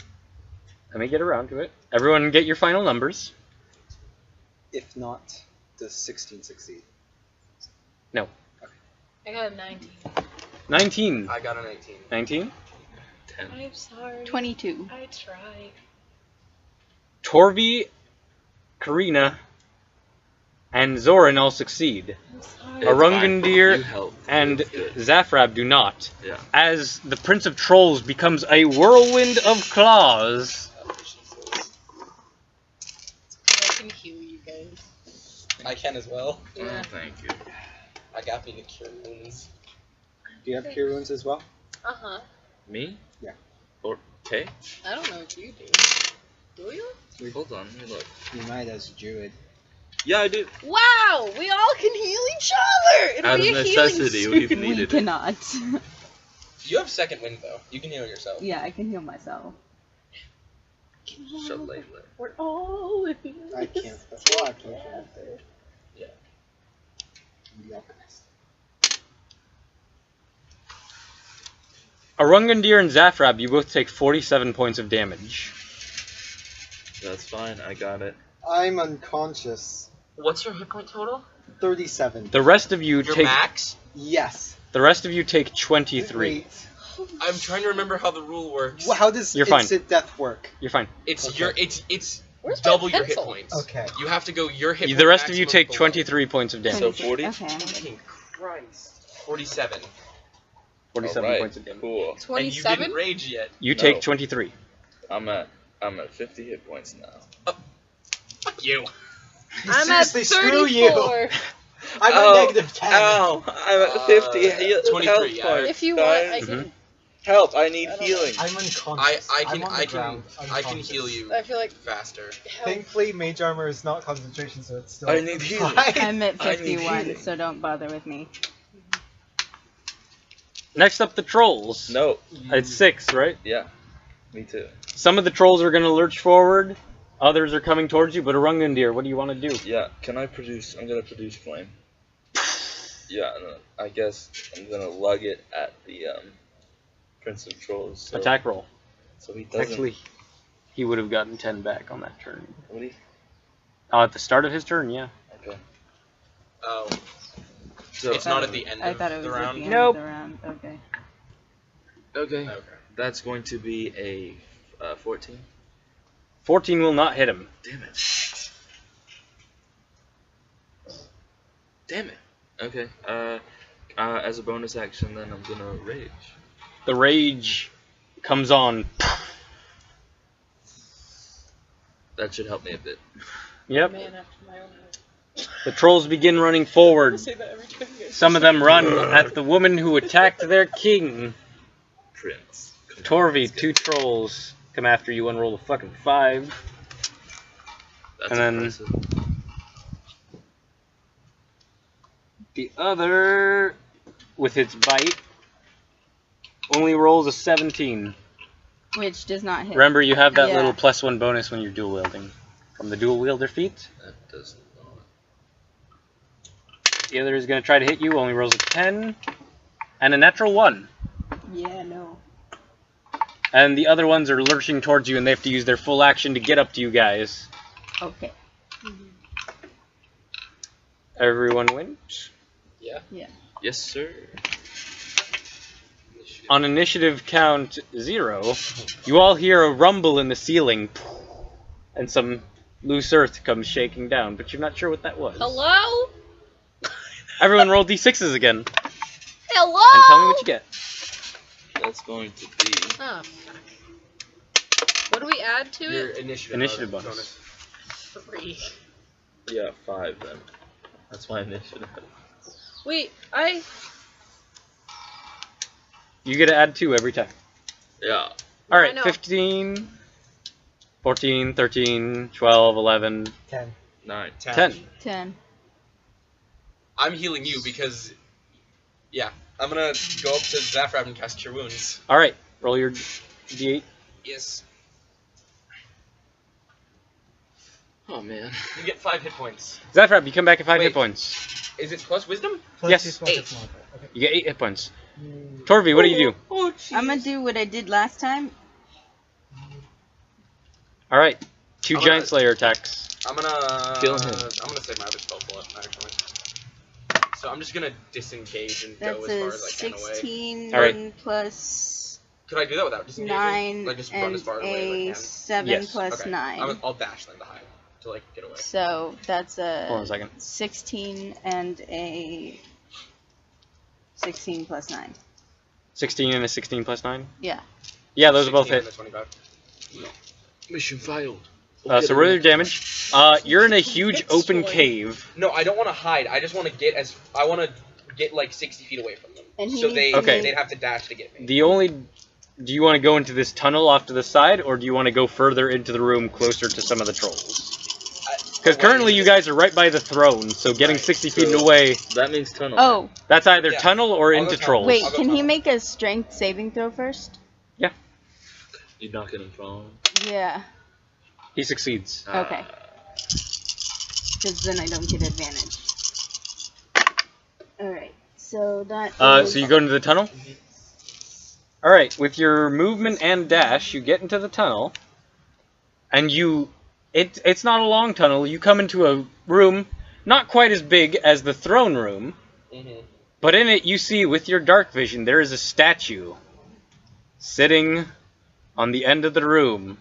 Let me get around to it. Everyone get your final numbers. If not, does 16 succeed? I got a 19. 19. I got an 18. 19. 10. I'm sorry. 22. I tried. Torvi, Karina, and Zoran all succeed. I'm sorry. It's Arungandir fine. You helped. and It's good. Zafrab do not. Yeah. As the Prince of Trolls becomes a whirlwind of claws. I can heal you guys. I can as well. Yeah. Thank you. I got me to cure wounds. Do you have cure wounds as well? Uh huh. Me? Yeah. Or Tay? I don't know what you do. Do you? Hold on, let me look. You might as druid. Yeah, I do. Wow! We all can heal each other! It'll Out be of a necessity, healing we've stream. We needed it. cannot. You have second wind though. You can heal yourself. Yeah, I can heal myself. Shillelagh. We're all living I can't. Well, I can't from up there. Yeah. I'm the alchemist. Arungandir and Zafrab, you both take 47 points of damage. That's fine, I got it. I'm unconscious. What's your hit point total? 37. The rest of you Your take max? Yes. the rest of you take 23. Wait. I'm trying to remember how the rule works. Well, how does You're fine. instant death work? You're fine. It's Okay. your it's Where's my double your hit pencil? points. Okay. You have to go your hit point The rest of you maximum take below. 23 points of damage. So 40? Okay. Fucking Christ. 47. 47 Alright, points of damage. cool. And you 27? didn't rage yet. You No. take 23. I'm at 50 hit points now. Fuck you. I'm at Seriously, screw you. 34. I'm Ow, at negative 10. Ow! I'm at 50 23, health yeah. points, If you want, I guys. can. Help, I need I don't know. healing. I'm unconscious. I I'm can on the I can ground, I can unconscious. heal you I feel like. faster. Thankfully, mage armor is not concentration, so it's still. I need healing. fine. I'm at I need 51, healing. so don't bother with me. Next up, the trolls. No. It's 6, right? Yeah. Me too. Some of the trolls are going to lurch forward. Others are coming towards you, but Arungandir, what do you want to do? Yeah, can I produce... I'm gonna produce flame. Yeah, no, I guess I'm gonna lug it at the Prince of Trolls. So, Attack roll. So he doesn't. Actually, he would have gotten 10 back on that turn. Would he? At the start of his turn, yeah. Okay. Oh. So It's not at the end I of thought it was the at round. the end Nope. of the round. Okay. okay. Okay. That's going to be a 14. 14 will not hit him. Damn it. Damn it. Okay. As a bonus action, then I'm gonna rage. The rage comes on. That should help me a bit. Yep. Man after my own heart. The trolls begin running forward. I say that every time you guys Some of them run at the woman who attacked their king. Prince. Torvi, 2 trolls come after you and roll a fucking 5. That's And then- impressive. The other, with its bite, only rolls a 17. Which does not hit. Remember, you have that Yeah. little +1 bonus when you're dual wielding from the dual wielder feat. That does not. The other is going to try to hit you, only rolls a 10, and a natural 1. Yeah, no. And the other ones are lurching towards you, and they have to use their full action to get up to you guys. Okay. Everyone wins. Yeah. Yes, sir. On initiative count 0, you all hear a rumble in the ceiling, and some loose earth comes shaking down, but you're not sure what that was. Hello? Everyone roll d6s again, Hello? and tell me what you get. That's going to be. Oh, fuck. What do we add to Your it? initiative bonus. 3. Yeah, 5 then. That's my initiative. Wait, You get to add 2 every time. Yeah. Alright, I know. 15, 14, 13, 12, 11, 10. 9. 10. 10. I'm healing you because, yeah, I'm gonna go up to Zafrab and cast Cure Wounds. Alright, roll your d8. Yes. Oh man. You get 5 hit points. Zafrab, you come back at 5 Wait. hit points. Is it plus wisdom? Plus Yes. 6 plus 8. its modifier. Okay. You get 8 hit points. Torvi, what do you do? Oh, I'm gonna do what I did last time. Alright, 2 I'm Giant gonna- Slayer attacks. I'm gonna Kill him. I'm gonna save my other spell bullet actually. So I'm just gonna disengage and That's go as a far as I can away. 16 Alright. plus Could I do that without disengaging? 9 Like just run and as far away a as I 7 Yes. plus can. 9. I'll dash then to hide to like get away. So that's Hold on a a second. 16 and a 16 plus 9. 16 and a 16 plus 9? Yeah. Yeah, those are both 16 hit. and a 25. Mission failed. So roll your damage. You're in a huge open cave. No, I don't want to hide. I just want to get I want to get like 60 feet away from them. And he So needs Okay. they'd have to dash to get me. Do you want to go into this tunnel off to the side, or do you want to go further into the room closer to some of the trolls? Because currently you guys are right by the throne, so getting Right. 60 feet So- away, That means tunnel. Oh, that's either Yeah. tunnel or I'll into go tunnel. trolls. wait, I'll go can he tunnel. make a strength saving throw first? You're not getting prone. Yeah. He succeeds. Okay. Because then I don't get advantage. Alright, so that is... So you go into the tunnel? Alright, with your movement and dash, you get into the tunnel, and it's not a long tunnel. You come into a room not quite as big as the throne room, Mm-hmm. but in it you see, with your dark vision, there is a statue sitting on the end of the room.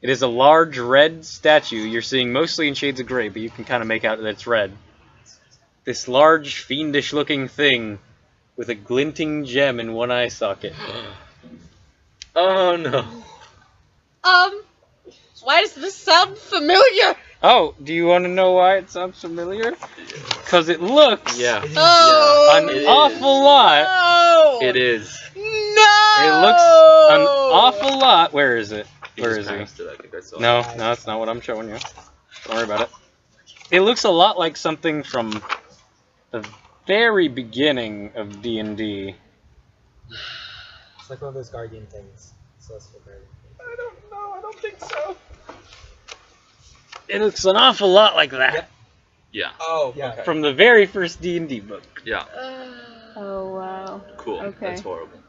It is a large red statue. You're seeing mostly in shades of gray, but you can kind of make out that it's red. This large, fiendish-looking thing with a glinting gem in one eye socket. Oh no. Why does this sound familiar? Oh, do you want to know why it sounds familiar? Because it looks Yeah. Oh, an it is. awful lot. no! It is. No! It looks an awful lot. Where is it? Where is he? Passed it, I think I saw No, it. no, that's not what I'm showing you. Don't worry about it. It looks a lot like something from the very beginning of D&D. It's like one of those guardian things. Celestial guardian. I don't know. I don't think so. It looks an awful lot like that. Yep. Yeah. Oh, Yeah. okay. From the very first D&D book. Yeah. Oh wow. Cool. Okay. That's horrible.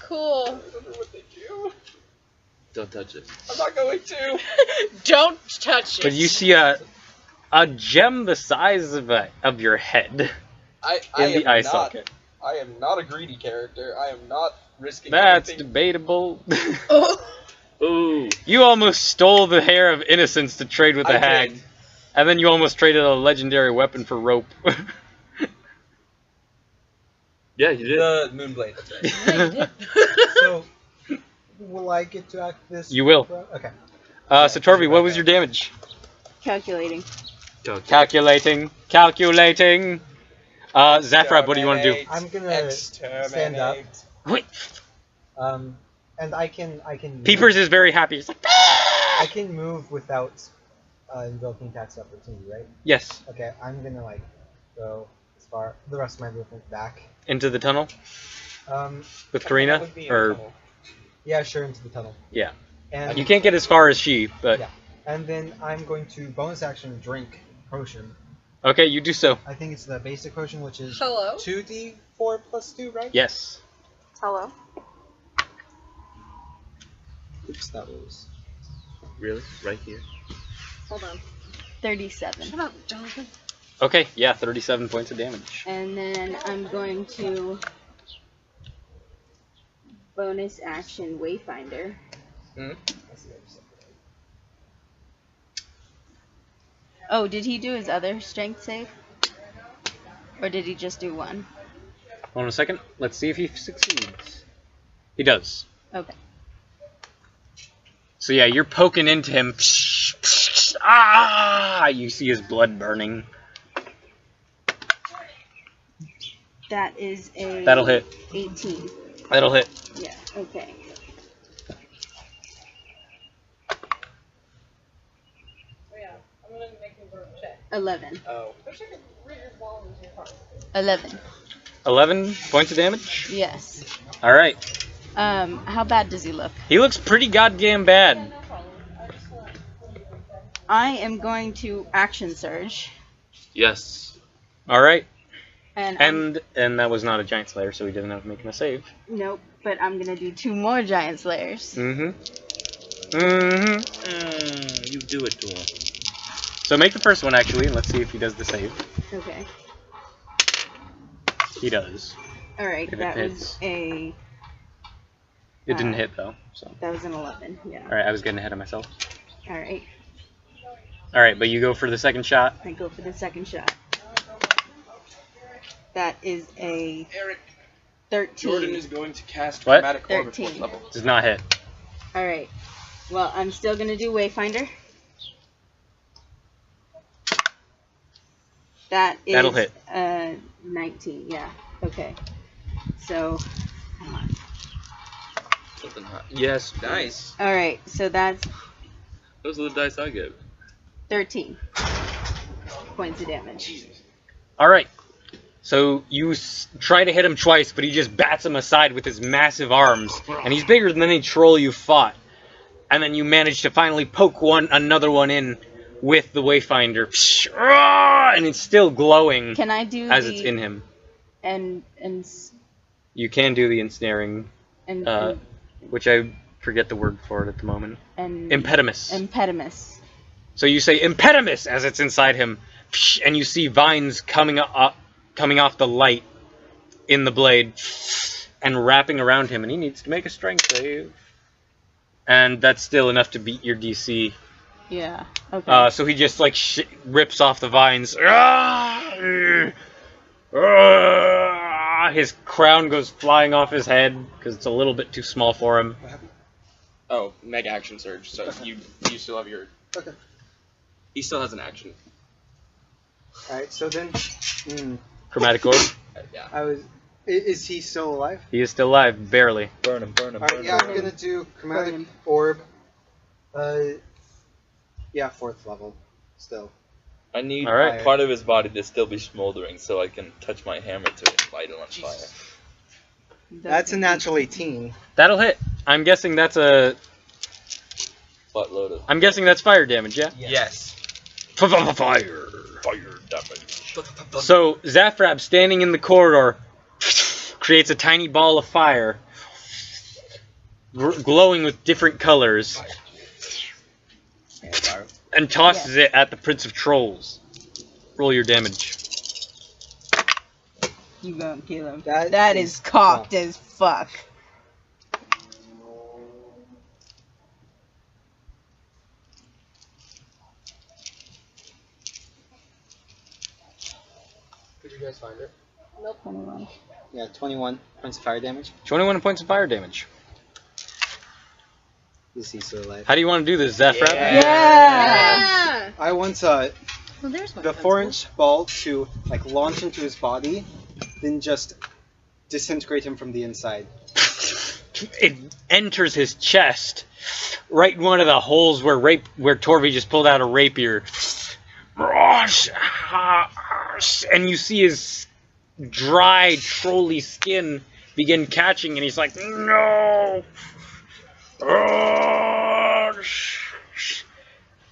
Cool. I don't know what they do. Don't touch it. I'm not going to. Don't touch it. But you see a gem the size of your head I in the am eye not, socket. I am not a greedy character. I am not risking That's anything. debatable. Oh. Ooh. You almost stole the hair of innocence to trade with I a hag. did. And then you almost traded a legendary weapon for rope. Yeah, you did. The Moonblade. That's right. So, will I get to act this? You will. Okay. So Torvi, what was your damage? Calculating. Calculating. Zephrab, what do you want to do? I'm gonna stand up. Wait. And I can Peepers is very happy. He's like, I can move without invoking tax opportunity, right? yes. Okay, I'm gonna like go as far the rest of my movement back. Into the tunnel with That Karina? would be a Or tunnel. Yeah, sure, into the tunnel. yeah. And You can't get as far as she, but Yeah. And then I'm going to bonus action drink potion. okay, you do so. I think it's the basic potion, which is Hello. 2d4 plus 2, right? Yes. Hello. Oops, that was. Really? Right here? Hold on. 37. Shut up, Jonathan. Okay, yeah, 37 points of damage. And then I'm going to bonus action Wayfinder. Oh, did he do his other strength save? Or did he just do one? Hold on a second. Let's see if he succeeds. He does. Okay. So yeah, you're poking into him. Ah! You see his blood burning. That is a That'll hit. 18. That'll hit. Yeah, okay. Yeah, I'm gonna make him go check. 11. Oh. Wish I could read your walls into your heart. 11. 11 points of damage? Yes. Alright. How bad does he look? He looks pretty goddamn bad. No problem. I just I am going to action surge. Yes. Alright. And And that was not a giant slayer, so he doesn't have to make him a save. nope, but I'm gonna do 2 more giant slayers. Mm-hmm. Mm-hmm. You do it to him. So make the first one, actually, and let's see if he does the save. Okay. He does. Alright, If it that was hits. a It didn't hit, though. So. that was an 11, yeah. Alright, I was getting ahead of myself. Alright, Alright, but you go for the second shot. I go for the second shot. That is a Eric, 13. Jordan is going to cast What? Chromatic Orb at 13. 4th level. Does not hit. Alright. Well, I'm still gonna do Wayfinder. That'll hit. 19, yeah. Okay. So, hold on. Something hot. Yes. Nice. Alright, so that's Those are the dice I gave. 13 points of damage. Alright. So you try to hit him twice, but he just bats him aside with his massive arms. And he's bigger than any troll you fought. And then you manage to finally poke another one in with the Wayfinder. And it's still glowing Can I do as the it's in him. and You can do the ensnaring, and which I forget the word for it at the moment. Impedimus. Impedimus. So you say impedimus as it's inside him, and you see vines coming off the light in the blade and wrapping around him, and he needs to make a strength save. And that's still enough to beat your DC. Yeah. Okay. So he just like rips off the vines. His crown goes flying off his head because it's a little bit too small for him. Oh, mega action surge. So you still have your. Okay. He still has an action. Alright, so then. Chromatic orb. Yeah. Is he still alive? He is still alive, barely. Burn him, burn him, Alright, yeah, I'm gonna do Chromatic him. Orb. Yeah, 4th level. Still. I need Alright. part of his body to still be smoldering so I can touch my hammer to light it on fire. That's a natural 18. That'll hit. I'm guessing that's a. Buttload of. I'm guessing that's fire damage, yeah? Yes. Fire. Fire damage. So Zafrab, standing in the corridor, creates a tiny ball of fire, glowing with different colors, and tosses it at the Prince of Trolls. Roll your damage. You gonna kill him. That is cocked as fuck. Did you guys find it? Nope. 21. Yeah, 21 points of fire damage. 21 points of fire damage. Is he still alive? How do you want to do this, Zafrab? Yeah. I want Well, there's my the pencil. 4-inch ball to like launch into his body, then just disintegrate him from the inside. It enters his chest, right in one of the holes where Torvi just pulled out a rapier. And you see his dry, trolly skin begin catching, and he's like, no!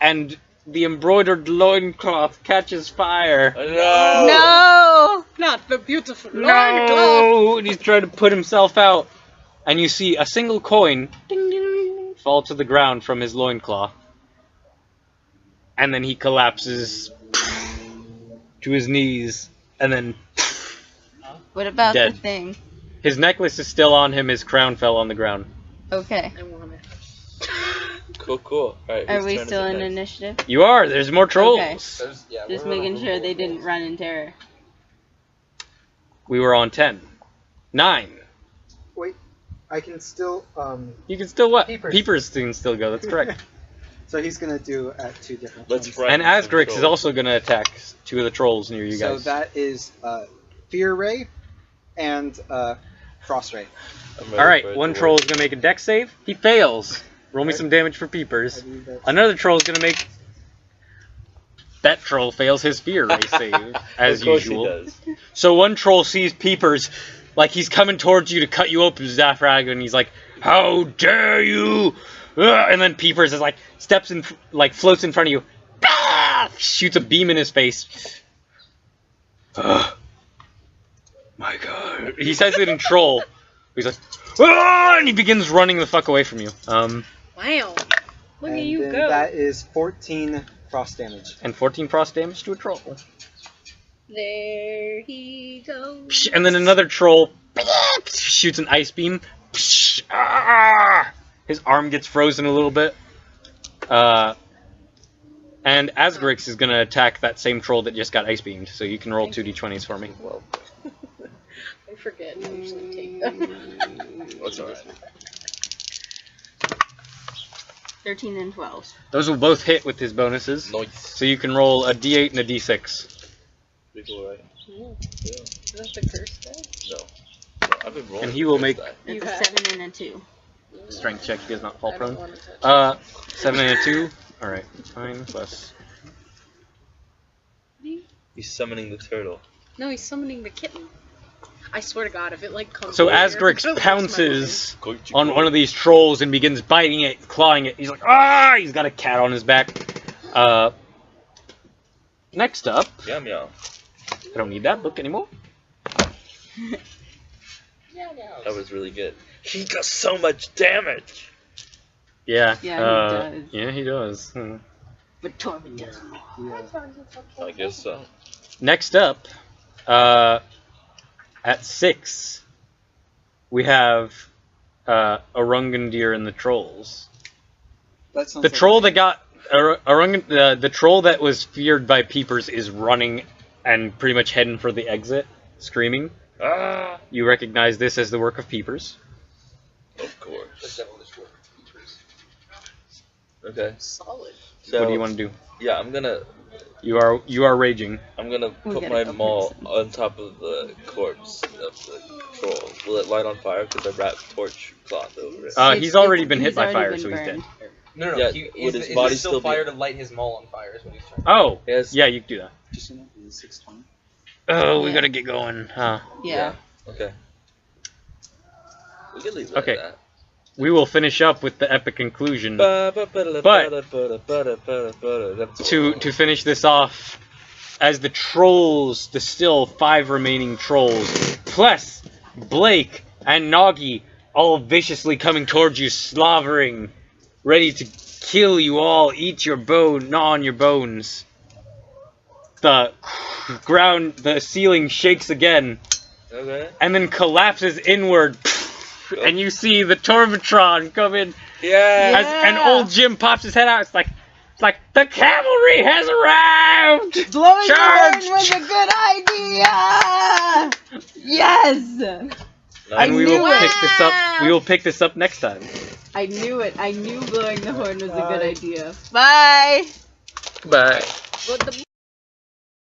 And the embroidered loincloth catches fire. No! No! Not the beautiful No! And he's trying to put himself out. And you see a single coin ding, ding, ding, fall to the ground from his loincloth. And then he collapses to his knees. And then What about Dead. the thing? his necklace is still on him. His crown fell on the ground. Okay. I want it. Cool, cool. Alright, Are whose we turn is still it in next? initiative? You are. There's more trolls. Okay. Just making sure they didn't run in terror. We were on 10. 9. Wait, I can still You can still what? Peepers. Peepers can still go. That's correct. So he's gonna do at 2 different Let's ones. frighten And some Asgrix is trolls. also going to attack 2 of the trolls near you So guys. that is Fear Ray and Frost Ray. I'm ready All right, for it one to troll work. is going to make a dex save. He fails. Roll me some damage for I Peepers. believe that's- Another troll is going to make... That troll fails his fear ray save, as Of course usual. He does. So one troll sees Peepers, like he's coming towards you to cut you open, Zafrag, and he's like, "How dare you!" And then Peepers is like, steps in, like floats in front of you, shoots a beam in his face. My God! He says it in troll. He's like, "Ah!" And he begins running the fuck away from you. Wow. Look and at you then go. that is 14 frost damage. And 14 frost damage to a troll. There he goes. And then another troll shoots an ice beam. His arm gets frozen a little bit. And Asgrix is going to attack that same troll that just got ice beamed. So you can roll 2d20s for me. Well, I forget to usually take them. that's alright. 13 and 12. Those will both hit with his bonuses. Nice. So you can roll a d8 and a d6. Pretty cool, right? Ooh, Yeah. is that the curse die? No. I've been rolling. And he will first make- die. It's You a have- 7 and a 2. Strength check, he does not fall I prone. don't want to touch 7 and a 2. Alright, fine, plus. He's summoning the turtle. No, he's summoning the kitten. I swear to God, if it like comes. So over here, Asgrix it blows my pounces Goichi on go. one of these trolls and begins biting it, clawing it. He's like, ah! He's got a cat on his back. Next up, Meow meow. I don't need that book anymore. That was really good. He does so much damage. Yeah. Yeah, he does. Yeah, he does. Hmm. But Torvin does more. I guess so. Next up, at 6, we have Orungandir and the trolls. That sounds The like troll that got the troll that was feared by Peepers is running and pretty much heading for the exit, screaming. Ah! You recognize this as the work of Peepers. Of course. Okay. Solid. So, What do you want to do? Yeah, I'm gonna raging. put gotta my go maul first. on top of the corpse of the troll. Will it light on fire? Because I wrapped torch cloth over it. He's already been hit he's by already fire, been so he's dead. burned. No, no, Yeah, he, would is his body there still still be- fire to light his maul on fire is what he's trying to Oh, Yes. yeah, you can do that. Just in 620. Oh, we Yeah. gotta get going. Huh. Yeah. Okay. We can leave it Okay. at that. We will finish up with the epic conclusion. To finish this off, as the trolls, the still 5 remaining trolls, plus Blake and Noggy, all viciously coming towards you, slavering, ready to kill you all, eat your bone, gnaw on your bones. The ground, the ceiling shakes again, Okay. and then collapses inward, and you see the Torvatron come in. Yeah. As an old Jim pops his head out, it's like the cavalry has arrived. Blowing Charge! the horn was a good idea. Yes. And we knew will it. pick this up. We will pick this up next time. I knew it. I knew blowing the horn was a good idea. Bye. Bye. But the